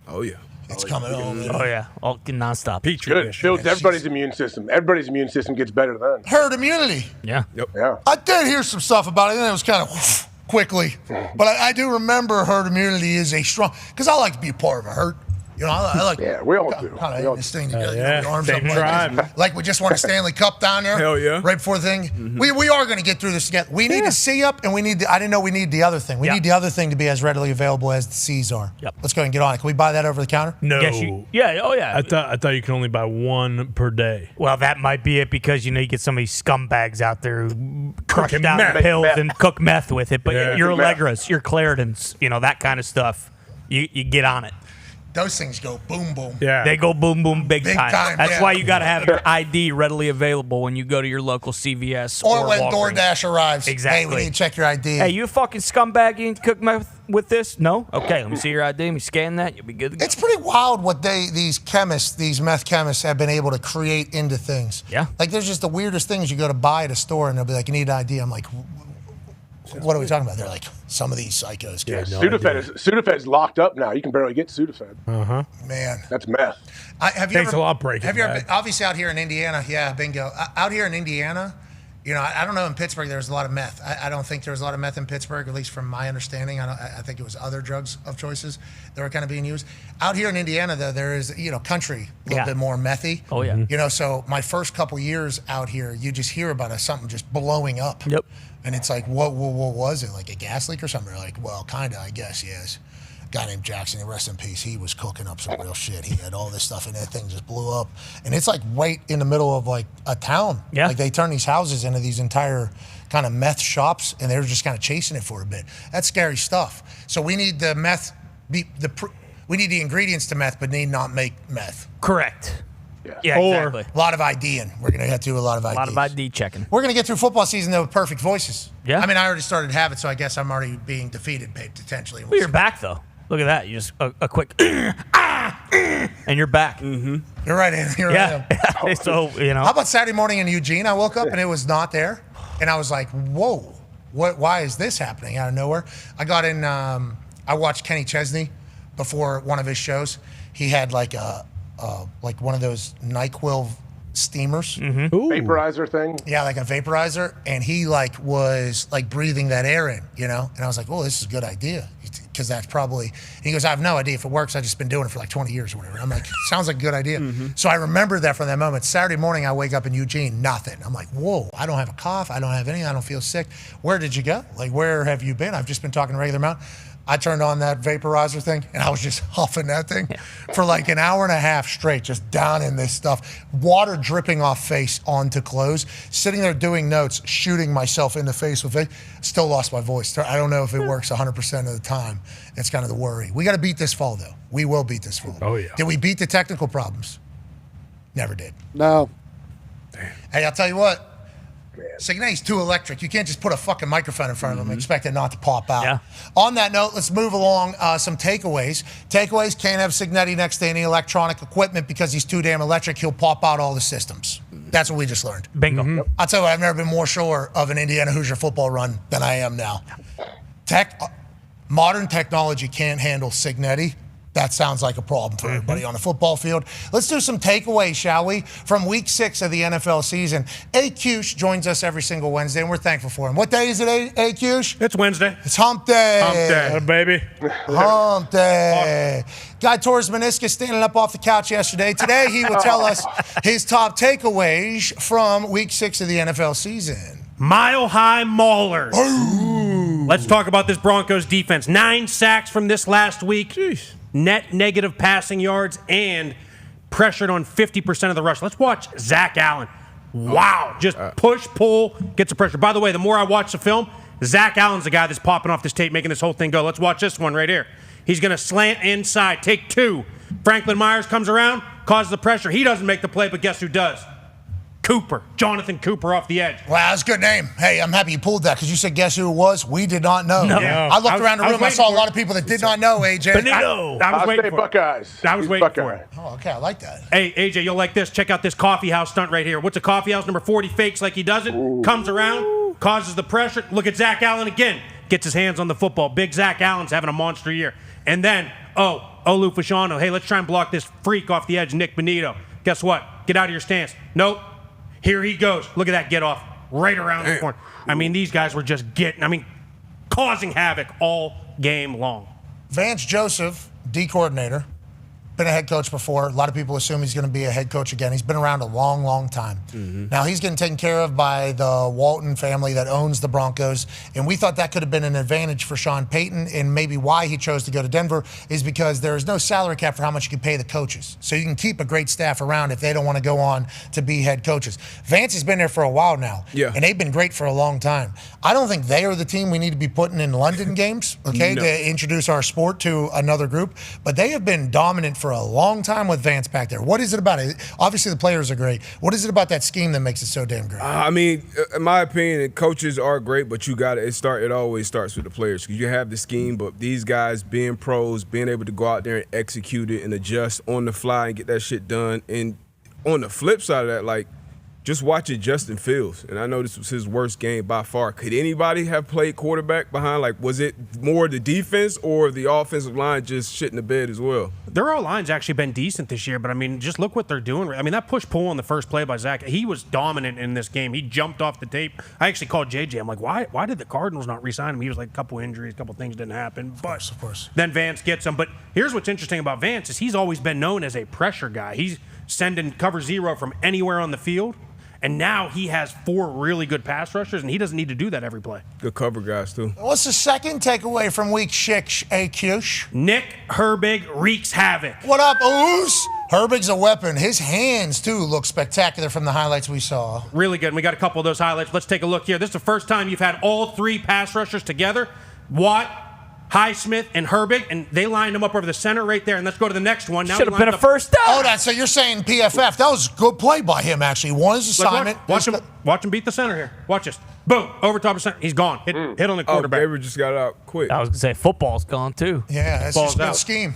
Oh, yeah. It's coming on. Oh, yeah. All nonstop. Good. It builds everybody's immune system. Everybody's immune system gets better then. Herd immunity. Yeah. Yep. Yeah. I did hear some stuff about it, and it was kind of quickly. But I do remember herd immunity is a strong, because I like to be a part of a herd. You know, I like. Yeah, we all do. Kind of this thing together. yeah. The arms Same up tribe. like we just won a Stanley Cup down there. Hell yeah. Right before the thing. We are going to get through this together. We need to C up, and we need. I didn't know we need the other thing. We need the other thing to be as readily available as the C's are. Yep. Let's go ahead and get on it. Can we buy that over the counter? No. Yeah. Oh, yeah. I thought you could only buy one per day. Well, that might be it, because, you get some of these scumbags out there who crush Cooking down meth. pills and cook meth with it. But Yeah. your Meth. Allegras, your Claritins, that kind of stuff, you get on it. Those things go boom, boom. Yeah. They go boom, boom, big time. That's yeah. why you got to have your ID readily available when you go to your local CVS Or when Walgreens. DoorDash arrives. Exactly. Hey, we need to check your ID. Hey, you a fucking scumbag? You ain't cook meth with this? No? Okay, let me see your ID. Let me scan that. You'll be good to go. It's pretty wild what these meth chemists have been able to create into things. Yeah. Like, there's just the weirdest things you go to buy at a store, and they'll be like, you need an ID. I'm like, what are we talking about? They're like, some of these psychos. Yeah, Sudafed's locked up now. You can barely get Sudafed. Man. That's meth. Thanks a lot, Breaking Have you ever Bad. been, obviously out here in Indiana, yeah, bingo. Out here in Indiana, I don't know, in Pittsburgh there was a lot of meth. I don't think there was a lot of meth in Pittsburgh, at least from my understanding. I think it was other drugs of choices that were kind of being used. Out here in Indiana, though, there is, country a little bit more methy. Oh, yeah. So my first couple years out here, you just hear about something just blowing up. Yep. And it's like, what was it? Like a gas leak or something? You're like, well, kind of, I guess, yes. A guy named Jackson, rest in peace, he was cooking up some real shit. He had all this stuff, and that thing just blew up. And it's like right in the middle of like a town. Yeah. Like they turn these houses into these entire kind of meth shops, and they're just kind of chasing it for a bit. That's scary stuff. So we need the meth, we need the ingredients to meth, but need not make meth. Correct. Yeah, Or exactly. a lot of IDing. We're going to get through a lot of IDs. A lot of ID checking. We're going to get through football season, though, with perfect voices. Yeah. I mean, I already started to have it, so I guess I'm already being defeated, potentially. Well, you're back, though. Look at that. You just a quick and you're back. You're right, Anthony. You're right. Yeah. So, How about Saturday morning in Eugene? I woke up and it was not there. And I was like, whoa, why is this happening out of nowhere? I got in, I watched Kenny Chesney before one of his shows. He had like one of those NyQuil steamers. Vaporizer thing? Yeah, like a vaporizer. And he was breathing that air in, And I was like, oh, this is a good idea. Because that's probably, and he goes, I have no idea if it works. I've just been doing it for like 20 years or whatever. I'm like, sounds like a good idea. So I remember that from that moment. Saturday morning, I wake up in Eugene, nothing. I'm like, whoa, I don't have a cough. I don't have anything. I don't feel sick. Where did you go? Like, where have you been? I've just been talking a regular amount. I turned on that vaporizer thing, and I was just huffing that thing for like an hour and a half straight, just down in this stuff. Water dripping off face onto clothes. Sitting there doing notes, shooting myself in the face with it. Still lost my voice. I don't know if it works 100% of the time. It's kind of the worry. We got to beat this fall, though. We will beat this fall. Oh, yeah. Did we beat the technical problems? Never did. No. Hey, I'll tell you what. Cignetti's too electric. You can't just put a fucking microphone in front of him and expect it not to pop out. Yeah. On that note, let's move along. Some takeaways. Takeaways: can't have Cignetti next to any electronic equipment because he's too damn electric. He'll pop out all the systems. That's what we just learned. Bingo. I'll tell you what, I've never been more sure of an Indiana Hoosier football run than I am now. Modern technology can't handle Cignetti that sounds like a problem for everybody on the football field. Let's do some takeaways, shall we? From week 6 of the NFL season. A-Cush joins us every single Wednesday, and we're thankful for him. What day is it, A-Cush? It's Wednesday. It's hump day. Hump day. Baby. Hump day. Guy tore his meniscus standing up off the couch yesterday. Today, he will tell us his top takeaways from week 6 of the NFL season. Mile high maulers. Let's talk about this Broncos defense. 9 sacks from this last week. Jeez. Net negative passing yards and pressured on 50% of the rush. Let's watch Zach Allen. Wow. Just push, pull, gets the pressure. By the way, the more I watch the film, Zach Allen's the guy that's popping off this tape, making this whole thing go. Let's watch this one right here. He's going to slant inside. Take 2. Franklin Myers comes around, causes the pressure. He doesn't make the play, but guess who does? Cooper. Jonathan Cooper off the edge. Wow, that's a good name. Hey, I'm happy you pulled that because you said guess who it was? We did not know. No. Yeah. I looked around the room. I saw a lot of people that did not know, AJ. I was waiting for Buckeyes. it. I was waiting for it. Oh, okay. I like that. Hey, AJ, you'll like this. Check out this coffee house stunt right here. What's a coffee house? Number 40 fakes like he doesn't. Comes around, causes the pressure. Look at Zach Allen again. Gets his hands on the football. Big Zach Allen's having a monster year. And then, Olu Fashanu. Hey, let's try and block this freak off the edge, Nick Benito. Guess what? Get out of your stance. Nope. Here he goes. Look at that get off right around the corner. I mean, these guys were just causing havoc all game long. Vance Joseph, D coordinator, been a head coach before. A lot of people assume he's going to be a head coach again. He's been around a long, long time. Now, he's getting taken care of by the Walton family that owns the Broncos, and we thought that could have been an advantage for Sean Payton, and maybe why he chose to go to Denver is because there is no salary cap for how much you can pay the coaches. So you can keep a great staff around if they don't want to go on to be head coaches. Vance has been there for a while now, and they've been great for a long time. I don't think they are the team we need to be putting in London games, to introduce our sport to another group, but they have been dominant for a long time with Vance back there. What is it about it? Obviously, the players are great. What is it about that scheme that makes it so damn great? I mean, in my opinion, coaches are great, but it always starts with the players because you have the scheme, but these guys being pros, being able to go out there and execute it and adjust on the fly and get that shit done. And on the flip side of that, just watching Justin Fields, and I know this was his worst game by far. Could anybody have played quarterback behind? Was it more the defense or the offensive line just shitting the bed as well? Their O-line's actually been decent this year, but, just look what they're doing. That push-pull on the first play by Zach, he was dominant in this game. He jumped off the tape. I actually called JJ. I'm like, why did the Cardinals not re-sign him? He was like, a couple injuries, a couple things didn't happen. But of course. Then Vance gets him. But here's what's interesting about Vance is he's always been known as a pressure guy. He's sending cover 0 from anywhere on the field. And now he has 4 really good pass rushers, and he doesn't need to do that every play. Good cover guys, too. What's the second takeaway from week 6, A-Cush? Nick Herbig wreaks havoc. What up, Oos? Herbig's a weapon. His hands, too, look spectacular from the highlights we saw. Really good. And we got a couple of those highlights. Let's take a look here. This is the first time you've had all 3 pass rushers together. Watt, Highsmith, and Herbig, and they lined them up over the center right there. And let's go to the next one. Now should have been a first down. Hold on, so you're saying PFF. That was a good play by him, actually. Won his assignment. Watch him beat the center here. Watch this. Boom. Over top of center. He's gone. Hit on the quarterback. Gabriel just got out quick. I was going to say, football's gone, too. Yeah, that's just a good scheme.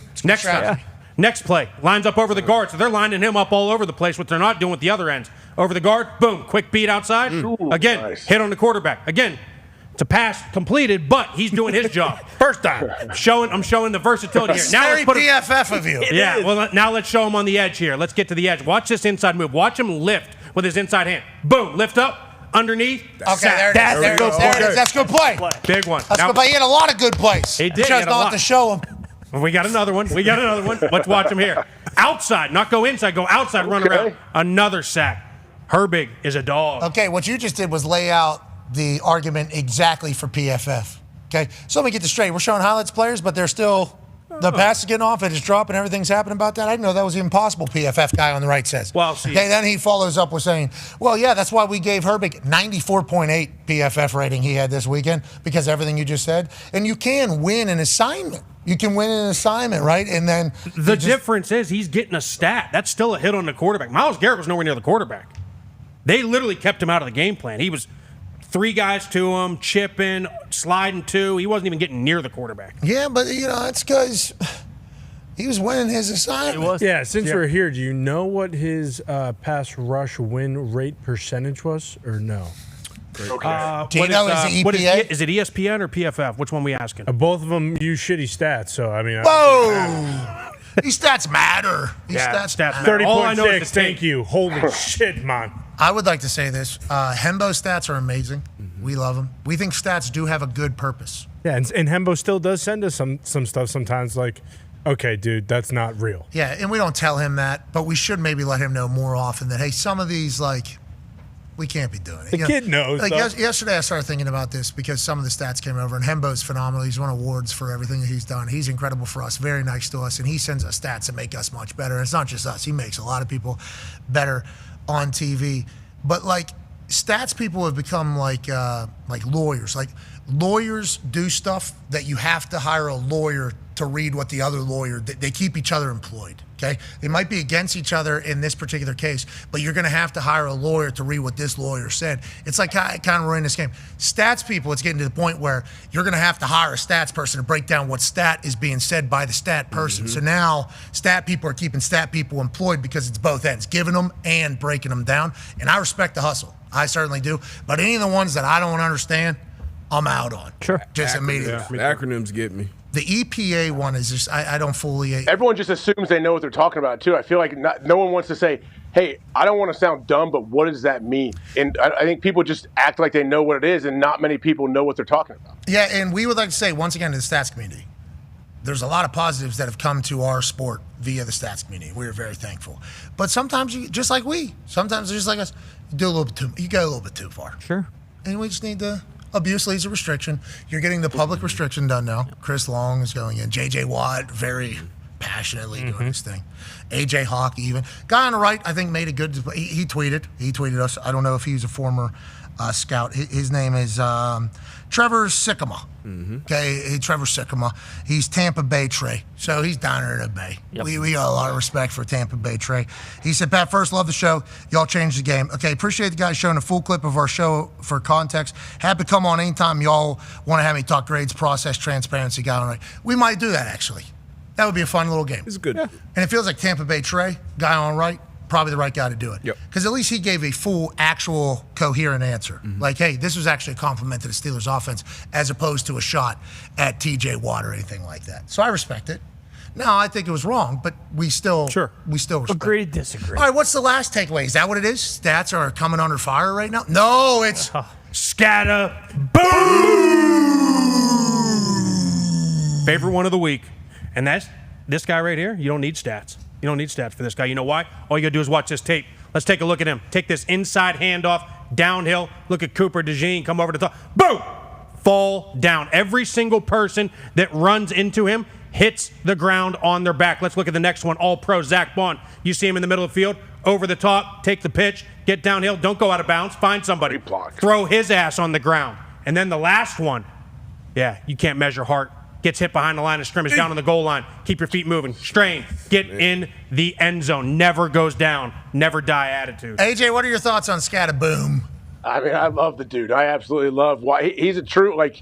Next play. Lines up over the guard. So they're lining him up all over the place, which they're not doing with the other ends. Over the guard. Boom. Quick beat outside. Again, nice. Hit on the quarterback. Again, it's a pass completed, but he's doing his job. First time. I'm showing the versatility here. Now very PFF of you. Yeah, well, now let's show him on the edge here. Let's get to the edge. Watch this inside move. Watch him lift with his inside hand. Boom, lift up, underneath. Okay, there it is. That's a good play. Big one. That's good play. He had a lot of good plays. He did. Just not to show him. We got another one. Let's watch him here. Outside, not go inside, go outside, run around. Another sack. Herbig is a dog. Okay, what you just did was lay out the argument exactly for PFF. Okay, so let me get this straight. We're showing highlights players, but they're still the pass is getting off, it's dropping, everything's happening about that. I didn't know that was even possible. PFF guy on the right says. Well, see. Okay, then he follows up with saying, "Well, yeah, that's why we gave Herbig 94.8 PFF rating he had this weekend because of everything you just said. And you can win an assignment. You can win an assignment, right? And then the difference is he's getting a stat. That's still a hit on the quarterback. Myles Garrett was nowhere near the quarterback. They literally kept him out of the game plan. He was 3 guys to him, chipping, sliding 2. He wasn't even getting near the quarterback. Yeah, but, it's because he was winning his assignment. Yeah, since we're here, do you know what his pass rush win rate percentage was or no? Okay. Do you know his EPA? Is it ESPN or PFF? Which one are we asking? Both of them use shitty stats, so I mean. Whoa! These stats matter. These stats matter. 30.6, thank you. Holy shit, man. I would like to say this. Hembo's stats are amazing. We love them. We think stats do have a good purpose. Yeah, and Hembo still does send us some stuff sometimes like, okay, dude, that's not real. Yeah, and we don't tell him that, but we should maybe let him know more often that, hey, some of these, like, we can't be doing it. The kid knows. Like yesterday I started thinking about this because some of the stats came over, and Hembo's phenomenal. He's won awards for everything that he's done. He's incredible for us, very nice to us, and he sends us stats that make us much better. And it's not just us. He makes a lot of people better on TV. But, like, stats people have become like lawyers. Like, lawyers do stuff that you have to hire a lawyer to read what the other lawyer, they keep each other employed, okay? They might be against each other in this particular case, but you're gonna have to hire a lawyer to read what this lawyer said. It's like kind of we're in this game. Stats people, it's getting to the point where you're gonna have to hire a stats person to break down what stat is being said by the stat person. So now stat people are keeping stat people employed because it's both ends, giving them and breaking them down. And I respect the hustle. I certainly do. But any of the ones that I don't understand, I'm out on. Sure. Just immediately. Yeah, the acronyms get me. The EPA one is just, I don't fully. Everyone just assumes they know what they're talking about, too. I feel like no one wants to say, hey, I don't want to sound dumb, but what does that mean? And I think people just act like they know what it is, and not many people know what they're talking about. Yeah, and we would like to say, once again, to the stats community, there's a lot of positives that have come to our sport via the stats community. We're very thankful. But sometimes, just like us, you go a little bit too far. Sure. And we just need to. Abuse leads a restriction. You're getting the public restriction done now. Chris Long is going in. J.J. Watt, very passionately doing his thing. A.J. Hawk even. Guy on the right, I think, made a good. He tweeted. He tweeted us. I don't know if he's a former scout. His name is Trevor Sikkema. Okay, Trevor Sikkema. He's Tampa Bay Trey. So he's down there in the Bay. Yep. We got a lot of respect for Tampa Bay Trey. He said, Pat, first, love the show. Y'all changed the game. Okay, appreciate the guys showing a full clip of our show for context. Happy to come on anytime y'all want to have me talk grades, process, transparency, guy on right. We might do that, actually. That would be a fun little game. It's good. Yeah. And it feels like Tampa Bay Trey, guy on right, probably the right guy to do it. Because at least he gave a full, actual, coherent answer. Like, hey, this was actually a compliment to the Steelers offense as opposed to a shot at T.J. Watt or anything like that. So I respect it. No, I think it was wrong, but we still respect Agree to disagree. All right, what's the last takeaway? Is that what it is? Stats are coming under fire right now? No, it's scatter boom. Favorite one of the week. And that's this guy right here. You don't need stats. You don't need stats for this guy. You know why? All you got to do is watch this tape. Let's take a look at him. Take this inside handoff, downhill. Look at Cooper DeJean come over the top. Boom! Fall down. Every single person that runs into him hits the ground on their back. Let's look at the next one. All-pro Zach Bond. You see him in the middle of the field, over the top, take the pitch, get downhill. Don't go out of bounds. Find somebody. Throw his ass on the ground. And then the last one, yeah, you can't measure heart. Gets hit behind the line of scrimmage, down on the goal line. Keep your feet moving. Strain. Get in the end zone. Never goes down. Never die attitude. AJ, what are your thoughts on Scataboom? I mean, I love the dude. I absolutely love why he's a true, like,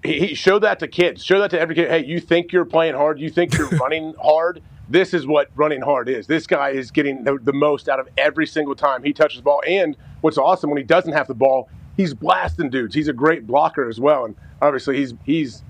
he showed that to kids. Show that to every kid. Hey, you think you're playing hard? You think you're running hard? This is what running hard is. This guy is getting the most out of every single time he touches the ball. And what's awesome, when he doesn't have the ball, he's blasting dudes. He's a great blocker as well. And obviously, he's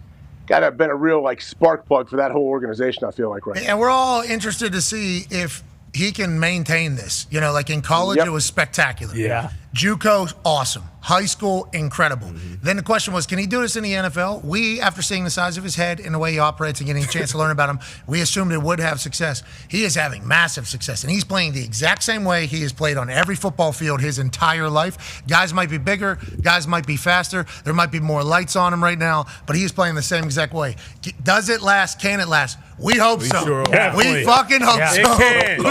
got to have been a real, like, spark plug for that whole organization, I feel like, right now. And we're all interested to see if he can maintain this. You know, like in college, it was spectacular. Yeah. JUCO, awesome. High school, incredible. Then the question was, can he do this in the NFL? We, after seeing the size of his head and the way he operates and getting a chance to learn about him, we assumed it would have success. He is having massive success, and he's playing the exact same way he has played on every football field his entire life. Guys might be bigger, guys might be faster, there might be more lights on him right now, but he is playing the same exact way. Does it last? Can it last? We hope so. Sure we fucking hope so. It can.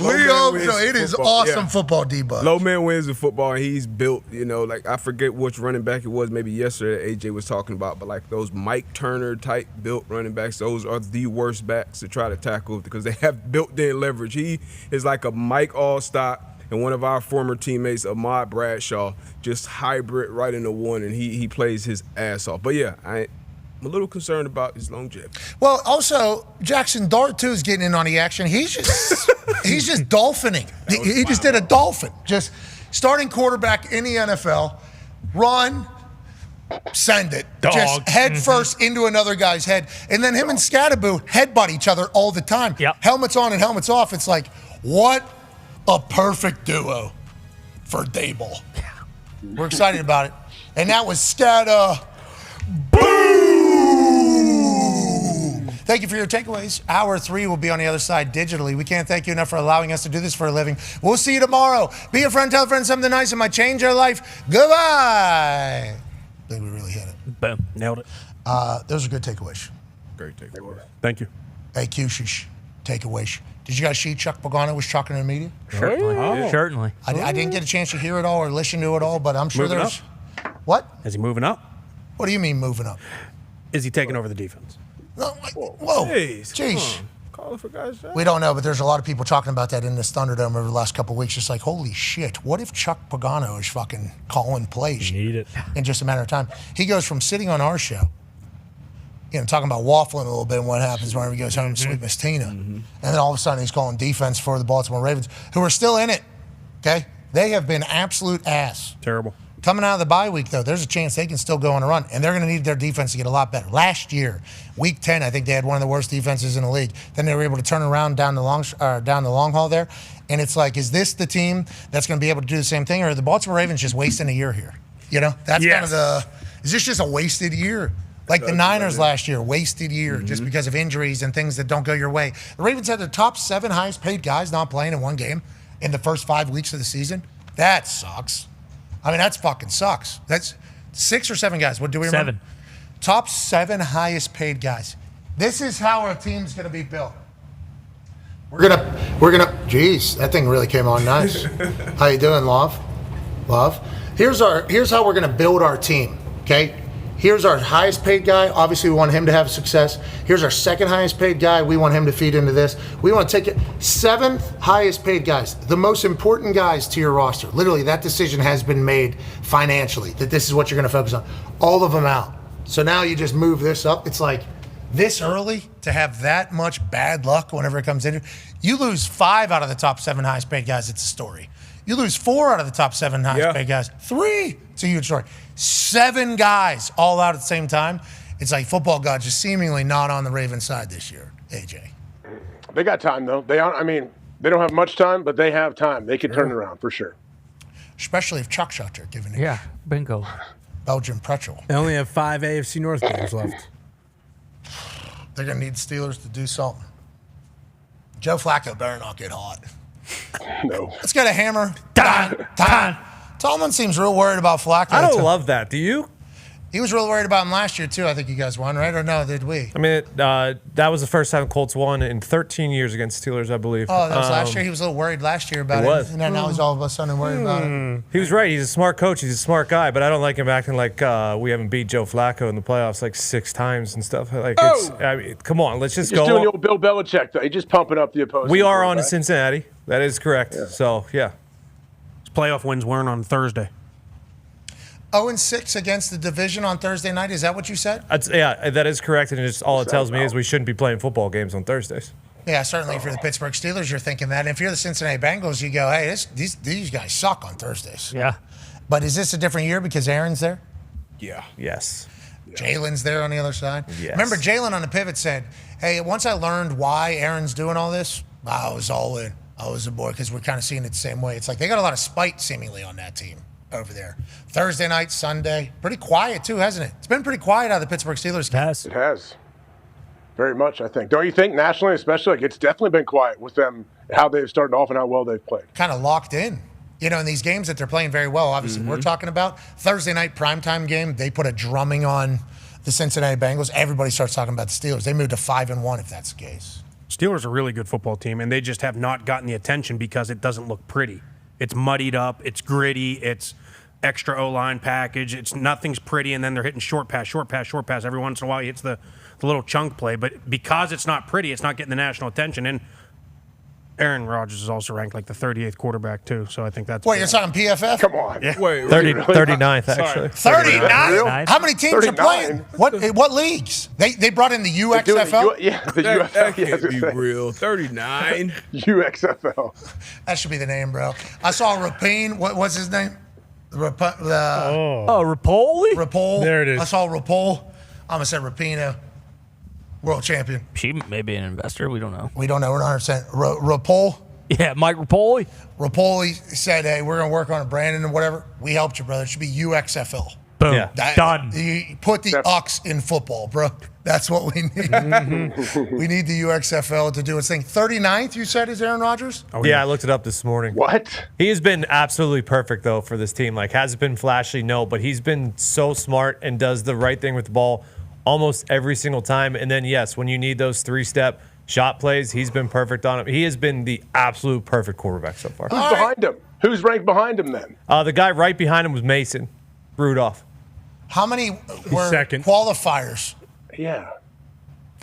We hope so. It is awesome football, D-Bug. Low man wins in football, and he's built, you know, like I forget which running back it was, maybe yesterday AJ was talking about, but like those Mike Turner type built running backs, those are the worst backs to try to tackle because they have built-in leverage. He is like a Mike Allstott and one of our former teammates, Ahmad Bradshaw, just hybrid right into one, and he plays his ass off. But yeah, I'm a little concerned about his longevity. Well, also, Jackson Dart, too, is getting in on the action. He's just dolphining. He just did a dolphin. Just starting quarterback in the NFL, run, send it. Dog. Just head first into another guy's head. And then him and Scatterboo headbutt each other all the time. Yep. Helmets on and helmets off. It's like, what a perfect duo for Dable. We're excited about it. And that was Scatter. Boom! Thank you for your takeaways. Hour 3 will be on the other side digitally. We can't thank you enough for allowing us to do this for a living. We'll see you tomorrow. Be a friend, tell a friend something nice, and might change your life. Goodbye. I think we really hit it. Boom. Nailed it. Those are good takeaways. Great takeaways. Thank you. Hey, Q-shish, takeaways. Did you guys see Chuck Pagano was talking to the media? Certainly. Oh. Certainly. I didn't get a chance to hear it all or listen to it all, but I'm sure Moving there's. up. What? Is he moving up? What do you mean moving up? Is he taking over the defense? No, whoa. Jeez. Calling for guys. We don't know, but there's a lot of people talking about that in this Thunderdome over the last couple of weeks. Just like, holy shit, what if Chuck Pagano is fucking calling plays in just a matter of time? He goes from sitting on our show, talking about waffling a little bit and what happens whenever he goes home to Sweet Miss Tina. And then all of a sudden he's calling defense for the Baltimore Ravens, who are still in it, okay? They have been absolute ass. Terrible. Coming out of the bye week, though, there's a chance they can still go on a run, and they're going to need their defense to get a lot better. Last year, Week 10, I think they had one of the worst defenses in the league. Then they were able to turn around down the long haul there, and it's like, is this the team that's going to be able to do the same thing, or are the Baltimore Ravens just wasting a year here? That's kind of is this just a wasted year? Like the Niners last year, wasted year just because of injuries and things that don't go your way. The Ravens had their top 7 highest paid guys not playing in one game in the first 5 weeks of the season. That sucks. I mean, that fucking sucks. That's 6 or 7 guys. What do we remember? 7. Top 7 highest paid guys. This is how our team's going to be built. We're gonna. Geez, that thing really came on nice. How you doing, Love? Here's how we're gonna build our team. Okay. Here's our highest paid guy. Obviously, we want him to have success. Here's our second highest paid guy. We want him to feed into this. We want to take it. 7th highest paid guys, the most important guys to your roster. Literally, that decision has been made financially, that this is what you're going to focus on. All of them out. So now you just move this up. It's like this early to have that much bad luck whenever it comes in. You lose 5 out of the top 7 highest paid guys, it's a story. You lose 4 out of the top 7 highest paid guys. 3, it's a huge story. 7 guys all out at the same time. It's like football gods just seemingly not on the Ravens side this year, AJ. They got time, though. They don't have much time, but they have time. They can turn it around for sure. Especially if Chuck's out there giving it. Yeah, bingo. Belgian pretzel. They only have 5 AFC North games left. They're going to need Steelers to do something. Joe Flacco better not get hot. No. Let's get a hammer. Dahn. Tallman seems real worried about Flacco. I don't love that. Do you? He was real worried about him last year, too. I think you guys won, right? Or no, did we? I mean, that was the first time Colts won in 13 years against Steelers, I believe. Oh, that was last year? He was a little worried last year about it. And then now he's all of a sudden worried about it. He was right. He's a smart coach. He's a smart guy, but I don't like him acting like we haven't beat Joe Flacco in the playoffs like 6 times and stuff. Like, come on, let's just go. He's doing the old Bill Belichick, though. He's just pumping up the opposing. We are on to Cincinnati. That is correct. Yeah. So, yeah. His playoff wins weren't on Thursday. 0-6 against the division on Thursday night. Is that what you said? Yeah, that is correct. And just all it tells me is we shouldn't be playing football games on Thursdays. Yeah, certainly if you're the Pittsburgh Steelers, you're thinking that. And if you're the Cincinnati Bengals, you go, hey, these guys suck on Thursdays. Yeah. But is this a different year because Aaron's there? Yeah. Yes. Jalen's there on the other side? Yes. Remember, Jalen on the pivot said, hey, once I learned why Aaron's doing all this, I was all in. I was aboard because we're kind of seeing it the same way. It's like they got a lot of spite seemingly on that team over there. Thursday night, Sunday. Pretty quiet, too, hasn't it? It's been pretty quiet out of the Pittsburgh Steelers game. It has. Very much, I think. Don't you think, nationally especially? Like, it's definitely been quiet with them, how they've started off and how well they've played. Kind of locked in. In these games that they're playing very well, obviously, we're talking about. Thursday night primetime game, they put a drumming on the Cincinnati Bengals. Everybody starts talking about the Steelers. They moved to 5-1 if that's the case. Steelers are a really good football team, and they just have not gotten the attention because it doesn't look pretty. It's muddied up. It's gritty. It's extra O-line package. Nothing's pretty, and then they're hitting short pass. Every once in a while, he hits the little chunk play. But because it's not pretty, it's not getting the national attention. And Aaron Rodgers is also ranked like the 38th quarterback, too. So I think that's... Wait, you're talking PFF? Come on. Yeah. Wait, 39th, actually. 39? How many teams 39? are playing? What leagues? They brought in the UXFL? The UFL. That can't be real. 39. UXFL. That should be the name, bro. I saw Rapine. What's his name? Rapoli? Rapole. There it is. I saw Rapole. I'm going to say Rapino. World champion. She may be an investor. We don't know. We don't know. We're not 100%. Rapole. Yeah, Mike Rapoli. Rapoli said, hey, we're going to work on a branding and whatever. We helped you, brother. It should be UXFL. Boom. Yeah. Done. You put the Ux in football, bro. That's what we need. We need the UXFL to do its thing. 39th, you said, is Aaron Rodgers? Yeah, I looked it up this morning. What? He has been absolutely perfect, though, for this team. Like, has it been flashy? No, but he's been so smart and does the right thing with the ball almost every single time. And then, yes, when you need those three-step shot plays, he's been perfect on it. He has been the absolute perfect quarterback so far. Who's behind him? Who's ranked behind him then? The guy right behind him was Mason Rudolph. How many were qualifiers? Yeah.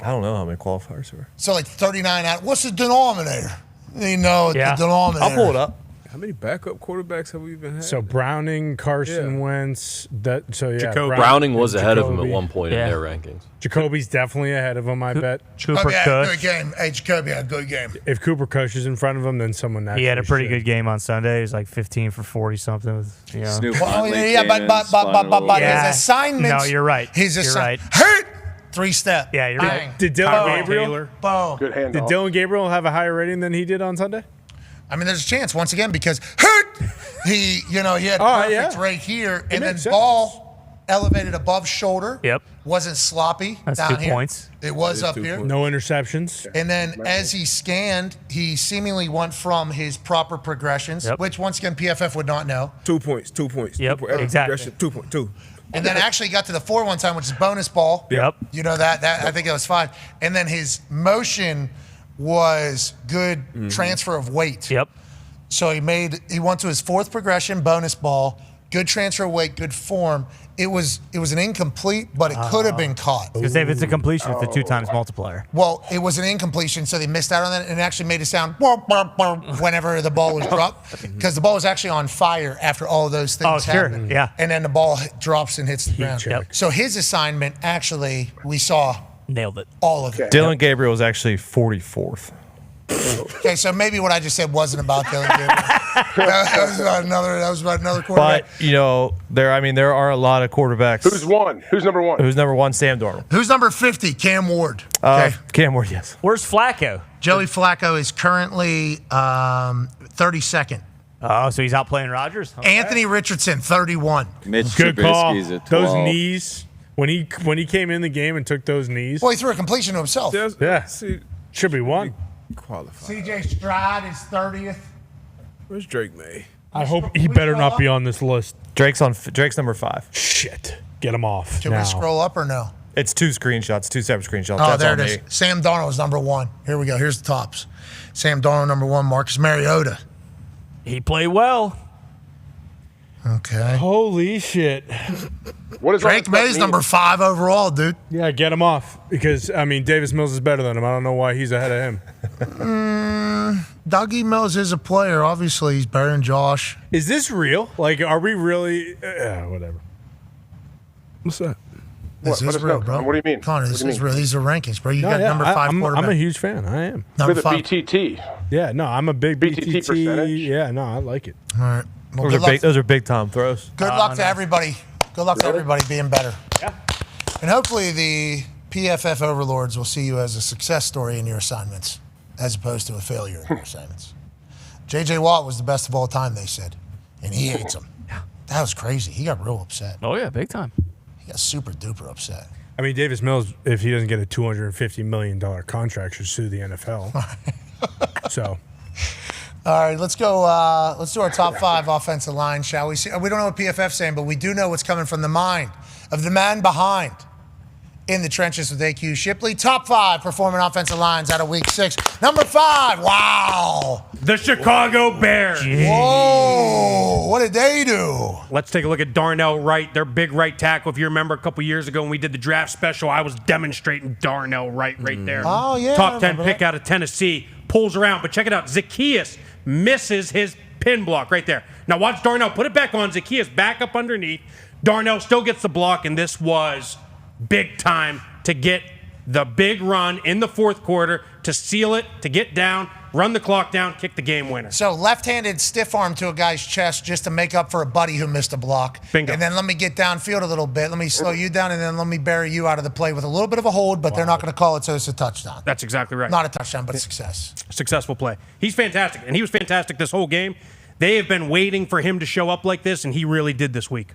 I don't know how many qualifiers were. So, like 39 out. What's the denominator? You know, the denominator. I'll pull it up. How many backup quarterbacks have we even had? So Browning, Carson Wentz. Browning was ahead of him at one point in their rankings. Jacoby's definitely ahead of him, I bet. Cooper Kush. Good game. Hey, Jacoby had a good game. If Cooper Kush is in front of him, then someone naturally He had a pretty should. good game on Sunday. He was like 15 for 40 something. With, But his assignments. No, you're right. His You're right. Hurt. Three-step. Yeah, you're Bang. right. Did Dylan Gabriel? Boom. Good handoff. Did Dylan Gabriel have a higher rating than he did on Sunday? I mean, there's a chance once again because he had perfect right here, and then ball elevated above shoulder. Yep. Wasn't sloppy. That's down 2 here. points. It was up here. No interceptions. And then as he scanned, he seemingly went from his proper progressions, which once again PFF would not know. 2 points. 2 points. Yep, exactly. 2.2. And then actually got to the 4 one time, which is bonus ball. Yep. You know that I think it was 5. And then his motion was good transfer of weight. Yep. So he went to his 4th progression, bonus ball, good transfer of weight, good form. It was an incomplete, but it could have been caught. Because if it's a completion, it's a 2 times multiplier. Well, it was an incompletion, so they missed out on that, and it actually made a sound whenever the ball was dropped, because the ball was actually on fire after all of those things happened. Yeah. And then the ball drops and hits the ground. Yep. So his assignment, actually, we saw nailed it. All of it. Dylan Gabriel was actually 44th. Okay, so maybe what I just said wasn't about Dylan Gabriel. that was about another quarterback. But there are a lot of quarterbacks. Who's one? Who's number one? Who's number one? Sam Darnold. Who's number 50? Cam Ward. Cam Ward, yes. Where's Flacco? Joey Flacco is currently 32nd. Oh, so he's outplaying Rodgers? Okay. Anthony Richardson, 31. Mitch Good call. Trubisky's at 12. Those knees when he came in the game and took those knees. Well, he threw a completion to himself. Yeah, should be one. Qualified. CJ Stroud is 30th. Where's Drake May? I hope he better not be on this list. Drake's number 5. Shit, get him off. Should we scroll up or no? It's 2 screenshots, 2 separate screenshots. Oh, That's there on it is. me. Sam Darnold is number 1. Here we go. Here's the tops. Sam Darnold, number 1. Marcus Mariota. He played well. Okay. Holy shit. What is Drake May's number 5 overall, dude. Yeah, get him off because Davis Mills is better than him. I don't know why he's ahead of him. Dougie Mills is a player. Obviously, he's better than Josh. Is this real? Like, are we really? Whatever. What's that? This is real, bro. What do you mean? Connor, this is real. These are rankings, bro. You No, got yeah, number 5 I'm quarterback. a huge fan. I am. Number With a 5. BTT. Yeah, no, I'm a big BTT BTT. percentage? Yeah, no, I like it. All right. Well, good luck. Those are big time throws. Good luck to everybody. Good luck to everybody being better. Yeah. And hopefully the PFF overlords will see you as a success story in your assignments as opposed to a failure in your assignments. J.J. Watt was the best of all time, they said. And he hates him. That was crazy. He got real upset. Oh, yeah, big time. He got super duper upset. I mean, Davis Mills, if he doesn't get a $250 million contract, should sue the NFL. So. All right, let's go. Let's do our top 5 offensive line, shall we? We don't know what PFF's saying, but we do know what's coming from the mind of the man behind in the trenches with AQ Shipley. Top 5 performing offensive lines out of Week 6. Number 5. Wow. The Chicago Bears. Whoa. What did they do? Let's take a look at Darnell Wright, their big right tackle. If you remember a couple years ago when we did the draft special, I was demonstrating Darnell Wright right there. Oh, yeah. Top 10 pick out of Tennessee. Pulls around, but check it out. Zacchaeus misses his pin block right there. Now watch Darnell put it back on. Zacchaeus back up underneath. Darnell still gets the block, and this was big time to get the big run in the fourth quarter to seal it, to get down, run the clock down, kick the game winner. So left-handed stiff arm to a guy's chest just to make up for a buddy who missed a block. Bingo. And then let me get downfield a little bit. Let me slow you down, and then let me bury you out of the play with a little bit of a hold, but they're not going to call it, so it's a touchdown. That's exactly right. Not a touchdown, but a success. Successful play. He's fantastic, and he was fantastic this whole game. They have been waiting for him to show up like this, and he really did this week.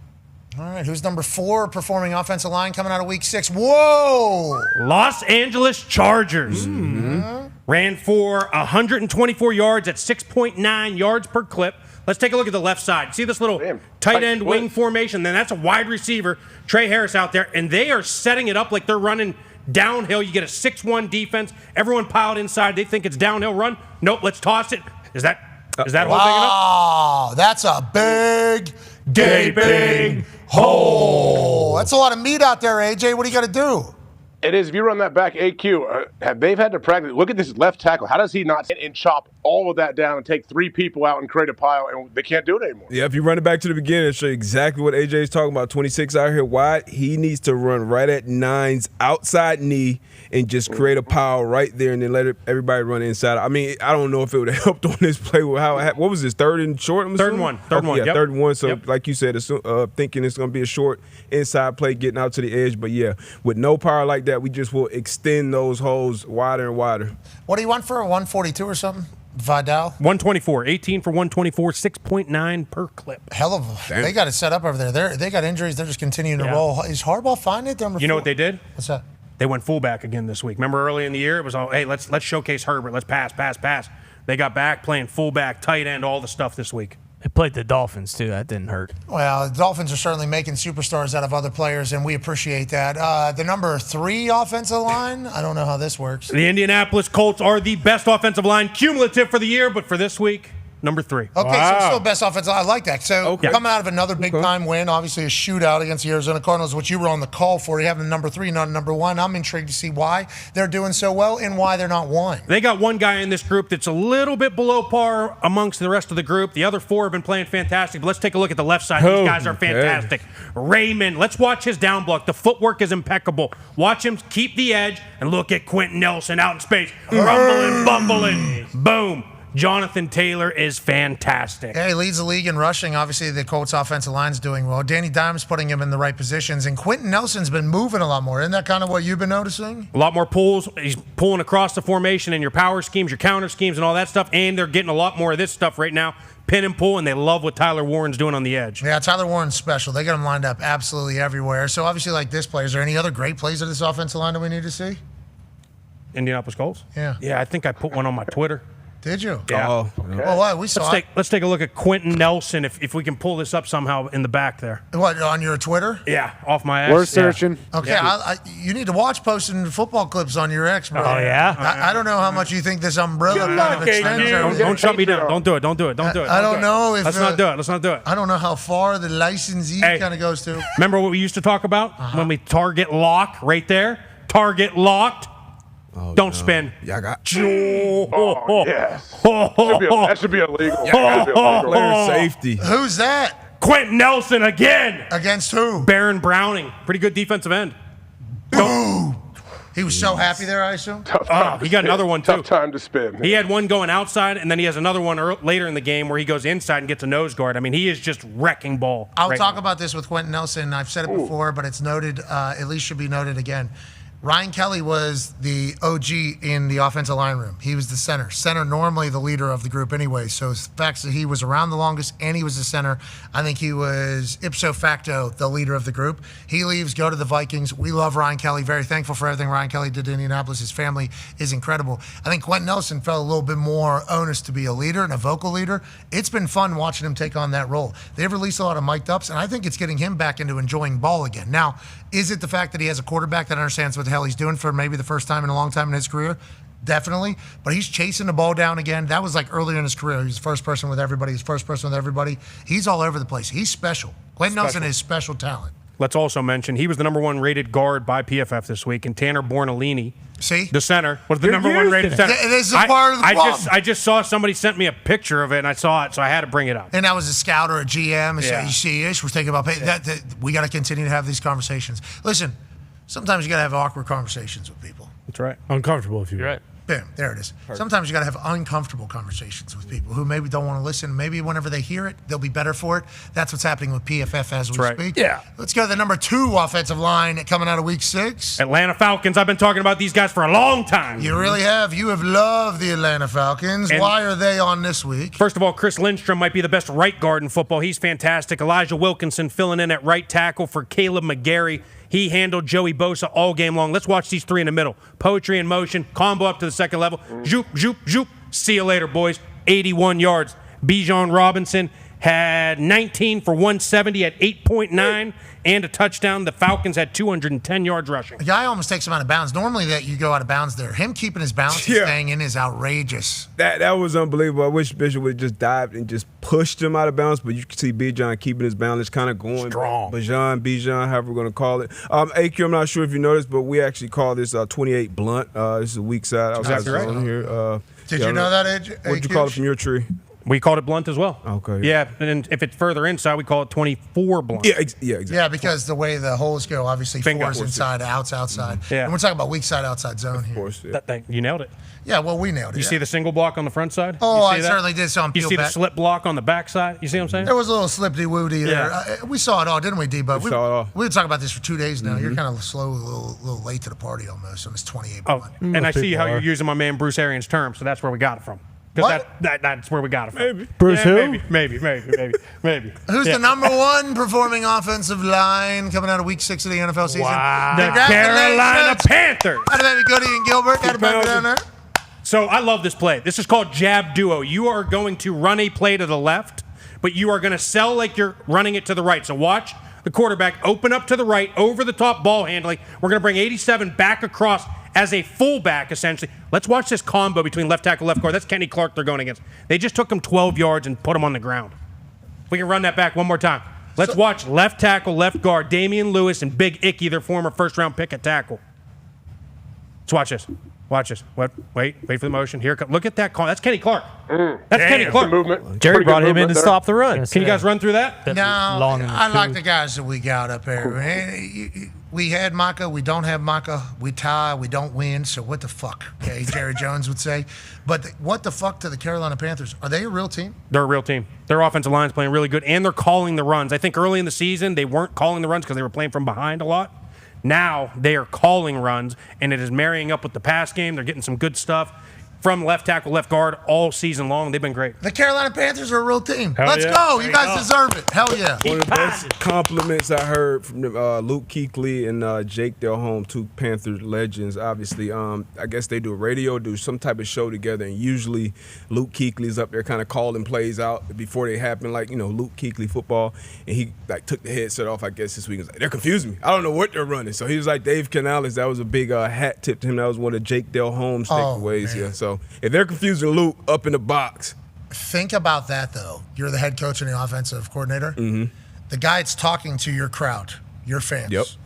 All right, who's number 4 performing offensive line coming out of week 6? Whoa! Los Angeles Chargers ran for 124 yards at 6.9 yards per clip. Let's take a look at the left side. See this little tight end wing formation? Then that's a wide receiver, Trey Harris out there, and they are setting it up like they're running downhill. You get a 6-1 defense. Everyone piled inside. They think it's downhill run. Nope, let's toss it. Is that whole thing enough? Wow, that's a big, gaping hole. That's a lot of meat out there, AJ. What do you got to do? It is. If you run that back AQ, they've had to practice. Look at this left tackle. How does he not sit and chop all of that down and take 3 people out and create a pile, and they can't do it anymore? Yeah, if you run it back to the beginning and show you exactly what AJ is talking about, 26 out here wide, he needs to run right at 9's outside knee and just create a pile right there and then let everybody run inside. I mean, I don't know if it would have helped on this play. What was this, 3rd and short? Third and one. Yeah, Yep. 3rd and 1. So, Yep. like you said, thinking it's going to be a short inside play getting out to the edge. But, yeah, with no power like that, we just will extend those holes wider and wider. What do you want for a 142 or something? Vidal? 124. 18 for 124, 6.9 per clip. Hell of a. They got it set up over there. They got injuries. They're just continuing to roll. Is Harbaugh finding it? You know what they did? What's that? They went fullback again this week. Remember early in the year, it was all, hey, let's showcase Herbert. Let's pass. They got back playing fullback, tight end, all the stuff this week. They played the Dolphins, too. That didn't hurt. Well, the Dolphins are certainly making superstars out of other players, and we appreciate that. The number 3 offensive line, I don't know how this works. The Indianapolis Colts are the best offensive line cumulative for the year, but for this week, number 3. Okay, so still best offensive line. I like that. So coming out of another big-time win, obviously a shootout against the Arizona Cardinals, which you were on the call for. You have them number 3, not number 1. I'm intrigued to see why they're doing so well and why they're not 1. They got one guy in this group that's a little bit below par amongst the rest of the group. The other 4 have been playing fantastic, but let's take a look at the left side. These guys are fantastic. Raymond, let's watch his down block. The footwork is impeccable. Watch him keep the edge, and look at Quentin Nelson out in space. Rumbling, bumbling. Boom. Jonathan Taylor is fantastic. Yeah, he leads the league in rushing. Obviously, the Colts offensive line's doing well. Danny Dimes putting him in the right positions, and Quentin Nelson's been moving a lot more. Isn't that kind of what you've been noticing? A lot more pulls. He's pulling across the formation and your power schemes, your counter schemes, and all that stuff, and they're getting a lot more of this stuff right now. Pin and pull, and they love what Tyler Warren's doing on the edge. Yeah, Tyler Warren's special. They got him lined up absolutely everywhere. So obviously, like this play, is there any other great plays of this offensive line that we need to see? Indianapolis Colts? Yeah. Yeah, I think I put one on my Twitter. Did you? Yeah. Oh, Well, what? We saw Let's take a look at Quentin Nelson, if we can pull this up somehow in the back there. What, on your Twitter? Yeah, off my X. We're searching. Okay, you need to watch posting football clips on your X, bro. Oh, yeah? I don't know how much you think this umbrella kind of extends. Don't shut me down. Don't do it. Don't do it. I don't know if... Let's not do it. Let's not do it. I don't know how far the licensee kind of goes to. Remember what we used to talk about? When we target lock right there? Target locked. Don't spin. Yeah, I got. Yes. That should be illegal. Player safety. Who's that? Quentin Nelson again. Against who? Baron Browning. Pretty good defensive end. He was so happy there, I assume? He got another one, too. Tough time to spin. He had one going outside, and then he has another one later in the game where he goes inside and gets a nose guard. I mean, he is just wrecking ball. I'll talk about this with Quentin Nelson. I've said it before, but it's noted, at least should be noted again. Ryan Kelly was the OG in the offensive line room. He was the center. Center normally the leader of the group anyway. So the fact that he was around the longest and he was the center, I think he was ipso facto the leader of the group. He leaves, go to the Vikings. We love Ryan Kelly. Very thankful for everything Ryan Kelly did to Indianapolis. His family is incredible. I think Quentin Nelson felt a little bit more onus to be a leader and a vocal leader. It's been fun watching him take on that role. They've released a lot of mic'd ups, and I think it's getting him back into enjoying ball again. Now, is it the fact that he has a quarterback that understands what the hell he's doing for maybe the first time in a long time in his career? Definitely. But he's chasing the ball down again. That was like earlier in his career. He's the first person with everybody. He's all over the place. He's special. Quentin Nelson is special talent. Let's also mention he was the number 1 rated guard by PFF this week, and Tanner Bornolini, the center, was the number 1 rated center. This is a part of the problem. I just saw somebody sent me a picture of it, and I saw it, so I had to bring it up. And that was a scout or a GM. Yeah. You see, we're thinking about pay. We got to continue to have these conversations. Listen, Sometimes you got to have awkward conversations with people. That's right. Uncomfortable if you. You're right. Boom, there it is. Sometimes you got to have uncomfortable conversations with people who maybe don't want to listen. Maybe whenever they hear it, they'll be better for it. That's what's happening with PFF as we speak. Yeah. Let's go to the number 2 offensive line coming out of week 6. Atlanta Falcons. I've been talking about these guys for a long time. You really have. You have loved the Atlanta Falcons. And why are they on this week? First of all, Chris Lindstrom might be the best right guard in football. He's fantastic. Elijah Wilkinson filling in at right tackle for Caleb McGarry. He handled Joey Bosa all game long. Let's watch these three in the middle. Poetry in motion, combo up to the second level. Zoop, zoop, zoop. See you later, boys. 81 yards. Bijan Robinson had 19 for 170 at 8.9 and a touchdown. The Falcons had 210 yards rushing. The guy almost takes him out of bounds. Normally that you go out of bounds there. Him keeping his balance and staying in is outrageous. That was unbelievable. I wish Bishop would have just dived and just pushed him out of bounds, but you can see Bijan keeping his balance, kind of going. Strong. Bijan, however we're going to call it. AQ, I'm not sure if you noticed, but we actually call this 28 blunt. This is a weak side. Exactly right. Here. Did you know that, AQ? What did you call it from your tree? We called it blunt as well. Okay. Yeah, and if it's further inside, we call it 24 blunt. Yeah, exactly. Yeah, because the way the holes go, obviously Bingo. 4's inside, out's outside. Yeah. And we're talking about weak side, outside zone here. Of course, yeah. You nailed it. Yeah, well, we nailed it. You see the single block on the front side? Oh, You I see that? certainly did. So I'm You peeled see back. the slip block on the back side? You see what I'm saying? There was a little slippity-woody there. Yeah. We saw it all, didn't we, D-Bud? We saw it all. We've been talking about this for 2 days now. Mm-hmm. You're kind of slow, a little late to the party almost on this 28 Oh, blunt. and I see how you're using my man Bruce Arians' term, so that's where we got it from. Because that's where we got it from. Maybe. Bruce who? Maybe. Who's the number 1 performing offensive line coming out of week 6 of the NFL season? Wow. The Congratulations. Carolina Panthers. How baby Goody and Gilbert? Got to back down there. So I love this play. This is called jab duo. You are going to run a play to the left, but you are going to sell like you're running it to the right. So watch the quarterback open up to the right, over the top ball handling. We're going to bring 87 back across as a fullback, essentially. Let's watch this combo between left tackle, left guard. That's Kenny Clark they're going against. They just took him 12 yards and put him on the ground. We can run that back one more time. Let's watch left tackle, left guard, Damian Lewis and Big Icky, their former first-round pick at tackle. Let's watch this. Watch this. Wait for the motion. Here, look at that call. That's Kenny Clark. That's Kenny Clark. Movement. Jerry brought him in to stop the run. Can you guys run through that? No, I like the guys that we got up there. Man, we had Micah. We don't have Micah. We tie. We don't win. So what the fuck? Okay, Jerry Jones would say. But what the fuck to the Carolina Panthers? Are they a real team? They're a real team. Their offensive line's playing really good, and they're calling the runs. I think early in the season, they weren't calling the runs because they were playing from behind a lot. Now they are calling runs, and it is marrying up with the pass game. They're getting some good stuff from left tackle, left guard all season long. They've been great. The Carolina Panthers are a real team. Hell Let's yeah. go. There You you guys go. deserve it. Hell yeah. One of the best compliments I heard from Luke Kuechly and Jake Delhomme, 2 Panthers legends. Obviously, I guess they do some type of show together, and usually Luke Kuechly's up there kind of calling plays out before they happen, like, Luke Kuechly football, and he took the headset off, I guess, this week. He was like, they're confusing me. I don't know what they're running. So he was like Dave Canales. That was a big hat tip to him. That was one of Jake Delhomme's takeaways. Yeah. So if they're confusing Luke up in the box. Think about that, though. You're the head coach and the offensive coordinator. Mm-hmm. The guy that's talking to your crowd, your fans,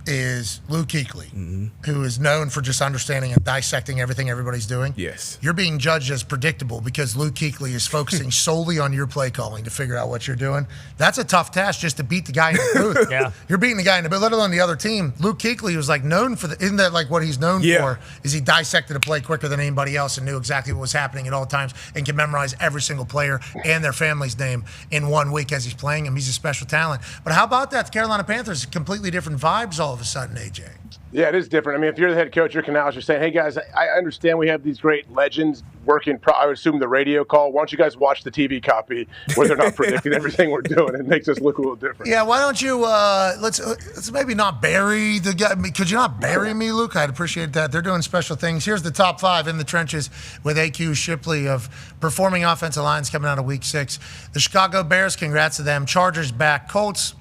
is Luke Kuechly, who is known for just understanding and dissecting everything everybody's doing. Yes. You're being judged as predictable because Luke Kuechly is focusing solely on your play calling to figure out what you're doing. That's a tough task just to beat the guy in the booth. Yeah. You're beating the guy in the booth, let alone the other team. Luke Kuechly was known for isn't that what he's known for? Is he dissected a play quicker than anybody else and knew exactly what was happening at all times and can memorize every single player and their family's name in 1 week as he's playing him. He's a special talent. But how about that? The Carolina Panthers, completely different vibes all of a sudden, AJ. Yeah, it is different. I mean, if you're the head coach, you're Canales, you're saying, hey, guys, I understand we have these great legends working, I would assume the radio call. Why don't you guys watch the TV copy where they're not predicting everything we're doing? It makes us look a little different. Yeah, why don't you, let's maybe not bury the guy. Could you not bury me, Luke? I'd appreciate that. They're doing special things. Here's the top 5 in the trenches with AQ Shipley of performing offensive lines coming out of week 6. The Chicago Bears, congrats to them. Chargers back. Colts,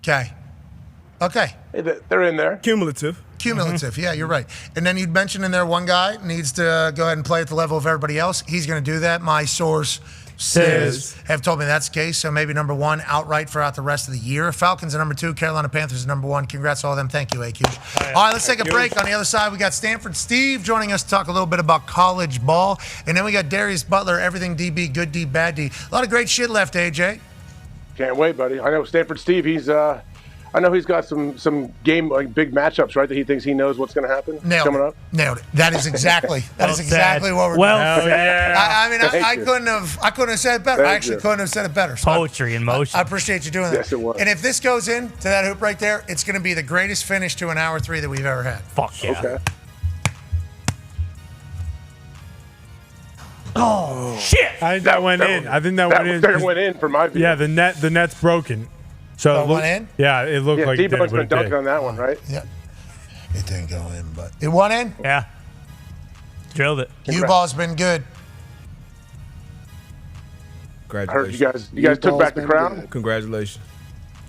okay. Hey, they're in there. Cumulative. Yeah, you're right. And then you'd mention in there one guy needs to go ahead and play at the level of everybody else. He's going to do that. My source says have told me that's the case. So maybe number 1 outright throughout the rest of the year. Falcons are number 2. Carolina Panthers are number 1. Congrats to all of them. Thank you, AQ. All right, let's take a break. On the other side, we got Stanford Steve joining us to talk a little bit about college ball. And then we got Darius Butler, everything DB, good D, bad D. A lot of great shit left, AJ. Can't wait, buddy. I know Stanford Steve, he's I know he's got some game like big matchups, right? That he thinks he knows what's going to happen coming up. Nailed it. That is exactly what we're well doing. said. I mean, I couldn't have said it better. I actually couldn't have said it better. So Poetry in motion. I appreciate you doing that. Yes, it was. And if this goes in to that hoop right there, it's going to be the greatest finish to an hour 3 that we've ever had. Fuck yeah. Okay. Oh shit! I think that went in. I think that went in. That went in for my view. Yeah, the net's broken. So it went in? Yeah, it looked like it Debo's did, been but it did. dunking on that one, right? Yeah. It didn't go in, but it went in. Yeah. Drilled it. U-ball's been good. I heard you guys took back the crown. Congratulations.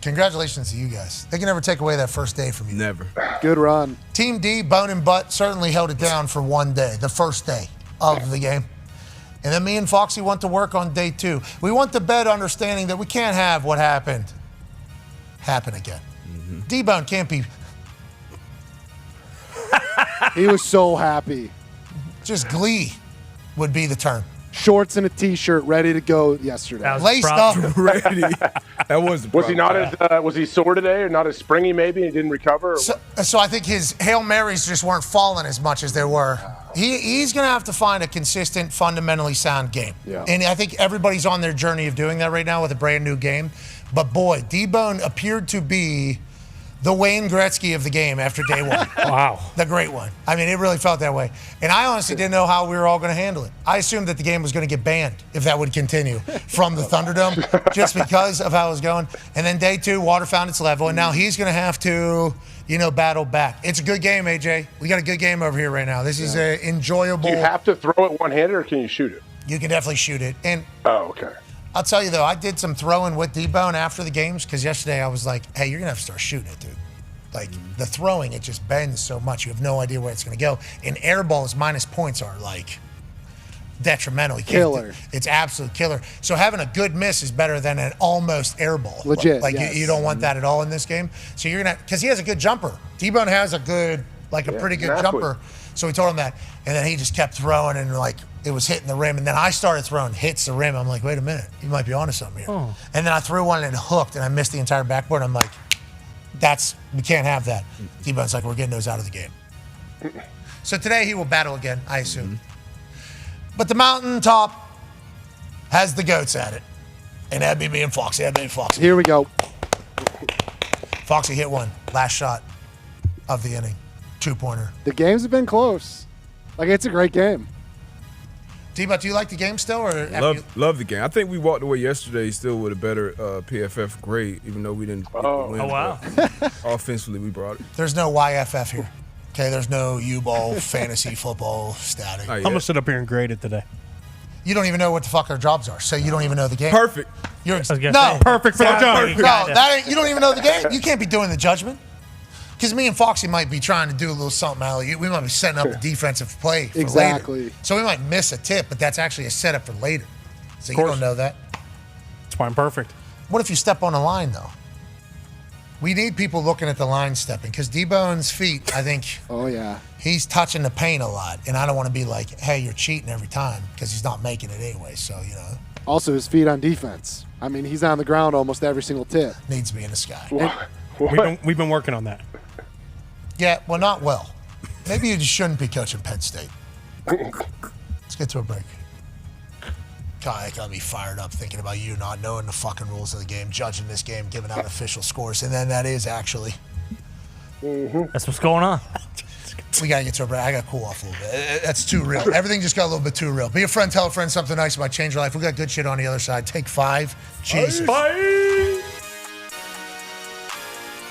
Congratulations to you guys. They can never take away that first day from you. Never. Good run. Team D, Bone and Butt, certainly held it down for one day, the first day of the game. And then me and Foxy went to work on day 2. We went to bed understanding that we can't have what happened happen again. D-Bone can't be. He was so happy. Just glee would be the term. Shorts and a T-shirt, ready to go yesterday. Laced up. Ready. That was he not as was he sore today or not as springy maybe? He didn't recover? Or So I think his Hail Marys just weren't falling as much as they were. He's going to have to find a consistent, fundamentally sound game. Yeah. And I think everybody's on their journey of doing that right now with a brand new game. But boy, D-Bone appeared to be the Wayne Gretzky of the game after day 1. Wow. The great one. I mean, it really felt that way. And I honestly didn't know how we were all going to handle it. I assumed that the game was going to get banned if that would continue from the Thunderdome just because of how it was going. And then day 2, water found its level, and now he's going to have to, battle back. It's a good game, AJ. We got a good game over here right now. This is an enjoyable. Do you have to throw it one-handed or can you shoot it? You can definitely shoot it. And okay. I'll tell you, though, I did some throwing with D-Bone after the games because yesterday I was like, hey, you're going to have to start shooting it, dude. Like, the throwing, it just bends so much. You have no idea where it's going to go. And air balls minus points are, like, detrimental. Killer. It's absolute killer. So having a good miss is better than an almost air ball. Legit, Like, yes. you don't want that at all in this game. So you're going to – because he has a good jumper. D-Bone has a good – like, a pretty good jumper. So we told him that. And then he just kept throwing and, like, it was hitting the rim. And then I started throwing hits the rim. I'm like, wait a minute. You might be onto something here. Oh. And then I threw one and it hooked, and I missed the entire backboard. I'm like, we can't have that. D-Bone's like, we're getting those out of the game. So today he will battle again, I assume. But the mountaintop has the goats at it. And that'd be me and Foxy. Here we go. Foxy hit one. Last shot of the inning. 2-pointer. The games have been close. Like, it's a great game. D-Bone, do you like the game still? Or Love the game. I think we walked away yesterday still with a better PFF grade, even though we didn't win. Oh, wow. Offensively, we brought it. There's no YFF here. Okay, there's no U-ball fantasy football static. I'm going to sit up here and grade it today. You don't even know what the fuck our jobs are, so you don't even know the game. Perfect. Perfect for the job. No, you don't even know the game. You can't be doing the judgment. Because me and Foxy might be trying to do a little something out. We might be setting up a defensive play for Exactly. later. So we might miss a tip, but that's actually a setup for later. So you don't know that. That's why I'm perfect. What if you step on a line, though? We need people looking at the line stepping because D-Bone's feet, I think. Oh, yeah. He's touching the paint a lot. And I don't want to be like, hey, you're cheating every time because he's not making it anyway. So, Also, his feet on defense. I mean, he's on the ground almost every single tip. Needs to be in the sky. We've been working on that. Yeah, well, not well. Maybe you just shouldn't be coaching Penn State. Let's get to a break. God, that got me fired up thinking about you not knowing the fucking rules of the game, judging this game, giving out official scores, and then that is actually. That's what's going on. We got to get to a break. I got to cool off a little bit. That's too real. Everything just got a little bit too real. Be a friend, tell a friend something nice about change your life. We got good shit on the other side. Take 5. Jesus. Bye.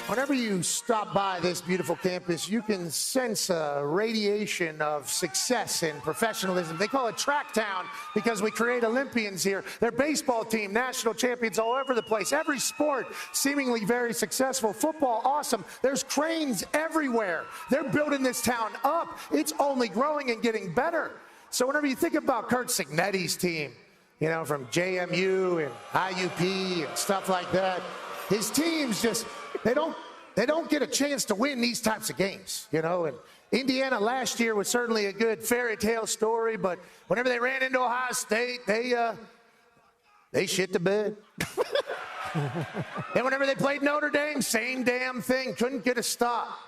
Whenever you stop by this beautiful campus, you can sense a radiation of success and professionalism. They call it Track Town because we create Olympians here. Their baseball team, national champions all over the place. Every sport seemingly very successful. Football, awesome. There's cranes everywhere. They're building this town up. It's only growing and getting better. So whenever you think about Kurt Cignetti's team, from JMU and IUP and stuff like that, his teams just... They don't get a chance to win these types of games, And Indiana last year was certainly a good fairy tale story, but whenever they ran into Ohio State, they shit the bed. And whenever they played Notre Dame, same damn thing. Couldn't get a stop.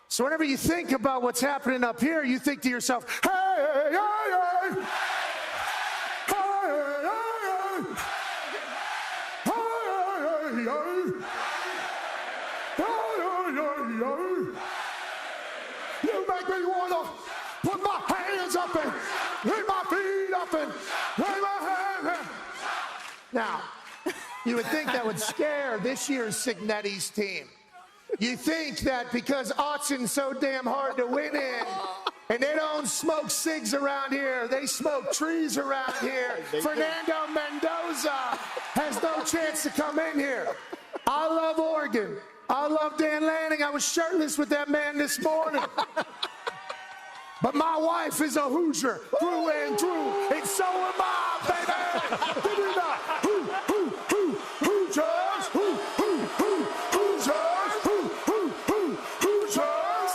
So whenever you think about what's happening up here, you think to yourself, hey, hey, hey, hey. You make me want to put my hands up and put my feet up and lay my hands. Now, you would think that would scare this year's Cignetti's team. You think that because Autzon's so damn hard to win in, and they don't smoke cigs around here, they smoke trees around here. Fernando Mendoza has no chance to come in here. I love Oregon. I love Dan Lanning. I was shirtless with that man this morning. But my wife is a Hoosier through and through, and so am I, baby. Did you not? Hoosiers? Hoosiers?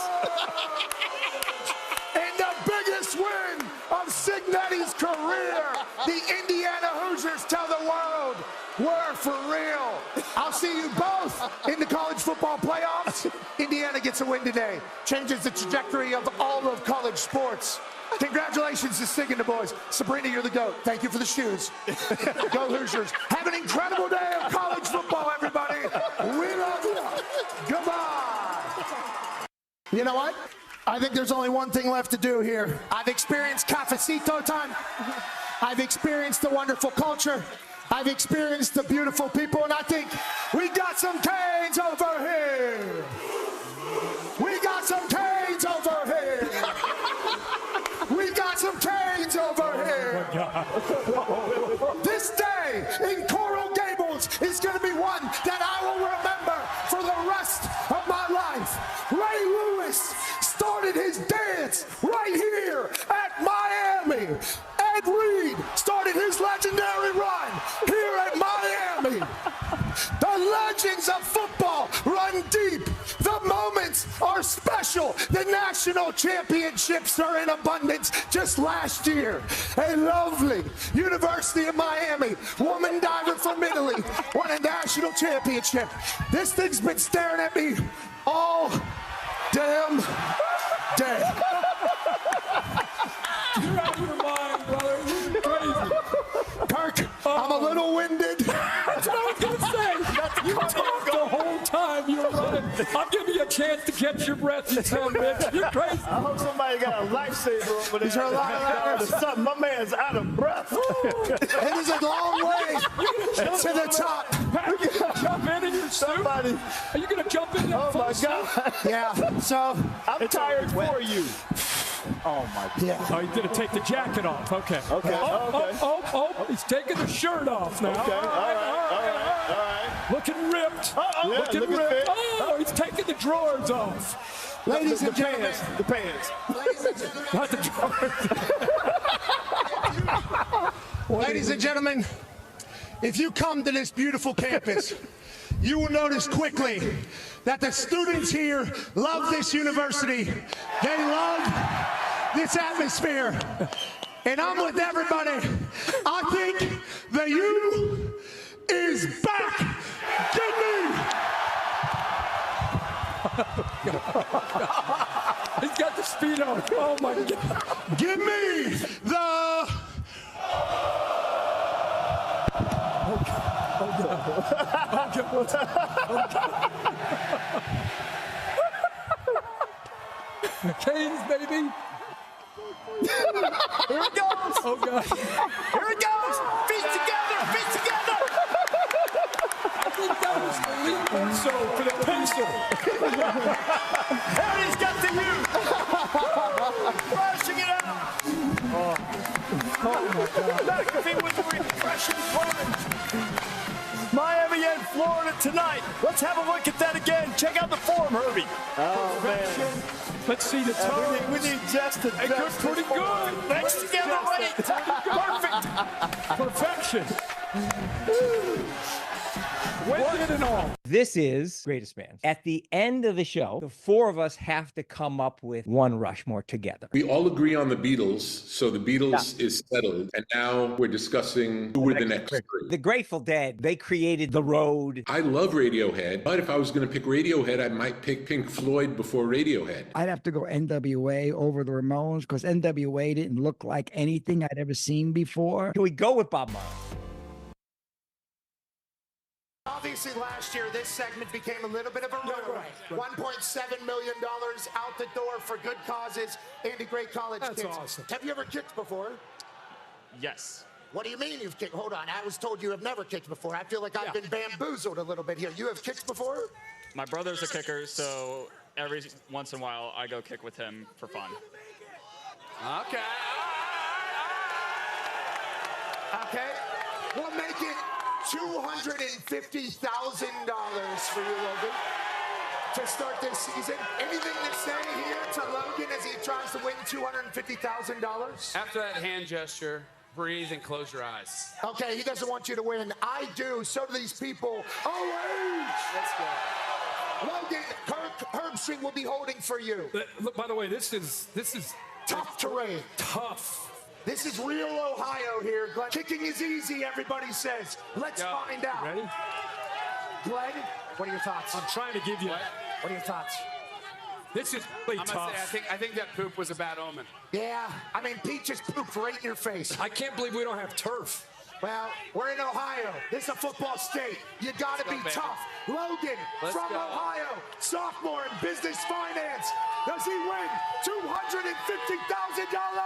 And the biggest win of Cignetti's career, the Indiana Hoosiers tell the world, we're for real. I'll see you both in the college football playoffs. Indiana gets a win today. Changes the trajectory of all of college sports. Congratulations to Sig and the boys. Sabrina, you're the GOAT. Thank you for the shoes. Go Hoosiers. Have an incredible day of college football, everybody. We love you. Goodbye. You know what? I think there's only one thing left to do here. I've experienced cafecito time. I've experienced the wonderful culture. I've experienced the beautiful people, and I think we got some Canes over here. We got some Canes over here. We got some Canes over here. This day in Coral Gables is going to be one that I will remember for the rest of my life. Ray Lewis started his dance right here at Miami. Ed Reed started his legendary run here at Miami. The legends of football run deep. The moments are special. The national championships are in abundance. Just last year, a lovely University of Miami woman diver from Italy won a national championship. This thing's been staring at me all damn day. You're out of your mind, brother. You're crazy. Kirk, I'm a little winded. That's what I was going to say. You talked the whole time you were running. I'm giving you a chance to catch your breath, you son of a bitch. You're crazy. I hope somebody got a lifesaver over there. Is there a lot of something? My man's out of breath. It is a long way to the top. Are you going to jump in your suit? Are you going to jump in that full suit? Yeah, so I'm tired for you. Oh, my God. Yeah. Oh, he's going to take the jacket off. Okay. Okay. Oh, he's taking the shirt off now. Okay. All right. Looking ripped. Yeah, looking ripped. fit. Oh, he's taking the drawers off. Ladies and gentlemen. The pants. Ladies and gentlemen. Not the drawers. Ladies and gentlemen, if you come to this beautiful campus, you will notice quickly that the students here love this university. They love this atmosphere. And I'm with everybody. I think the U is back. Give me. He's got the speed on. Oh, my God. Give me the. Canes, baby. Here it goes. Oh, God. Here it goes. Feet together. Feet together. I think that was the lead so for the pencil. And he's got the U. Rushing it out. Oh, my God. McAfee with the refreshing plunge. Miami and Florida tonight. Let's have a look at that again. Check out the form, Herbie. Oh, man. Let's see the toes. We need just to Good, pretty good. Legs together, right? Perfect. Perfection. Wind and all. This is Greatest Bands. At the end of the show, the four of us have to come up with one Rushmore together. We all agree on the Beatles, so the Beatles is settled. And now we're discussing who were the next three. The Grateful Dead, they created The Road. I love Radiohead, but if I was going to pick Radiohead, I might pick Pink Floyd before Radiohead. I'd have to go NWA over the Ramones because NWA didn't look like anything I'd ever seen before. Can we go with Bob Marley? Obviously, last year, this segment became a little bit of a rumor. $1.7 million out the door for good causes and a great college kids. That's awesome. Have you ever kicked before? Yes. What do you mean you've kicked? Hold on. I was told you have never kicked before. I feel like I've been bamboozled a little bit here. You have kicked before? My brother's a kicker, so every once in a while I go kick with him for fun. Okay. Okay. We'll make it $250,000 for you, Logan, to start this season. Anything to say here to Logan as he tries to win $250,000? After that hand gesture, breathe and close your eyes. Okay, he doesn't want you to win. I do. So do these people. Let's go. Logan, Herbstreit will be holding for you. Look, by the way, this is tough terrain. Tough. This is real Ohio here, Glenn. Kicking is easy, everybody says. Let's find out. Ready? Glenn, what are your thoughts? I'm trying to give you. What are your thoughts? This is really tough. I think that poop was a bad omen. Yeah, I mean, Pete just pooped right in your face. I can't believe we don't have turf. Well, we're in Ohio. This is a football state. You gotta be tough. Logan from Ohio, sophomore in business finance. Does he win $250,000?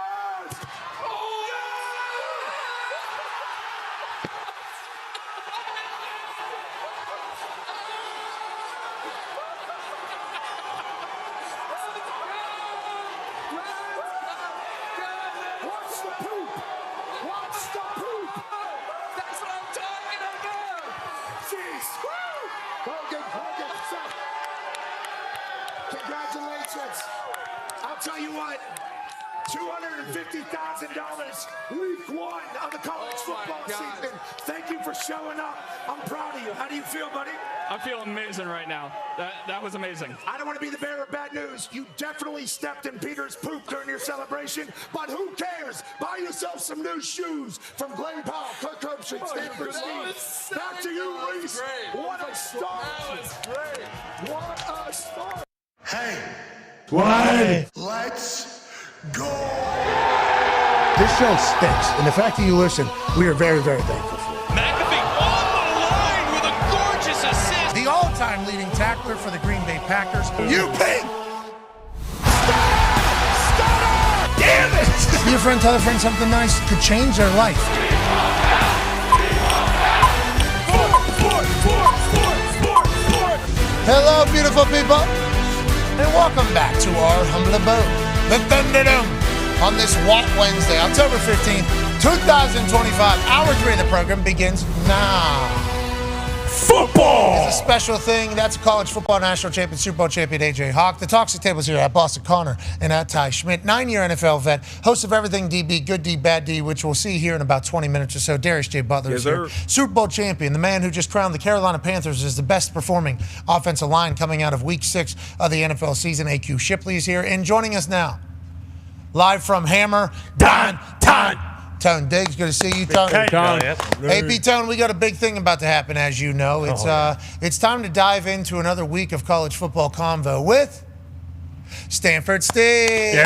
Congratulations. I'll tell you what, $250,000 week one of the college football season. Thank you for showing up. I'm proud of you. How do you feel, buddy? I feel amazing right now. That was amazing. I don't want to be the bearer of bad news. You definitely stepped in Peter's poop during your celebration, but who cares? Buy yourself some new shoes from Glenn Powell, Kirk Herbstreit, Stanford Steve. Back to you, Reese. What a start. That was great. What a start. Hey, why? Let's go. This show stinks, and the fact that you listen, we are very, very thankful for. McAfee on the line with a gorgeous assist. The all-time leading tackler for the Green Bay Packers, you pig! Damn it! Your friend tell a friend something nice could change their life. Hello, beautiful people, and welcome back to our humble abode, the Thunderdome, on this Walk Wednesday, October 15th, 2025. Hour 3 of the program begins now. Football! It's a special thing. That's college football national champion, Super Bowl champion AJ Hawk. The Toxic Tables here at Boston Connor and at Ty Schmidt. 9-year NFL vet, host of Everything DB, Good D, Bad D, which we'll see here in about 20 minutes or so. Darius J. Butler is here. Super Bowl champion, the man who just crowned the Carolina Panthers as the best performing offensive line coming out of Week 6 of the NFL season. AQ Shipley is here. And joining us now, live from Hammer, Dahn. Tone Diggs, good to see you, Tone. Hey, Tone. Hey, Tone, we got a big thing about to happen, as you know. It's time to dive into another week of college football convo with Stanford Steve.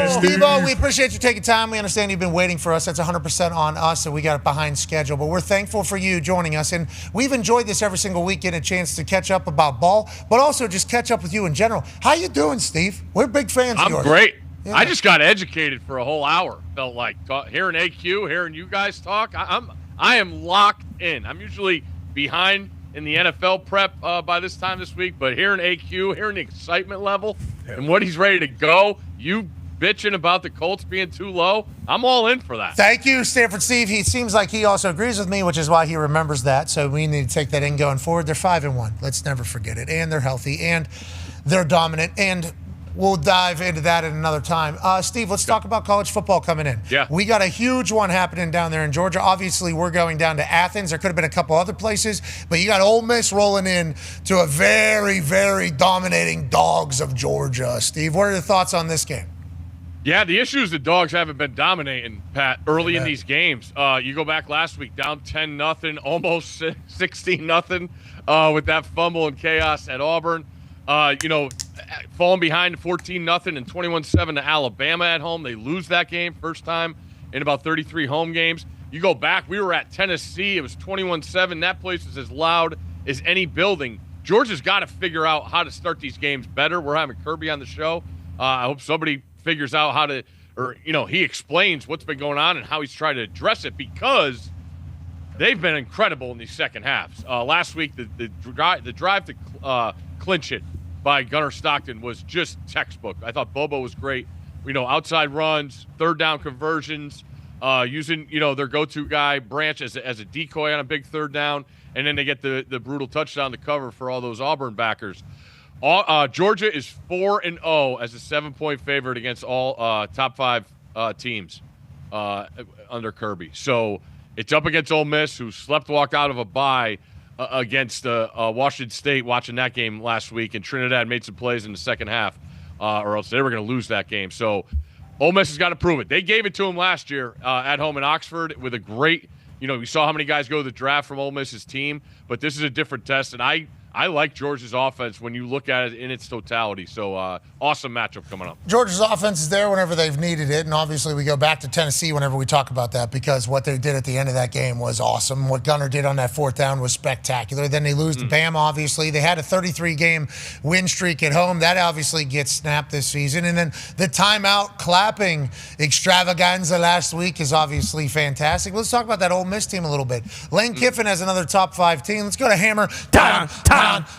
Steve-O, we appreciate you taking time. We understand you've been waiting for us. That's 100% on us, so we got it behind schedule. But we're thankful for you joining us. And we've enjoyed this every single week, getting a chance to catch up about ball, but also just catch up with you in general. How you doing, Steve? We're big fans of yours. I'm great. Yeah. I just got educated for a whole hour. Felt like hearing AQ, hearing you guys talk. I am locked in. I'm usually behind in the NFL prep by this time this week, but hearing AQ, hearing the excitement level and what he's ready to go, you bitching about the Colts being too low, I'm all in for that. Thank you, Stanford Steve. He seems like he also agrees with me, which is why he remembers that. So we need to take that in going forward. They're 5-1. Let's never forget it. And they're healthy, and they're dominant, and we'll dive into that at another time. Steve, let's talk about college football coming in. Yeah. We got a huge one happening down there in Georgia. Obviously, we're going down to Athens. There could have been a couple other places, but you got Ole Miss rolling in to a very, very dominating Dogs of Georgia. Steve, what are your thoughts on this game? Yeah, the issue is the Dogs haven't been dominating, Pat, early in these games. You go back last week, down 10-0, almost 16-0 with that fumble and chaos at Auburn. Falling behind 14-0 and 21-7 to Alabama at home. They lose that game, first time in about 33 home games. You go back, we were at Tennessee. It was 21-7. That place was as loud as any building. Georgia's got to figure out how to start these games better. We're having Kirby on the show. I hope somebody figures out how to, he explains what's been going on and how he's trying to address it, because they've been incredible in these second halves. Last week, the drive to clinch it by Gunnar Stockton was just textbook. I thought Bobo was great. Outside runs, third down conversions, using their go-to guy Branch as a decoy on a big third down, and then they get the brutal touchdown to cover for all those Auburn backers. Georgia is 4-0 as a 7-point favorite against all top 5 teams under Kirby. So it's up against Ole Miss, who walked out of a bye against Washington State, watching that game last week, and Trinidad made some plays in the second half, or else they were going to lose that game. So Ole Miss has got to prove it. They gave it to them last year at home in Oxford with a great, we saw how many guys go to the draft from Ole Miss's team, but this is a different test, and I like Georgia's offense when you look at it in its totality. So, awesome matchup coming up. Georgia's offense is there whenever they've needed it, and obviously we go back to Tennessee whenever we talk about that, because what they did at the end of that game was awesome. What Gunnar did on that fourth down was spectacular. Then they lose to Bama, obviously. They had a 33-game win streak at home. That obviously gets snapped this season. And then the timeout clapping extravaganza last week is obviously fantastic. Let's talk about that Ole Miss team a little bit. Lane Kiffin has another top 5 team. Let's go to Hammer.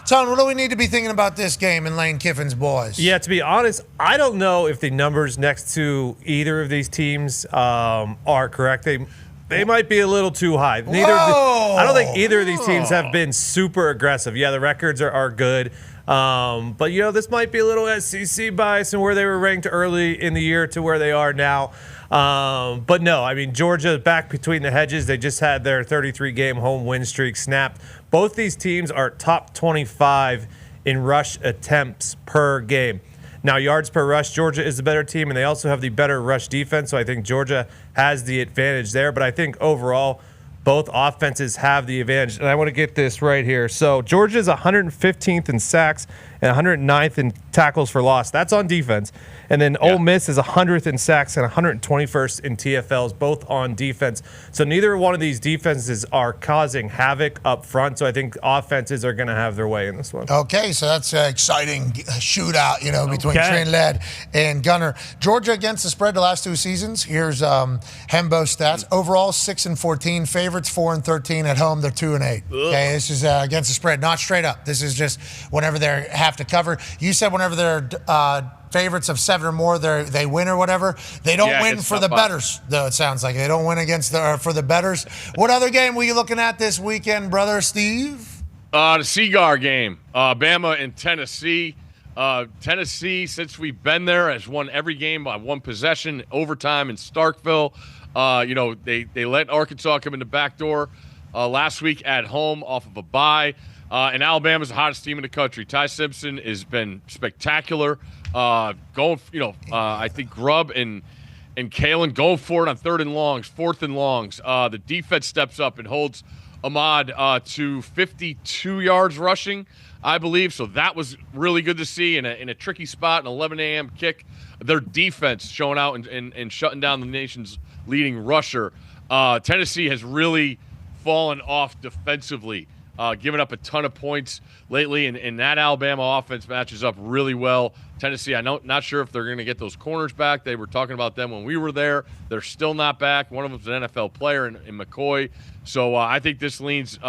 Ton, what do we need to be thinking about this game and Lane Kiffin's boys? Yeah, to be honest, I don't know if the numbers next to either of these teams are correct. They might be a little too high. I don't think either of these teams have been super aggressive. Yeah, the records are good. But, this might be a little SEC bias and where they were ranked early in the year to where they are now. But no, Georgia back between the hedges. They just had their 33-game home win streak snapped. Both these teams are top 25 in rush attempts per game. Now, yards per rush, Georgia is the better team, and they also have the better rush defense, so I think Georgia has the advantage there. But I think overall, both offenses have the advantage. And I want to get this right here. So Georgia is 115th in sacks and 109th in tackles for loss. That's on defense. And then Ole Miss is 100th in sacks and 121st in TFLs, both on defense. So neither one of these defenses are causing havoc up front. So I think offenses are going to have their way in this one. Okay, so that's an exciting shootout, between Trinidad and Gunnar. Georgia against the spread the last 2 seasons. Here's Hembo stats. Overall, 6-14. Favorites 4-13. At home, they're 2-8. Okay, this is against the spread, not straight up. This is just whenever they have to cover. You said whenever they're favorites of 7 or more, they win or whatever. They don't win for the bettors, though. It sounds like they don't win for the bettors. What other game were you looking at this weekend, brother Steve? The Cigar game, Bama and Tennessee. Tennessee, since we've been there, has won every game by 1 possession, overtime in Starkville. They let Arkansas come in the back door last week at home off of a bye. And Alabama's the hottest team in the country. Ty Simpson has been spectacular. I think Grubb and Kalen going for it on 3rd and longs, 4th and longs. The defense steps up and holds Ahmad to 52 yards rushing, I believe. So that was really good to see in a tricky spot, an 11 a.m. kick. Their defense showing out and shutting down the nation's leading rusher. Tennessee has really fallen off defensively. Giving up a ton of points lately, and that Alabama offense matches up really well. Tennessee, I'm not sure if they're going to get those corners back. They were talking about them when we were there. They're still not back. One of them's an NFL player in McCoy. So I think this leans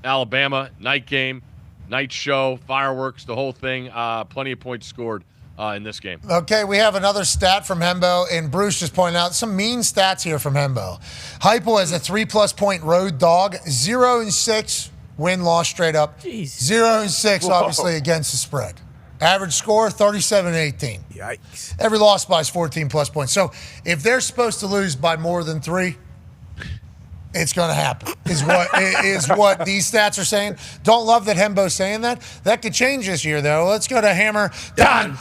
Alabama, night game, night show, fireworks, the whole thing. Plenty of points scored in this game. Okay, we have another stat from Hembo, and Bruce just pointed out some mean stats here from Hembo. Heupel has a 3+ point road dog, 0-6. Win-loss straight up. 0-6, obviously, against the spread. Average score, 37-18. Yikes. Every loss by is 14-plus points. So if they're supposed to lose by more than 3, it's going to happen, is what these stats are saying. Don't love that Hembo's saying that. That could change this year, though. Let's go to Hammer. Dahn.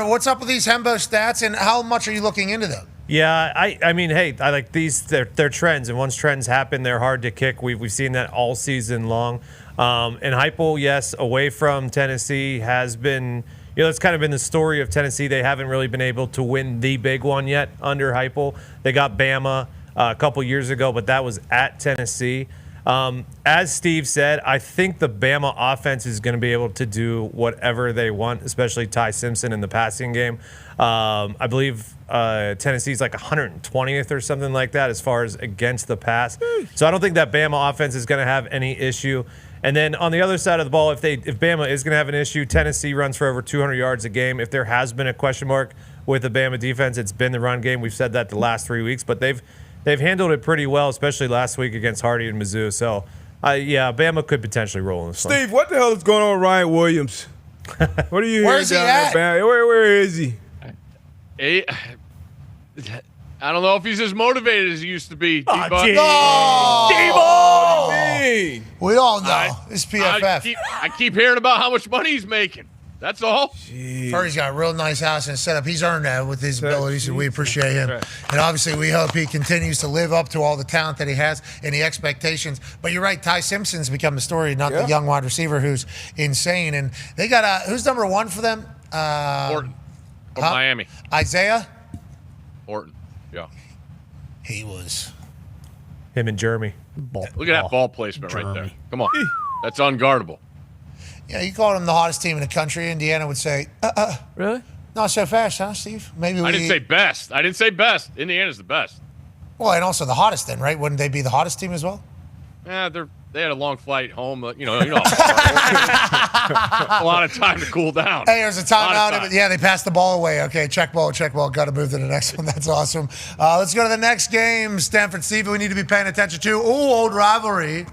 What's up with these Hembo stats, and how much are you looking into them? Yeah, I mean, hey, I like these. They're trends, and once trends happen, they're hard to kick. We've seen that all season long. And Heupel, yes, away from Tennessee has been, it's kind of been the story of Tennessee. They haven't really been able to win the big one yet under Heupel. They got Bama a couple years ago, but that was at Tennessee. As Steve said, I think the Bama offense is going to be able to do whatever they want, especially Ty Simpson in the passing game. I believe Tennessee's like 120th or something like that as far as against the pass. So I don't think that Bama offense is going to have any issue. And then on the other side of the ball, if Bama is going to have an issue, Tennessee runs for over 200 yards a game. If there has been a question mark with the Bama defense, it's been the run game. We've said that the last 3 weeks, but they've handled it pretty well, especially last week against Hardy and Mizzou. So, yeah, Bama could potentially roll in this one. Steve, what the hell is going on with Ryan Williams? What are you hearing down there? Where is he? I don't know if he's as motivated as he used to be. We all know. It's PFF. I keep hearing about how much money he's making. That's all. Furry's got a real nice house and setup. He's earned that with his abilities, and we appreciate him. Right. And obviously, we hope he continues to live up to all the talent that he has and the expectations. But you're right, Ty Simpson's become the story, not the young wide receiver who's insane. And they got who's number 1 for them? Orton from Miami. Isaiah? Orton, yeah. He was. Him and Jeremy. Look at that ball placement right there. Come on. That's unguardable. Yeah, you called him the hottest team in the country. Indiana would say, Really? Not so fast, huh, Steve? Maybe I didn't say best. Indiana's the best. Well, and also the hottest then, right? Wouldn't they be the hottest team as well? Yeah, they had a long flight home. A lot of time to cool down. Hey, there's a timeout. Yeah, they passed the ball away. Okay, check ball. Got to move to the next one. That's awesome. Let's go to the next game. Stanford Steve, we need to be paying attention to. Ooh, old rivalry.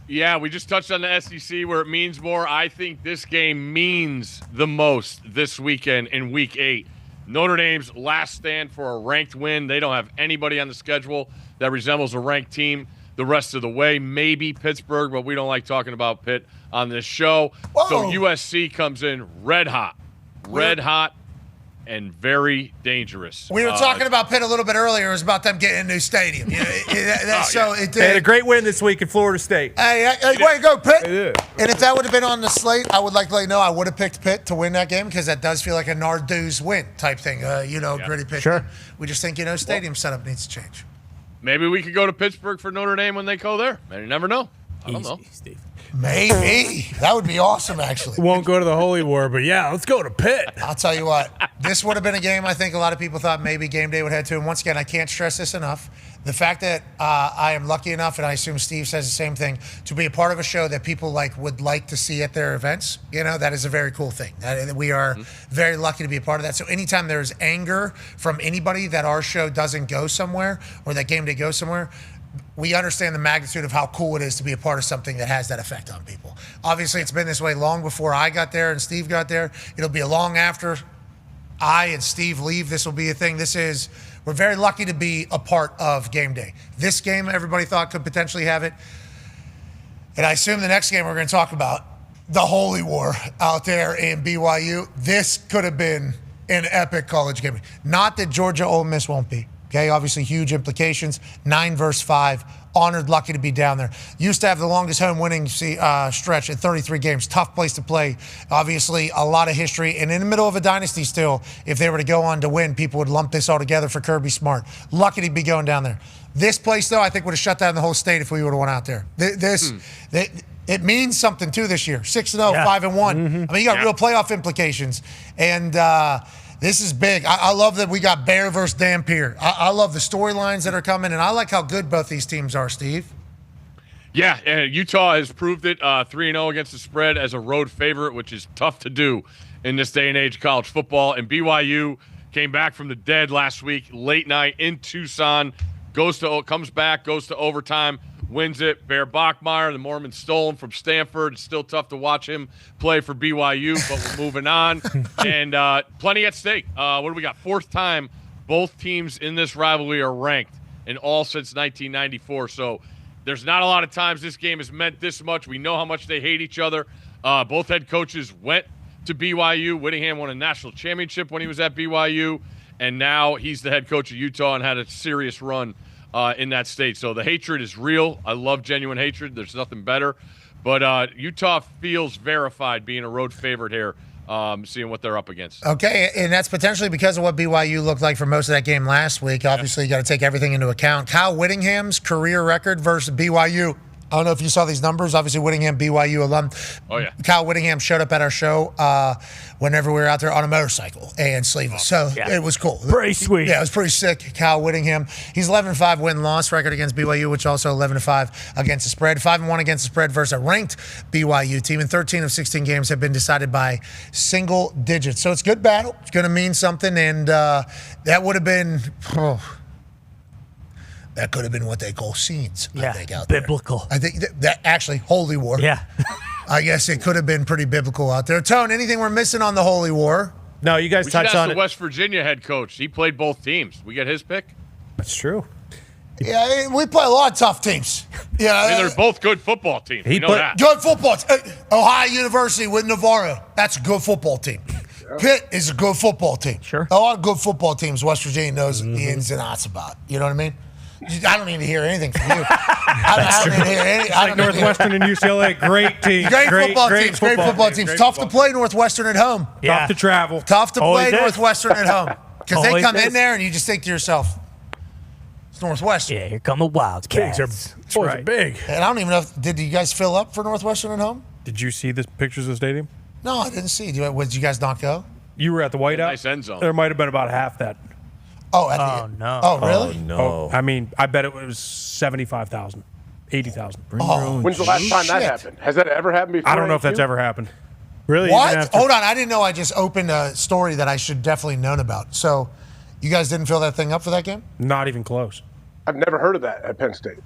Yeah, we just touched on the SEC where it means more. I think this game means the most this weekend in Week 8. Notre Dame's last stand for a ranked win. They don't have anybody on the schedule that resembles a ranked team the rest of the way. Maybe Pittsburgh, but we don't like talking about Pitt on this show. Whoa. So USC comes in red hot, and very dangerous. We were talking about Pitt a little bit earlier. It was about them getting a new stadium. They had a great win this week in Florida State. Hey, way to go, Pitt. And if that would have been on the slate, I would like to let you know I would have picked Pitt to win that game because that does feel like a Narduz win type thing. Gritty Pitt. Sure. We just think, stadium setup needs to change. Maybe we could go to Pittsburgh for Notre Dame when they go there. You never know. I don't know. Steve. Maybe. That would be awesome, actually. Won't go to the Holy War, but yeah, let's go to Pitt. I'll tell you what. This would have been a game I think a lot of people thought maybe game day would head to. And once again, I can't stress this enough. The fact that I am lucky enough, and I assume Steve says the same thing, to be a part of a show that people would like to see at their events, that is a very cool thing. We are very lucky to be a part of that. So anytime there's anger from anybody that our show doesn't go somewhere or that game day goes somewhere, we understand the magnitude of how cool it is to be a part of something that has that effect on people. Obviously, it's been this way long before I got there and Steve got there. It'll be a long after I and Steve leave. This will be a thing. We're very lucky to be a part of game day. This game, everybody thought could potentially have it. And I assume the next game we're going to talk about, the Holy War out there in BYU. This could have been an epic college game. Not that Georgia Ole Miss won't be. Okay, obviously huge implications. 9-5. Honored, lucky to be down there. Used to have the longest home winning stretch at 33 games. Tough place to play. Obviously, a lot of history. And in the middle of a dynasty still, if they were to go on to win, people would lump this all together for Kirby Smart. Lucky to be going down there. This place, though, I think would have shut down the whole state if we would have went out there. It means something, too, this year. 6-0, 5-1. Mm-hmm. I mean, you got real playoff implications. And this is big. I love that we got Bear versus Dampier. I love the storylines that are coming, and I like how good both these teams are, Steve. Yeah, and Utah has proved it 3-0 against the spread as a road favorite, which is tough to do in this day and age of college football. And BYU came back from the dead last week, late night in Tucson, comes back, goes to overtime, wins it. Bear Bachmeier, the Mormon stolen from Stanford. It's still tough to watch him play for BYU, but we're moving on. And plenty at stake. What do we got? Fourth time both teams in this rivalry are ranked, and all since 1994. So there's not a lot of times this game has meant this much. We know how much they hate each other. Both head coaches went to BYU. Whittingham won a national championship when he was at BYU, and now he's the head coach of Utah and had a serious run in that state. So the hatred is real. I love genuine hatred. There's nothing better. But Utah feels verified being a road favorite here, seeing what they're up against. Okay, and that's potentially because of what BYU looked like for most of that game last week. Obviously, you got to take everything into account. Kyle Whittingham's career record versus BYU. I don't know if you saw these numbers. Obviously, Whittingham, BYU alum. Oh, yeah. Kyle Whittingham showed up at our show whenever we were out there on a motorcycle and sleeveless. So it was cool. Pretty sweet. Yeah, it was pretty sick. Kyle Whittingham. He's 11-5 win-loss record against BYU, which also 11-5 against the spread. 5-1 against the spread versus a ranked BYU team. And 13 of 16 games have been decided by single digits. So it's a good battle. It's going to mean something. And that would have been... That could have been what they call scenes, I think, out biblical. there. I think that actually, Holy War. Yeah. I guess it could have been pretty biblical out there. Tone, anything we're missing on the Holy War? No, you guys we touched should ask on the it. West Virginia head coach. He played both teams. We get his pick? That's true. Yeah, we play a lot of tough teams. Yeah, I mean, they're both good football teams. We know that. Good football. Ohio University with Navarro. That's a good football team. Pitt is a good football team. Sure. A lot of good football teams West Virginia knows the ins and outs about. You know what I mean? I don't need to hear anything from you. I don't need to hear anything. Like Northwestern and UCLA, great teams. Great football teams. Tough to play Northwestern at home. Yeah. Tough to travel. Tough to play Always is. Northwestern at home. Because they Always come in is. there and you just think to yourself, it's Northwestern. Yeah, here come the Wildcats. Boys are big. And I don't even know did you guys fill up for Northwestern at home? Did you see the pictures of the stadium? No, I didn't see. Did you guys not go? You were at the whiteout. Nice end zone. There might have been about half that. Oh, no. Oh, really? No. I mean, I bet it was 75,000, 80,000. When's the last time that happened? Has that ever happened before? I don't know if that's AQ? ever happened. Really? What? Hold on. I didn't know I just opened a story that I should definitely known about. So you guys didn't fill that thing up for that game? Not even close. I've never heard of that at Penn State.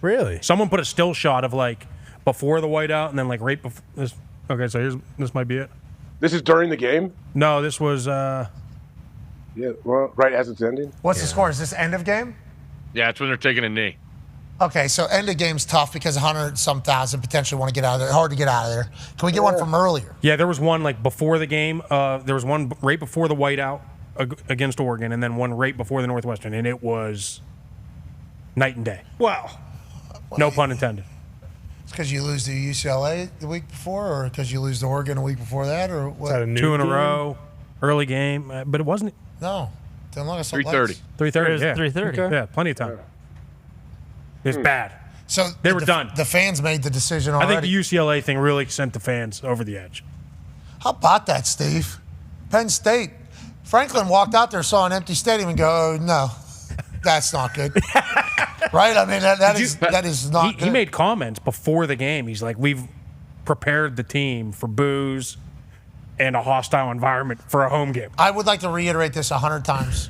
Really? Someone put a still shot of like before the whiteout and then like right before this. Okay, so this might be it. This is during the game? No, this was. Yeah, well, right as it's ending. What's the score? Is this end of game? Yeah, it's when they're taking a knee. Okay, so end of game's tough because 100-some thousand potentially want to get out of there. Hard to get out of there. Can we get one from earlier? Yeah, there was one like before the game. There was one right before the whiteout against Oregon, and then one right before the Northwestern, and it was night and day. Wow. No pun intended. It's because you lose to UCLA the week before, or because you lose to Oregon a week before that, or what? Is that a new 2 in a game? row, early game, but it wasn't. No. Didn't look at 3:30. 3:30. Yeah. 3:30. Okay. Yeah, plenty of time. It's bad. So They were done. The fans made the decision I already. think the UCLA thing really sent the fans over the edge. How about that, Steve? Penn State. Franklin walked out there, saw an empty stadium, and go, oh, no, that's not good. Right? I mean, that is not good. He made comments before the game. He's like, we've prepared the team for booze and a hostile environment for a home game. I would like to reiterate this 100 times.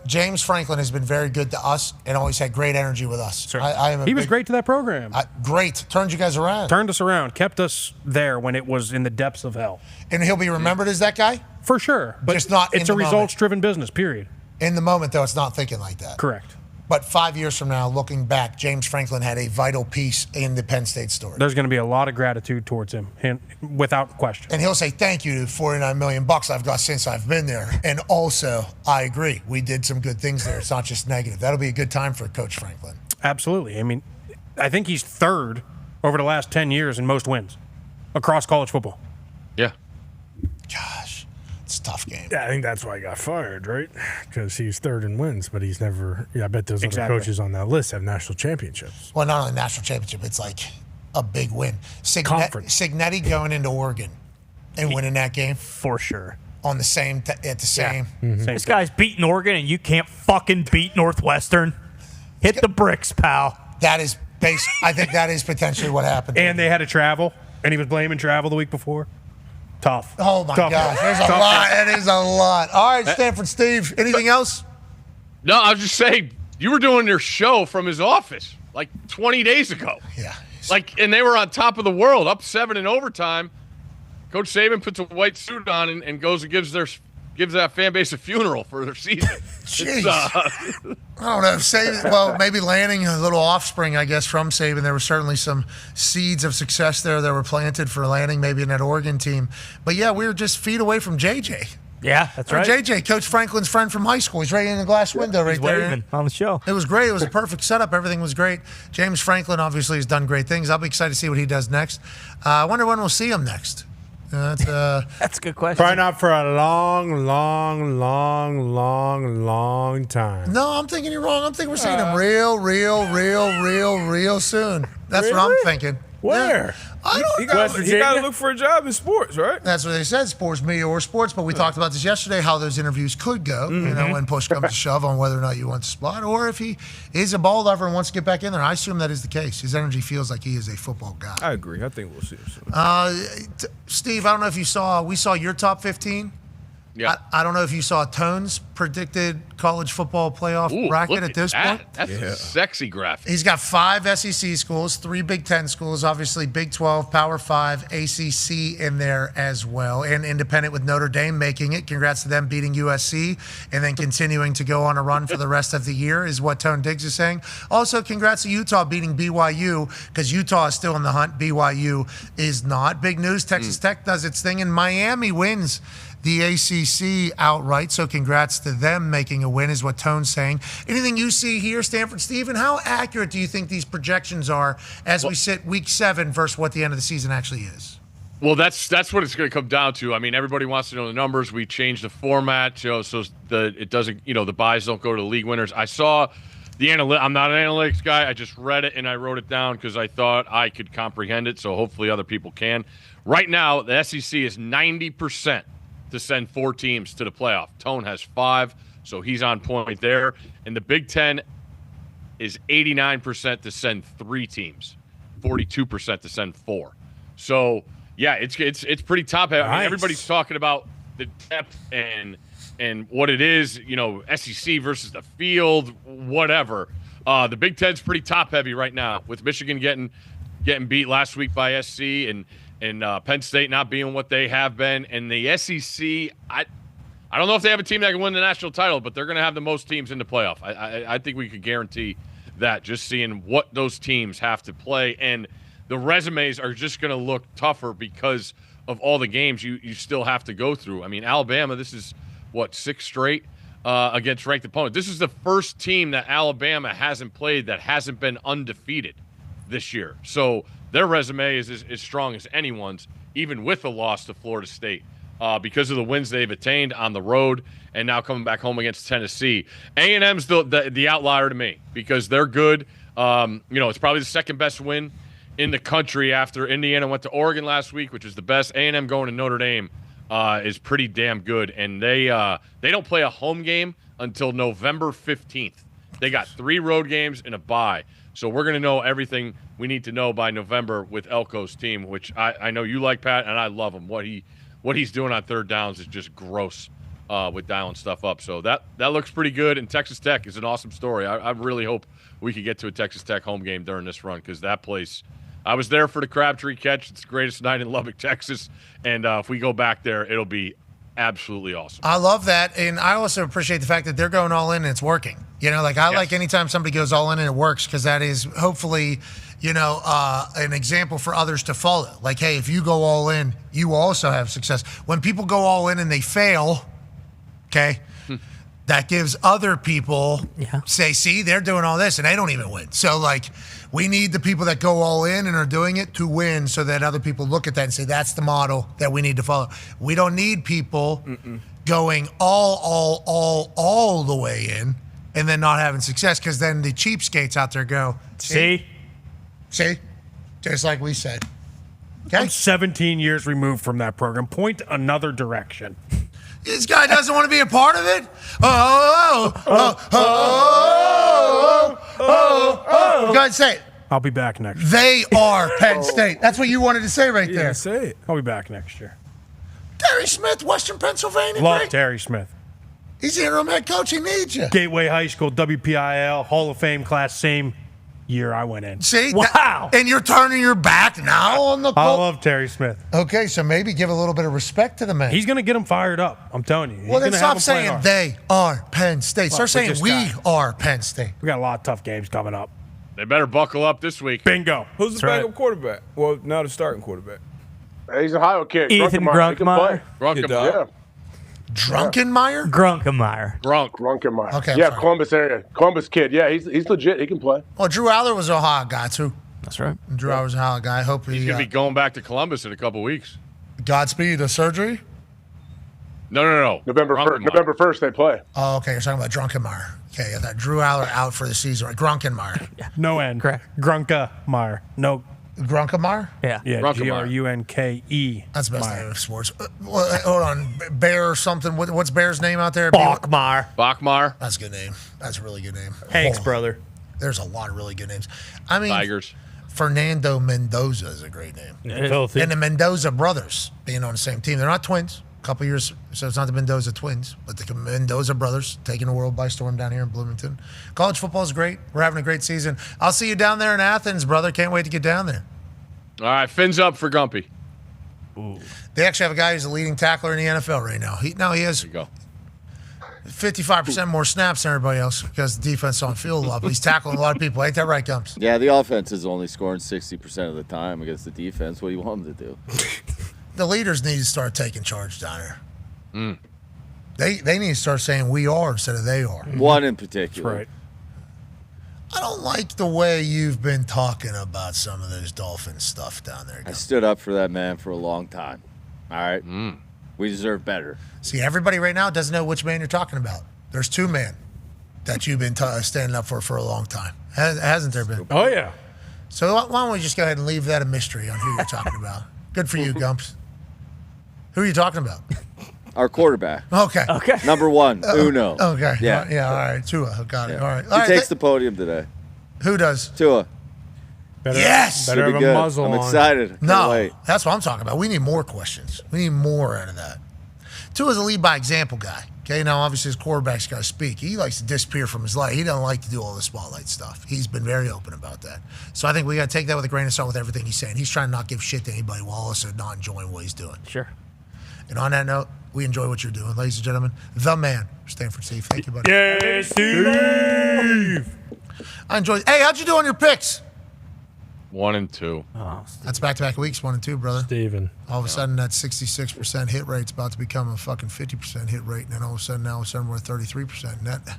James Franklin has been very good to us and always had great energy with us. Sure. He was great to that program. Great. Turned you guys around. Turned us around. Kept us there when it was in the depths of hell. And he'll be remembered as that guy? For sure. But just not it's in a the results-driven business, period. In the moment, though, it's not thinking like that. Correct. But 5 years from now, looking back, James Franklin had a vital piece in the Penn State story. There's going to be a lot of gratitude towards him, without question. And he'll say, thank you to $49 million I've got since I've been there. And also, I agree. We did some good things there. It's not just negative. That'll be a good time for Coach Franklin. Absolutely. I mean, I think he's third over the last 10 years in most wins across college football. Yeah. Gosh, it's a tough game. Yeah, I think that's why he got fired, right? Because he's third in wins, but he's never. Yeah, I bet those other coaches on that list have national championships. Well, not only national championship, it's like a big win. Conference. Cignetti going into Oregon and winning that game for sure. On the same at the same. This guy's beating Oregon, and you can't fucking beat Northwestern. Hit the bricks, pal. That is base. I think that is potentially what happened. And they had to travel, and he was blaming travel the week before. Tough. Oh my gosh, there's a lot. That is a lot. All right, Stanford Steve. Anything else? No, I was just saying, you were doing your show from his office. like 20 days ago. Yeah. Like, and they were on top of the world, up 7 in overtime. Coach Saban puts a white suit on and goes and gives that fan base a funeral for their season. Jeez. I don't know. Saban, well, maybe landing a little offspring, I guess, from Saban. There were certainly some seeds of success there that were planted for landing maybe in that Oregon team. But, yeah, we were just feet away from JJ. Yeah, that's right. JJ, Coach Franklin's friend from high school. He's right in the glass window right there. Waving on the show. It was great. It was a perfect setup. Everything was great. James Franklin obviously has done great things. I'll be excited to see what he does next. I wonder when we'll see him next. That's a good question. Probably not for a long time. No, I'm thinking you're wrong. I'm thinking we're seeing him real soon. That's what I'm thinking. Where? Yeah. I don't You got to look for a job in sports, right? That's what they said, sports media or sports. But we talked about this yesterday, how those interviews could go, when push comes to shove on whether or not you want to spot, or if he is a ball lover and wants to get back in there. I assume that is the case. His energy feels like he is a football guy. I agree. I think we'll see him soon. Steve, I don't know if you saw, we saw your top 15. Yeah. I don't know if you saw Tone's predicted college football playoff bracket at this point. That's a sexy graphic. He's got 5 SEC schools, 3 Big Ten schools, obviously Big 12, Power 5, ACC in there as well, and independent with Notre Dame making it. Congrats to them beating USC and then continuing to go on a run for the rest of the year is what Tone Diggs is saying. Also, congrats to Utah beating BYU because Utah is still in the hunt. BYU is not. Big news, Texas Tech does its thing and Miami wins the ACC outright, so congrats to them making a win is what Tone's saying. Anything you see here, Stanford Steve, and how accurate do you think these projections are as we sit week 7 versus what the end of the season actually is? Well, that's what it's going to come down to. I mean, everybody wants to know the numbers. We changed the format, so it doesn't, the buys don't go to the league winners. I saw the I'm not an analytics guy. I just read it and I wrote it down because I thought I could comprehend it, so hopefully other people can. Right now, the SEC is 90% to send 4 teams to the playoff. Tone has 5, so he's on point there. And the Big Ten is 89% to send 3 teams, 42% to send 4. So yeah, it's pretty top heavy. Nice. I mean, everybody's talking about the depth and what it is, SEC versus the field, whatever. The Big Ten's pretty top heavy right now with Michigan getting beat last week by SC and Penn State not being what they have been. And the SEC, I don't know if they have a team that can win the national title, but they're going to have the most teams in the playoff. I think we could guarantee that just seeing what those teams have to play. And the resumes are just going to look tougher because of all the games you still have to go through. I mean, Alabama, this is, 6 straight against ranked opponents. This is the first team that Alabama hasn't played that hasn't been undefeated this year. So their resume is as strong as anyone's, even with a loss to Florida State, because of the wins they've attained on the road and now coming back home against Tennessee. A&M's the outlier to me because they're good. It's probably the second best win in the country after Indiana went to Oregon last week, which is the best. A&M going to Notre Dame is pretty damn good, and they don't play a home game until November 15th. They got 3 road games and a bye. So we're going to know everything we need to know by November with Elko's team, which I know you like, Pat, and I love him. What he's doing on third downs is just gross with dialing stuff up. So that looks pretty good, and Texas Tech is an awesome story. I really hope we could get to a Texas Tech home game during this run because that place – I was there for the Crabtree catch. It's the greatest night in Lubbock, Texas, and if we go back there, it'll be absolutely awesome. I love that, and I also appreciate the fact that they're going all in and it's working. I like anytime somebody goes all in and it works because that is hopefully, an example for others to follow. Like, hey, if you go all in, you also have success. When people go all in and they fail, okay, that gives other people say, see, they're doing all this and they don't even win. So, we need the people that go all in and are doing it to win so that other people look at that and say, that's the model that we need to follow. We don't need people going all the way in and then not having success because then the cheapskates out there go, see? Just like we said. Okay? I'm 17 years removed from that program. Point another direction. This guy doesn't want to be a part of it? Go ahead, say it. I'll be back next year. They are Penn State. That's what you wanted to say right there. Say it. I'll be back next year. Terry Smith, Western Pennsylvania. Love Terry Smith. He's the interim head coach. He needs you. Gateway High School, WPIL, Hall of Fame class, same year I went in. See? Wow. And you're turning your back now on the I Colts? love Terry Smith. Okay, so maybe give a little bit of respect to the man. He's going to get them fired up. I'm telling you. He's Well, then gonna stop have 'em play saying hard. they are Penn State. Well, Start saying just we got- are Penn State. We got a lot of tough games coming up. They better buckle up this week. Bingo. Who's the backup quarterback? Well, now the starting quarterback. He's an Ohio kid. Ethan Grunkemeyer. He can Grunkmeyer. play. Grunkemeyer. Yeah. Drunkenmeyer? Grunkemeyer. Grunkemeyer. Okay, I'm yeah, sorry. Columbus area. Columbus kid. Yeah, he's legit. He can play. Well, Drew Aller was an Ohio guy, too. That's right. Drew Aller was an Ohio guy. I hope He's he going to be going back to Columbus in a couple weeks. Godspeed the surgery. No. November 1st. Grunkemeyer. November 1st they play. Oh, okay. You're talking about Drunkenmeyer. Okay, yeah, that Drew Aller out for the season. Right? Grunkenmeyer. No N. Correct. Grunkemeyer. No. Grunkemeyer? Yeah. Yeah, Grunkemeyer. Grunke. That's the best name of sports. Hold on. Bear or something. What's Bear's name out there? Bachmar. Bachmar. That's a good name. That's a really good name. Hank's Oh, brother. There's a lot of really good names. I mean, Tigers. Fernando Mendoza is a great name. Filthy. And the Mendoza brothers being on the same team. They're not twins. A couple years, so it's not the Mendoza twins, but the Mendoza brothers taking the world by storm down here in Bloomington. College football is great. We're having a great season. I'll see you down there in Athens, brother. Can't wait to get down there. All right, fins up for Gumpy. They actually have a guy who's the leading tackler in the NFL right now. He has There you go. 55% more snaps than everybody else because the defense is on field a lot, but he's tackling a lot of people. Ain't that right, Gumps? Yeah, the offense is only scoring 60% of the time against the defense. What do you want them to do? The leaders need to start taking charge down there. They need to start saying we are instead of they are. One in particular. Right. I don't like the way you've been talking about some of those Dolphins stuff down there. I stood up for that man for a long time. All right? We deserve better. See, everybody right now doesn't know which man you're talking about. There's two men that you've been standing up for a long time. Hasn't there been? Oh, yeah. So why don't we just go ahead and leave that a mystery on who you're talking about? Good for you, Gumps. Who are you talking about? Our quarterback. Okay. Number one, Uno. Okay. Yeah. Yeah, all right. Tua. Got it. Yeah. All right. He All right. takes the podium today. Who does? Tua. Yes. Should be good. I'm excited. Can't No, wait. that's what I'm talking about. We need more questions. We need more out of that. Tua's a lead by example guy. Okay, now obviously his quarterback's got to speak. He likes to disappear from his light. He doesn't like to do all the spotlight stuff. He's been very open about that. So I think we got to take that with a grain of salt with everything he's saying. He's trying to not give shit to anybody while also not enjoying what he's doing. Sure. And on that note, we enjoy what you're doing, ladies and gentlemen. The man, Stanford Steve. Thank you, buddy. Yay, Steve! I enjoyed. Hey, how'd you do on your picks? 1 and 2. Oh, That's back-to-back weeks, 1 and 2, brother. Steven. All of a sudden, that 66% hit rate's about to become a fucking 50% hit rate, and then all of a sudden, now we're at 33%. And that,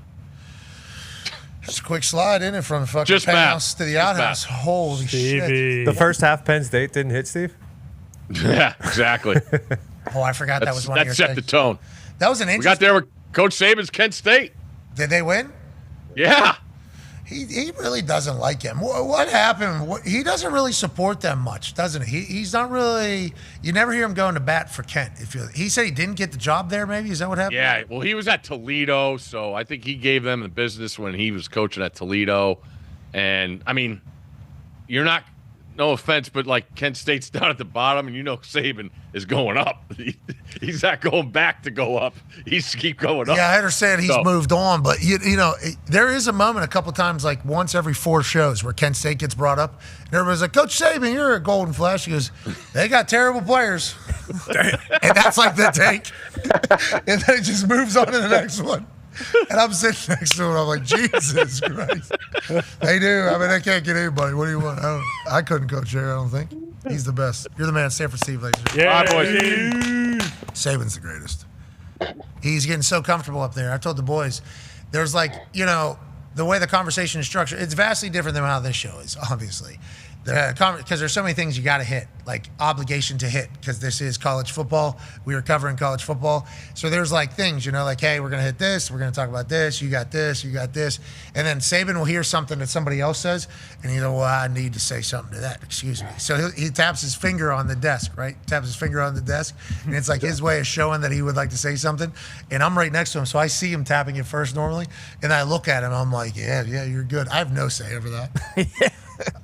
it's a quick slide, isn't it, from the fucking Just penthouse math. to the Just outhouse. math. Holy shit. The first half Penn State didn't hit, Steve? Yeah, exactly. Oh, I forgot that was one of your That set the things. tone. That was an We interesting. got there with Coach Saban's Kent State. Did they win? Yeah. He really doesn't like him. What happened? He doesn't really support them much, doesn't he? He's not really. You never hear him going to bat for Kent. He said he didn't get the job there. Maybe is that what happened? Yeah, well, he was at Toledo, so I think he gave them the business when he was coaching at Toledo. And, I mean, you're not, no offense, but, like, Kent State's down at the bottom, and you know Saban is going up. He's not going back to go up. He's keep going up. Yeah, I understand he's So- moved on, but you know, there is a moment a couple times, like once every 4 shows, where Kent State gets brought up, and everybody's like, "Coach Saban, you're a golden flash." He goes, "They got terrible players," and that's like the take, and then it just moves on to the next one. And I'm sitting next to him, I'm like, Jesus Christ. They do. I mean, they can't get anybody. What do you want? I couldn't coach there, I don't think. He's the best. You're the man, Stanford Steve, ladies and gentlemen. All right, boys. Saban's the greatest. He's getting so comfortable up there. I told the boys, there's like, you know, the way the conversation is structured, it's vastly different than how this show is, obviously. Because there's so many things you got to hit, like obligation to hit, because this is college football. We are covering college football. So there's like things, you know, like, hey, we're going to hit this. We're going to talk about this. You got this. You got this. And then Saban will hear something that somebody else says, and he'll go, well, I need to say something to that. Excuse me. So he taps his finger on the desk, right? Taps his finger on the desk. And it's like his way of showing that he would like to say something. And I'm right next to him. So I see him tapping it first normally. And I look at him. I'm like, yeah, you're good. I have no say over that.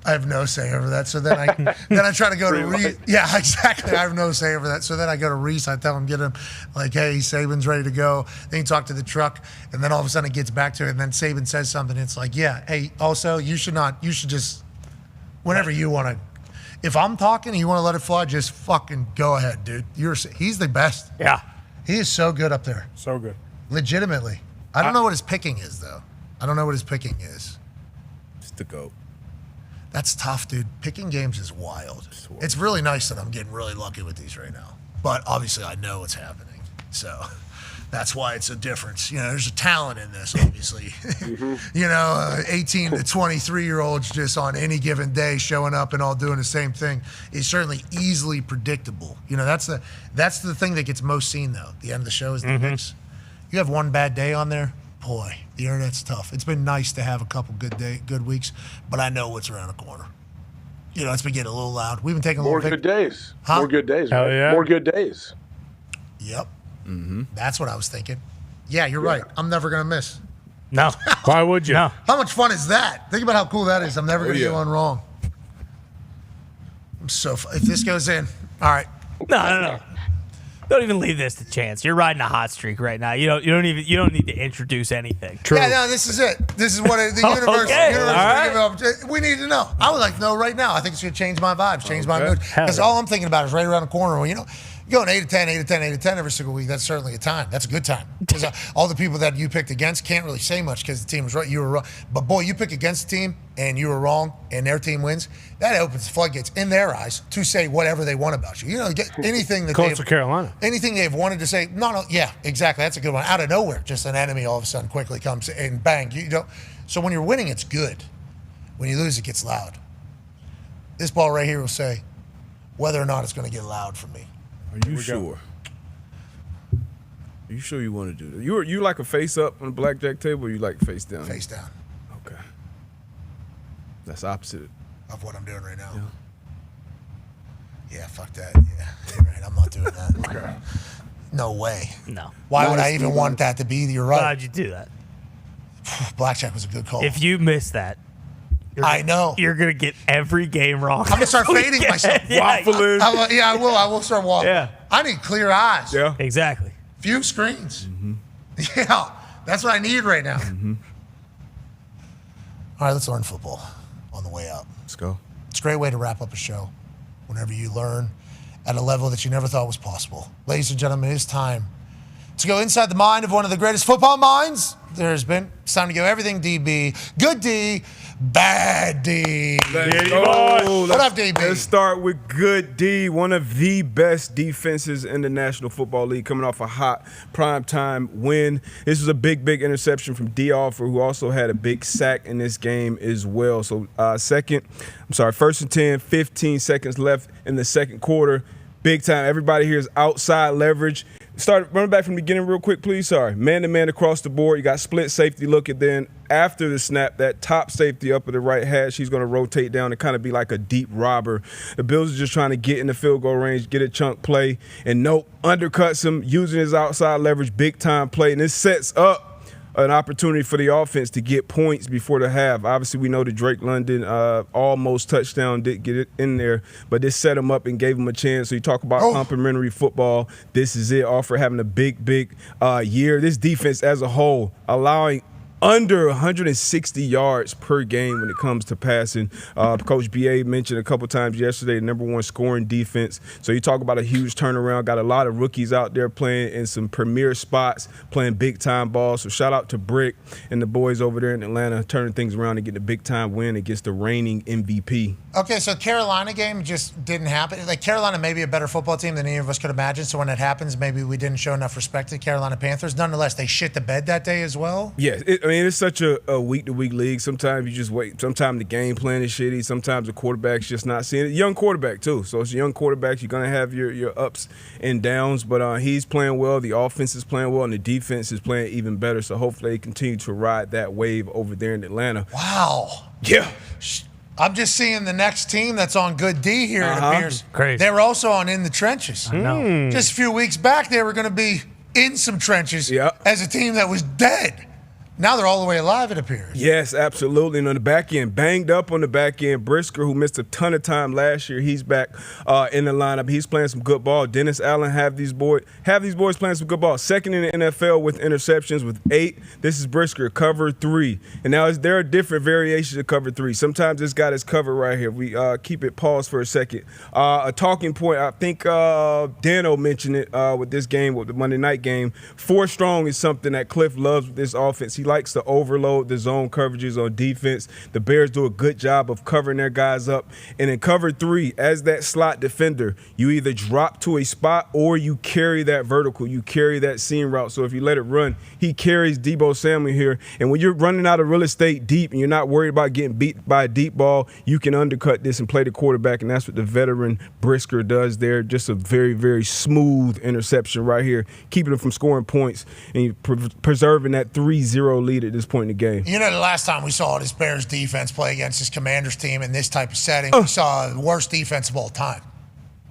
I have no say over that. So then I try to go to Reese. Yeah, exactly. I have no say over that. So then I go to Reese. I tell him, get him like, hey, Saban's ready to go. Then you talk to the truck, and then all of a sudden it gets back to it, and then Saban says something. It's like, yeah, hey, also you should just whenever you want to. If I'm talking and you want to let it fly, just fucking go ahead, dude. He's the best. Yeah. He is so good up there. So good. Legitimately. I don't know what his picking is, though. I don't know what his picking is. It's the GOAT. That's tough, dude. Picking games is wild. It's really nice that I'm getting really lucky with these right now. But obviously I know what's happening. So that's why it's a difference. You know, there's a talent in this, obviously. 18 to 23-year-olds just on any given day showing up and all doing the same thing is certainly easily predictable. You know, that's the thing that gets most seen, though. The end of the show is the mix. You have one bad day on there, boy, the internet's tough. It's been nice to have a couple good weeks, but I know what's around the corner. You know, it's been getting a little loud. We've been taking more good days. Huh? More good days. Hell right? yeah. More good days. Yep. That's what I was thinking. Yeah, you're right. I'm never going to miss. No. Why would you? No. How much fun is that? Think about how cool that is. I'm never going to yeah. do one wrong. If this goes in, all right. No. Don't even leave this to chance. You're riding a hot streak right now. You don't need to introduce anything. True. Yeah, no, this is it. This is what the universe. Okay. We need to know. I would like to know right now. I think it's going to change my vibes, change my mood. Because yeah. all I'm thinking about is right around the corner. Well, you know, going 8 to 10, 8 to 10, 8 to 10 every single week. That's certainly a time. That's a good time. Because all the people that you picked against can't really say much because the team was right. You were wrong. But boy, you pick against the team and you were wrong, and their team wins. That opens the floodgates in their eyes to say whatever they want about you. You know, get anything that Colts of Carolina. Anything they've wanted to say. No, yeah, exactly. That's a good one. Out of nowhere, just an enemy all of a sudden quickly comes and bang. You know, so when you're winning, it's good. When you lose, it gets loud. This ball right here will say whether or not it's going to get loud for me. Are you sure? Are you sure you want to do that? You like a face up on the blackjack table, or you like face down? Face down. Okay. That's opposite of what I'm doing right now. Yeah, fuck that. Yeah, you're right. I'm not doing that. Okay. No way. No. Why would I even want that to be? You're right. Why'd you do that? Blackjack was a good call. If you miss that, I know. You're going to get every game wrong. I'm going to start fading myself. Waffling. I will. I will start waffling. Yeah. I need clear eyes. Yeah. Exactly. Few screens. Yeah. That's what I need right now. All right, let's learn football on the way out. Let's go. It's a great way to wrap up a show whenever you learn at a level that you never thought was possible. Ladies and gentlemen, it is time to go inside the mind of one of the greatest football minds there has been. It's time to go everything DB. Good D, bad D. Let's go. What up, DB? Let's start with good D, one of the best defenses in the National Football League, coming off a hot primetime win. This was a big interception from D. Offer, who also had a big sack in this game as well. So first and 10, 15 seconds left in the second quarter. Big time. Everybody here is outside leverage. Start running back from the beginning real quick, please. Sorry. Man-to-man across the board. You got split safety look, and then after the snap, that top safety up at the right hash, he's going to rotate down and kind of be like a deep robber. The Bills are just trying to get in the field goal range, get a chunk play, and nope, undercuts him, using his outside leverage, big-time play. And this sets up an opportunity for the offense to get points before the half. Obviously, we know the Drake London almost touchdown did get it in there, but this set him up and gave him a chance. So you talk about complimentary football. This is it. Offer having a big year. This defense as a whole allowing under 160 yards per game when it comes to passing. Coach B.A. mentioned a couple times yesterday, the number one scoring defense. So you talk about a huge turnaround. Got a lot of rookies out there playing in some premier spots, playing big-time ball. So shout out to Brick and the boys over there in Atlanta, turning things around and getting a big-time win against the reigning MVP. Okay, so Carolina game just didn't happen. Like, Carolina may be a better football team than any of us could imagine. So when that happens, maybe we didn't show enough respect to the Carolina Panthers. Nonetheless, they shit the bed that day as well. Yeah, it's such a week-to-week league. Sometimes you just wait. Sometimes the game plan is shitty. Sometimes the quarterback's just not seeing it. Young quarterback, too. So it's a young quarterback. You're going to have your ups and downs. But he's playing well. The offense is playing well. And the defense is playing even better. So hopefully they continue to ride that wave over there in Atlanta. Wow. Yeah. I'm just seeing the next team that's on good D here, it appears. Crazy. They were also on In the Trenches. I know. Just a few weeks back, they were going to be in some trenches as a team that was dead. Now they're all the way alive, it appears. Yes, absolutely. And on the back end, banged up on the back end. Brisker, who missed a ton of time last year, he's back in the lineup. He's playing some good ball. Dennis Allen have these boys playing some good ball. Second in the NFL with interceptions with 8. This is Brisker, cover 3. And now there are different variations of cover 3. Sometimes this got his cover right here. We keep it paused for a second. A talking point, I think Dano mentioned it with this game, with the Monday night game. 4 strong is something that Cliff loves with this offense. He likes to overload the zone coverages on defense. The Bears do a good job of covering their guys up. And in cover 3, as that slot defender, you either drop to a spot or you carry that vertical. You carry that seam route. So if you let it run, he carries Deebo Samuel here. And when you're running out of real estate deep and you're not worried about getting beat by a deep ball, you can undercut this and play the quarterback. And that's what the veteran Brisker does there. Just a very, very smooth interception right here, keeping them from scoring points and preserving that 3-0 lead at this point in the game. You know, the last time we saw this Bears defense play against this Commanders team in this type of setting, we saw the worst defense of all time.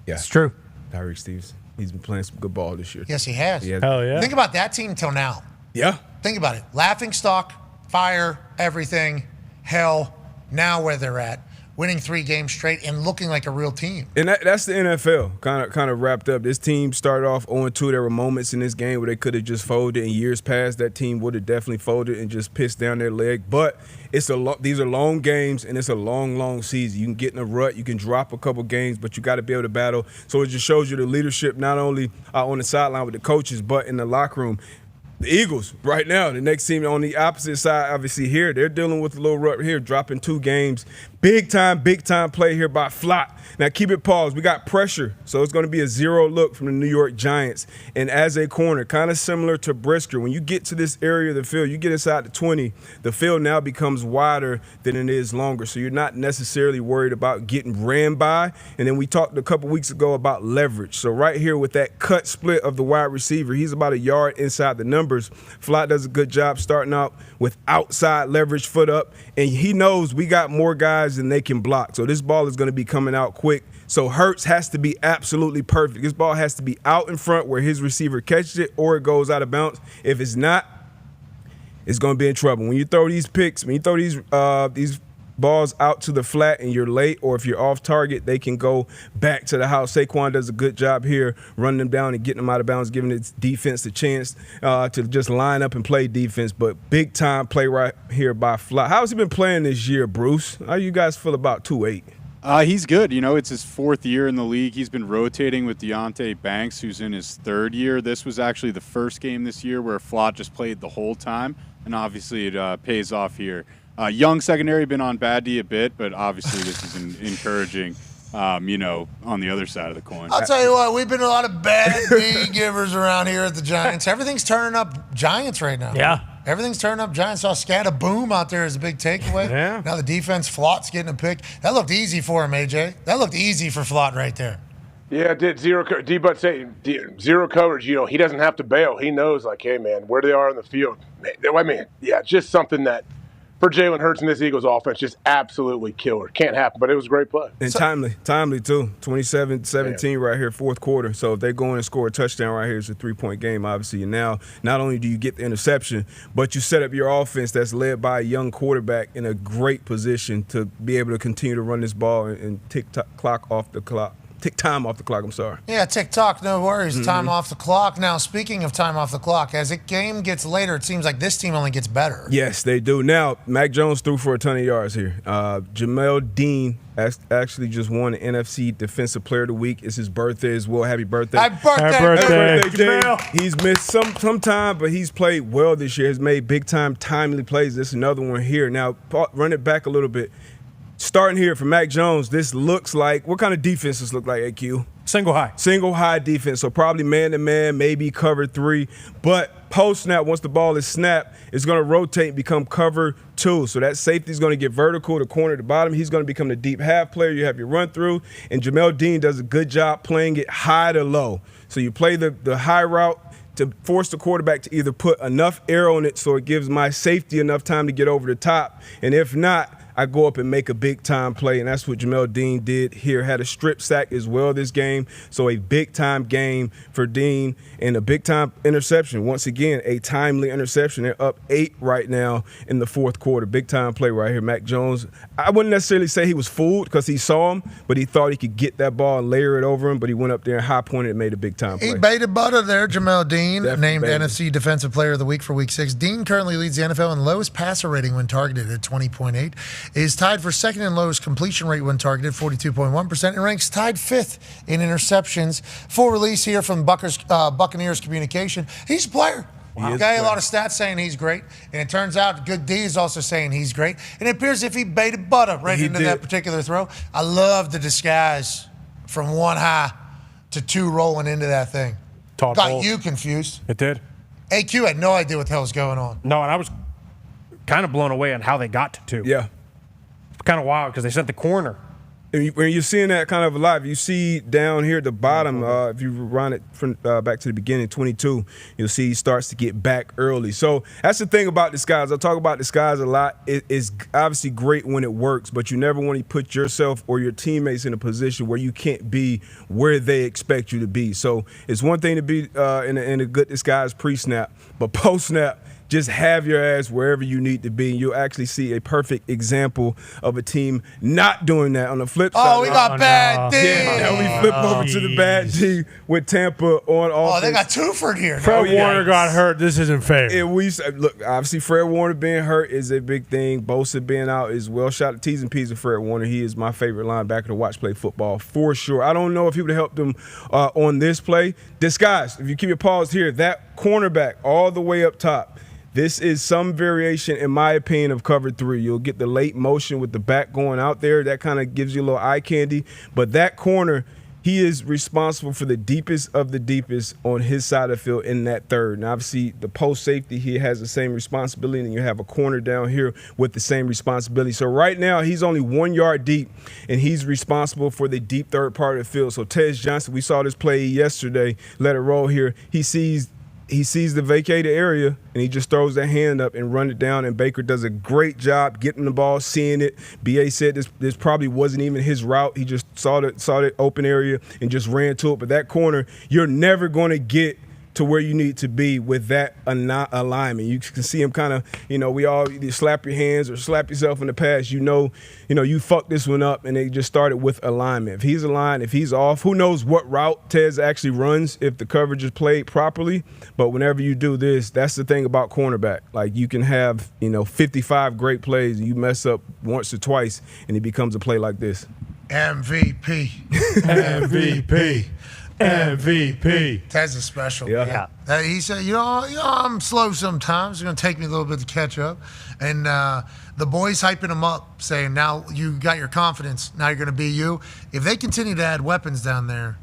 Yeah, it's true. Tyreek Steves, he's been playing some good ball this year. Yes, he has. Hell yeah. Think about that team till now. Yeah. Think about it. Laughing stock, fire, everything, hell, now where they're at. Winning 3 games straight and looking like a real team. And that's the NFL kind of wrapped up. This team started off 0-2. There were moments in this game where they could have just folded. In years past, that team would have definitely folded and just pissed down their leg. But these are long games, and it's a long, long season. You can get in a rut. You can drop a couple games, but you got to be able to battle. So it just shows you the leadership not only on the sideline with the coaches, but in the locker room. The Eagles, right now, the next team on the opposite side, obviously here, they're dealing with a little rut here, dropping 2 games. Big time play here by Flott. Now, keep it paused. We got pressure, so it's going to be a 0 look from the New York Giants. And as a corner, kind of similar to Brisker, when you get to this area of the field, you get inside the 20, the field now becomes wider than it is longer. So you're not necessarily worried about getting ran by. And then we talked a couple weeks ago about leverage. So right here with that cut split of the wide receiver, he's about a yard inside the numbers. Flott does a good job starting out with outside leverage, foot up, and he knows we got more guys than they can block. So this ball is going to be coming out quick. So Hurts has to be absolutely perfect. This ball has to be out in front where his receiver catches it or it goes out of bounds. If it's not, it's going to be in trouble. When you throw these picks, when you throw these balls out to the flat and you're late, or if you're off target, they can go back to the house. Saquon does a good job here running them down and getting them out of bounds, giving its defense the chance to just line up and play defense. But big time play right here by Flott. How's he been playing this year, Bruce? How you guys feel about 2-8? He's good. You know, it's his 4th year in the league. He's been rotating with Deontay Banks, who's in his 3rd year. This was actually the first game this year where Flott just played the whole time, and obviously it pays off here. Young secondary, been on bad D a bit, but obviously this is encouraging, on the other side of the coin. I'll tell you what, we've been a lot of bad D givers around here at the Giants. Everything's turning up Giants right now. Yeah. Everything's turning up Giants. Saw Scata boom out there as a big takeaway. Yeah. Now the defense, Flott's getting a pick. That looked easy for him, AJ. That looked easy for Flott right there. Yeah, it did. D-Butt say zero coverage. He doesn't have to bail. He knows, like, hey, man, where they are in the field. I mean, yeah, just something that for Jalen Hurts and this Eagles offense, just absolutely killer. Can't happen, but it was a great play. And timely too. 27-17 right here, 4th quarter. So if they go in and score a touchdown right here, it's a 3-point game, obviously. And now not only do you get the interception, but you set up your offense that's led by a young quarterback in a great position to be able to continue to run this ball and tick time off the clock. I'm sorry. Yeah, tick-tock, no worries. Time off the clock. Now, speaking of time off the clock, as the game gets later, it seems like this team only gets better. Yes, they do. Now, Mac Jones threw for a ton of yards here. Jamel Dean actually just won the NFC Defensive Player of the Week. It's his birthday as well. Happy birthday. Happy birthday. Jamel. He's missed some time, but he's played well this year. Has made big-time, timely plays. This is another one here. Now, run it back a little bit. Starting here for Mac Jones, this looks like – what kind of defense does this look like, AQ? Single high. Single high defense, so probably man-to-man, maybe cover 3. But post-snap, once the ball is snapped, it's going to rotate and become cover 2. So that safety is going to get vertical, the corner to the bottom. He's going to become the deep half player. You have your run-through. And Jamel Dean does a good job playing it high to low. So you play the high route to force the quarterback to either put enough air on it so it gives my safety enough time to get over the top. And if not – I go up and make a big-time play, and that's what Jamel Dean did here. Had a strip sack as well this game, so a big-time game for Dean and a big-time interception. Once again, a timely interception. They're up 8 right now in the fourth quarter. Big-time play right here. Mac Jones, I wouldn't necessarily say he was fooled because he saw him, but he thought he could get that ball and layer it over him, but he went up there and high-pointed and made a big-time play. He baited butter there, Jamel Dean, Definitely named baited. NFC Defensive Player of the Week for Week 6. Dean currently leads the NFL in lowest passer rating when targeted at 20.8, is tied for second in lowest completion rate when targeted, 42.1%, and ranks tied 5th in interceptions. Full release here from Buccaneers Communication. He's a player. A lot of stats saying he's great, and it turns out Good D is also saying he's great, and it appears if he baited butter right into that particular throw. I love the disguise from 1 high to 2 rolling into that thing. Got you confused. It did. AQ had no idea what the hell was going on. No, and I was kind of blown away on how they got to 2. Yeah. Kind of wild because they sent the corner. And when you're seeing that kind of live, you see down here at the bottom, if you run it from back to the beginning, 22, you'll see he starts to get back early. So that's the thing about disguise. I talk about disguise a lot. It's obviously great when it works, but you never want to put yourself or your teammates in a position where you can't be where they expect you to be. So it's one thing to be in a good disguise pre-snap, but post-snap, just have your ass wherever you need to be. You'll actually see a perfect example of a team not doing that. On the flip side, Oh, we got bad D. Yeah, now we flip over to the bad D with Tampa on offense. Oh, they got Twofford here. Fred Warner got hurt. This isn't fair. And look, obviously Fred Warner being hurt is a big thing. Bosa being out is well. Shout out to T's and P's of Fred Warner. He is my favorite linebacker to watch play football for sure. I don't know if he would have helped him on this play. Disguise, if you keep your pause here, that cornerback all the way up top. This is some variation, in my opinion, of cover 3. You'll get the late motion with the back going out there. That kind of gives you a little eye candy. But that corner, he is responsible for the deepest of the deepest on his side of the field in that third. And obviously, the post safety, he has the same responsibility. And you have a corner down here with the same responsibility. So right now, he's only 1 yard deep, and he's responsible for the deep third part of the field. So Tez Johnson, we saw this play yesterday, let it roll here. He sees the vacated area, and he just throws that hand up and run it down, and Baker does a great job getting the ball, seeing it. B.A. said this probably wasn't even his route. He just saw the open area and just ran to it. But that corner, you're never going to get to where you need to be with that alignment. You can see him kind of, we all either slap your hands or slap yourself in the past. You fucked this one up, and they just started with alignment. If he's aligned, if he's off, who knows what route Tez actually runs if the coverage is played properly. But whenever you do this, that's the thing about cornerback. Like, you can have, 55 great plays, and you mess up once or twice, and it becomes a play like this. MVP. MVP. Tez is special. Yeah. He said, I'm slow sometimes. It's going to take me a little bit to catch up. And the boys hyping him up, saying, now you got your confidence. Now you're going to be you. If they continue to add weapons down there,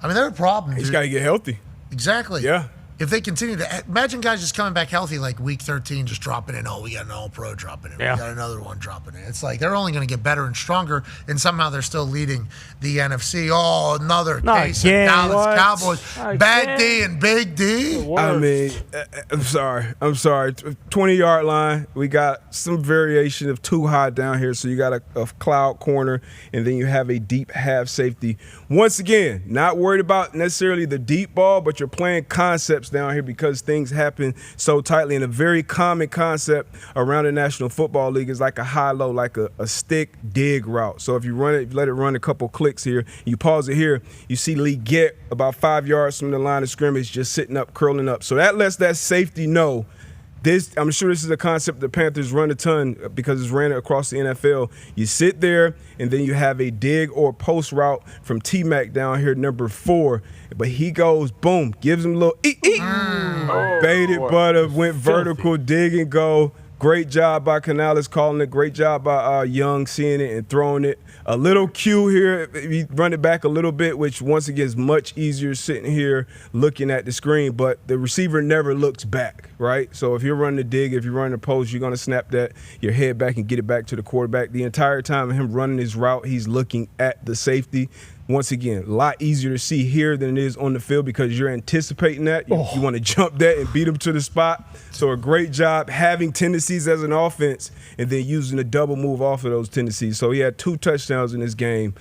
they're a problem. He's got to get healthy. Exactly. Yeah. If they continue to imagine guys just coming back healthy like week 13, just dropping in. Oh, we got an all-pro dropping in. Yeah. We got another one dropping in. It's like they're only going to get better and stronger, and somehow they're still leading the NFC. Oh, another case of Dallas Cowboys. Bad D and Big D. I'm sorry. 20-yard line. We got some variation of too high down here. So you got a cloud corner, and then you have a deep half safety. Once again, not worried about necessarily the deep ball, but you're playing concepts down here because things happen so tightly. And a very common concept around the National Football League is like a high-low, like a stick dig route. So if you run it, if you let it run a couple clicks here, you pause it here, you see Lee get about 5 yards from the line of scrimmage just sitting up, curling up. So that lets that safety know I'm sure this is a concept the Panthers run a ton because it's ran across the NFL. You sit there, and then you have a dig or post route from T-Mac down here, number 4. But he goes, boom, gives him a little baited butter, went vertical, dig and go. Great job by Canales calling it. Great job by Young seeing it and throwing it. A little cue here. He run it back a little bit, which once again is much easier sitting here looking at the screen. But the receiver never looks back, right? So if you're running the dig, if you're running the post, you're going to snap your head back and get it back to the quarterback. The entire time of him running his route, he's looking at the safety. once again, a lot easier to see here than it is on the field because you're anticipating that. You want to jump that and beat them to the spot. So a great job having tendencies as an offense and then using a double move off of those tendencies. So he had 2 touchdowns in this game,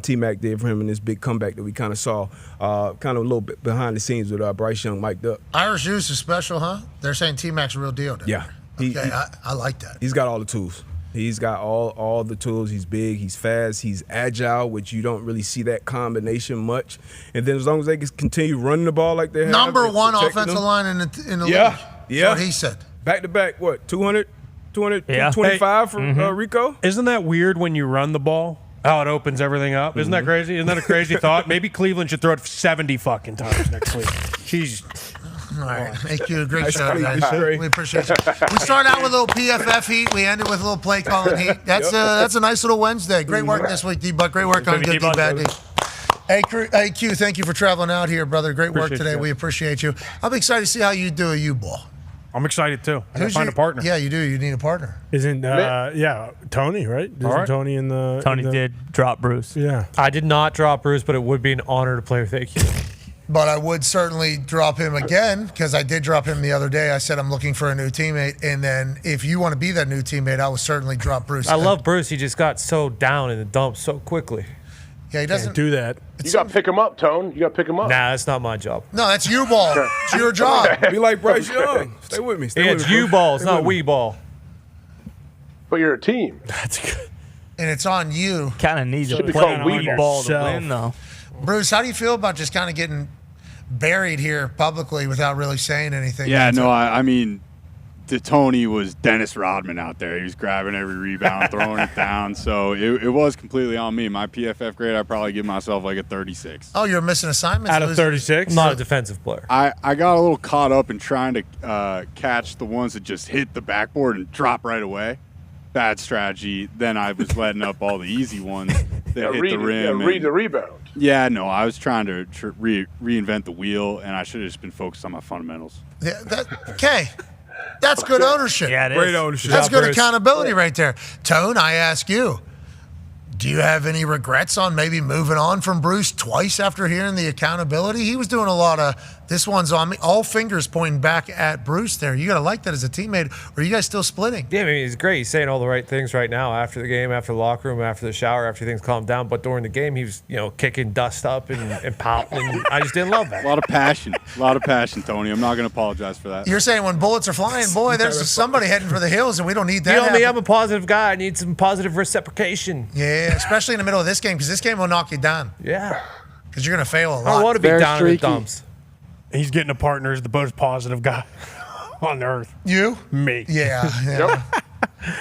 T-Mac did for him in this big comeback that we kind of saw, kind of a little bit behind the scenes with Bryce Young mic'd up. Irish juice is special, huh? They're saying T-Mac's a real deal. Yeah. I like that. He's got all the tools. He's got all the tools. He's big, he's fast, he's agile, which you don't really see that combination much. And then as long as they can continue running the ball like they have. Number 1 offensive line in the league. That's what he said. Back-to-back, what, 225 for Rico? Isn't that weird when you run the ball? How it opens everything up. Isn't that crazy? Isn't that a crazy thought? Maybe Cleveland should throw it 70 fucking times next week. Jeez. All right. Thank you. Great show, guys. We appreciate you. We started out with a little PFF heat. We ended with a little play calling heat. That's a nice little Wednesday. Great work this week, D-Buck. Great work on Good D, Bad D. Hey, Q, thank you for traveling out here, brother. Great work today. We appreciate you. I'm excited to see how you do a U-ball. I'm excited, too. I gotta find a partner. Yeah, you do. You need a partner. Isn't, Tony, right? Isn't Tony in the... Tony did drop Bruce. Yeah. I did not drop Bruce, but it would be an honor to play with AQ. But I would certainly drop him again because I did drop him the other day. I said I'm looking for a new teammate. And then if you want to be that new teammate, I would certainly drop Bruce. I love Bruce. He just got so down in the dumps so quickly. Yeah, he doesn't do that. You got to pick him up, Tone. You got to pick him up. Nah, that's not my job. No, that's your ball. It's your job. Be like Bryce Young. Stay with me. It's you ball. It's not we ball. But you're a team. That's good. And it's on you. Kind of needs Should a be play called we ball to ball. win, though. Bruce, how do you feel about just kind of getting buried here publicly without really saying anything? Yeah, no, I mean, the Tony was Dennis Rodman out there. He was grabbing every rebound, throwing it down. So it was completely on me. My PFF grade, I'd probably give myself like a 36. Oh, you're missing assignments? Out of 36? I'm not a defensive player. I got a little caught up in trying to catch the ones that just hit the backboard and drop right away. Bad strategy. Then I was letting up all the easy ones that hit the rim. Read the rebound. Yeah, no, I was trying to reinvent the wheel, and I should have just been focused on my fundamentals. Yeah, okay. That's good ownership. Yeah, it is. Great ownership. That's good accountability right there. Tone, I ask you, do you have any regrets on maybe moving on from Bruce twice after hearing the accountability? He was doing a lot of, this one's on me, all fingers pointing back at Bruce there. You got to like that as a teammate, or are you guys still splitting? Yeah, I mean, he's great. He's saying all the right things right now after the game, after the locker room, after the shower, after things calmed down. But during the game, he was, kicking dust up and popping. And I just didn't love that. A lot of passion, Tony. I'm not going to apologize for that. You're saying when bullets are flying, boy, there's somebody heading for the hills, and we don't need that. You know me, I'm a positive guy. I need some positive reciprocation. Yeah, especially in the middle of this game, because this game will knock you down. Yeah. Because you're going to fail a lot. I don't want to be down in the dumps. He's getting a partner as the most positive guy on earth. You? Me. Yeah.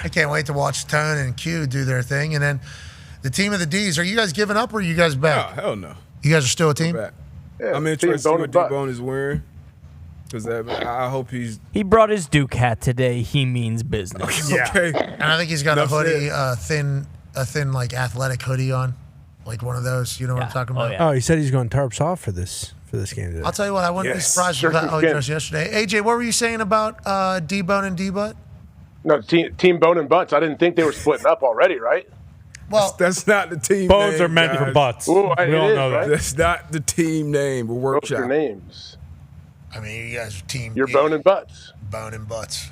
I can't wait to watch Tone and Q do their thing. And then the team of the D's, are you guys giving up or are you guys back? No, hell no. You guys are still a team? Back. Yeah, I'm interested to see what D-Bone is wearing. Because I hope he's... He brought his Duke hat today. He means business. Okay. And I think he's got a hoodie, a thin like athletic hoodie on. Like one of those, you know what I'm talking about? Oh, he said he's going tarps off for this game today. I'll tell you what, I wouldn't be surprised if that dressed yesterday. AJ, what were you saying about D-Bone and D-Butt? No, team Bone and Butts. I didn't think they were splitting up already, right? Well, that's not the team Bones name, are meant guys. for butts. Ooh, we all know that. That's not the team name. We're What's workshop. your names? I mean, you guys are team You're D. Bone and Butts. Bone and Butts.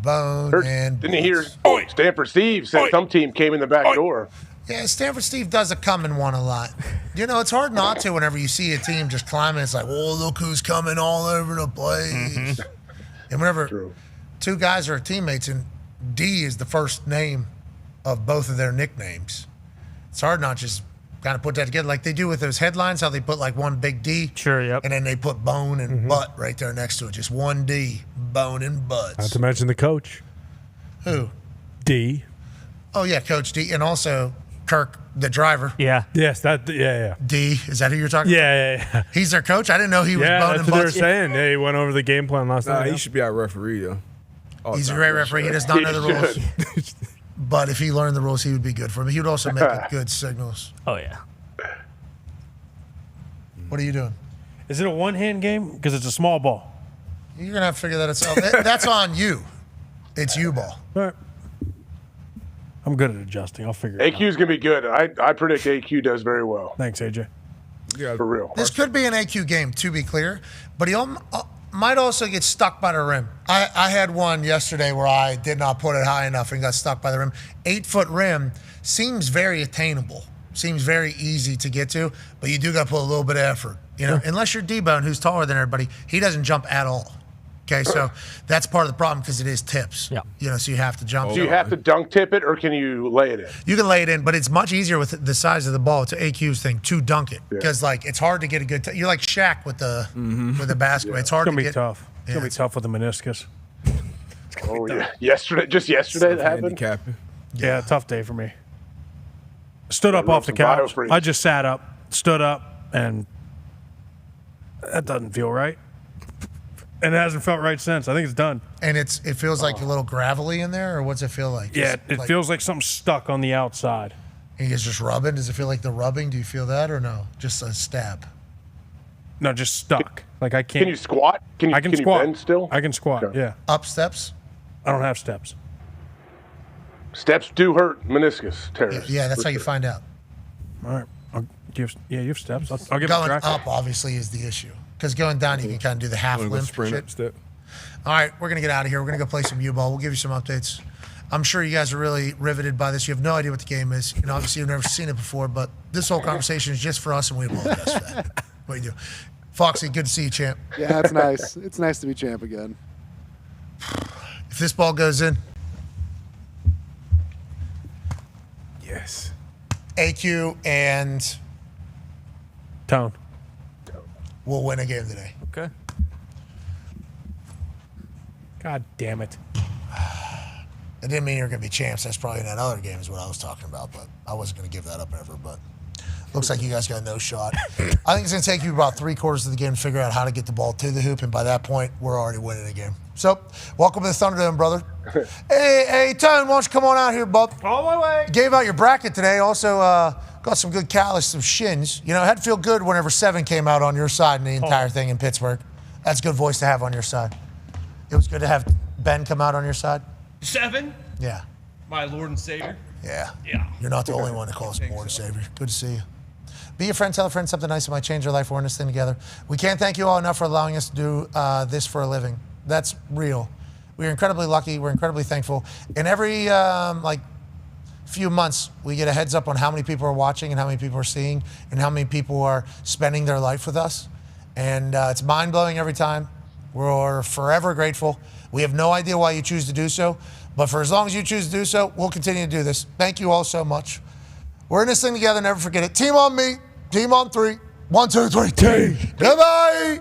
Bone and Didn't you hear Stanford Steve said some team came in the back door? Yeah, Stanford Steve does a coming one a lot. You know, it's hard not to whenever you see a team just climbing. It's like, oh, look who's coming all over the place. Mm-hmm. And whenever two guys are teammates and D is the first name of both of their nicknames, it's hard not just kind of put that together like they do with those headlines, how they put like one big D. Sure, yep. And then they put Bone and Butt right there next to it. Just one D, Bone and Butts. Not to mention the coach. Who? D. Oh, yeah, Coach D. And also Kirk, the driver. Yeah. Yes, yeah. D, is that who you're talking about? Yeah. He's their coach? I didn't know he was Bone that's and what they were Butts. saying. Yeah, he went over the game plan last night. He should be our referee, though. He's a great referee. He does not know the rules. But if he learned the rules, he would be good for him. He would also make good signals. Oh, yeah. What are you doing? Is it a one-hand game? Because it's a small ball. You're going to have to figure that out. That's on you. It's you ball. All right. I'm good at adjusting. I'll figure it out. AQ's going to be good. I predict AQ does very well. Thanks, AJ. Yeah, for real. This could be an AQ game, to be clear, but he might also get stuck by the rim. I had one yesterday where I did not put it high enough and got stuck by the rim. 8-foot rim seems very attainable, seems very easy to get to, but you do got to put a little bit of effort. You know, unless you're D-Bone, who's taller than everybody, he doesn't jump at all. Okay, so that's part of the problem because it is tips. Yeah. You know, so you have to jump. Do you have to dunk tip it, or can you lay it in? You can lay it in, but it's much easier with the size of the ball. It's an AQ's thing to dunk it because like it's hard to get a good. You're like Shaq with the basketball. Yeah. It's hard It's gonna to be get. tough. It's gonna be tough with the meniscus. Oh yeah, yesterday that happened. Yeah, tough day for me. Stood up off the couch. I just sat up, stood up, and that doesn't feel right. And it hasn't felt right since. I think it's done. And it feels like a little gravelly in there, or what's it feel like? Yeah, it feels like something's stuck on the outside. And you guys just rubbing? Does it feel like the rubbing? Do you feel that or no? Just a stab? No, just stuck. Like I can't. Can you squat? I can squat. You bend still? I can squat. Yeah. Up steps? I don't have steps. Steps do hurt meniscus tears. Yeah, that's how you find out. All right. You have steps. I'll give it a Going track. up, obviously, is the issue. Because going down, you can kind of do the half limp shit. Step. All right, we're going to get out of here. We're going to go play some U-Ball. We'll give you some updates. I'm sure you guys are really riveted by this. You have no idea what the game is. You know, obviously, you've never seen it before, but this whole conversation is just for us, and we apologize for that. What do you do? Foxy, good to see you, champ. Yeah, it's nice. It's nice to be champ again. If this ball goes in, yes. AQ and Tone. We'll win a game today. Okay. God damn it. It didn't mean you were going to be champs. That's probably in that other game is what I was talking about, but I wasn't going to give that up ever. But looks like you guys got no shot. I think it's going to take you about 3/4 of the game to figure out how to get the ball to the hoop, and by that point, we're already winning the game. So, welcome to the Thunderdome, brother. Hey, Tone, why don't you come on out here, bub? On my way. Gave out your bracket today. Also, got some good callus, some shins. You know, it had to feel good whenever 7 came out on your side in the entire thing in Pittsburgh. That's a good voice to have on your side. It was good to have Ben come out on your side. 7? Yeah. My Lord and Savior. Yeah. Yeah. You're not the only one that calls me Lord and Savior. Good to see you. Be a friend, tell a friend something nice that might change your life. We're in this thing together. We can't thank you all enough for allowing us to do this for a living. That's real. We're incredibly lucky. We're incredibly thankful. And every few months, we get a heads up on how many people are watching and how many people are seeing and how many people are spending their life with us. And it's mind-blowing every time. We're forever grateful. We have no idea why you choose to do so, but for as long as you choose to do so, we'll continue to do this. Thank you all so much. We're in this thing together. Never forget it. Team on me. Team on 3. 1, 2, 3. Team. Goodbye.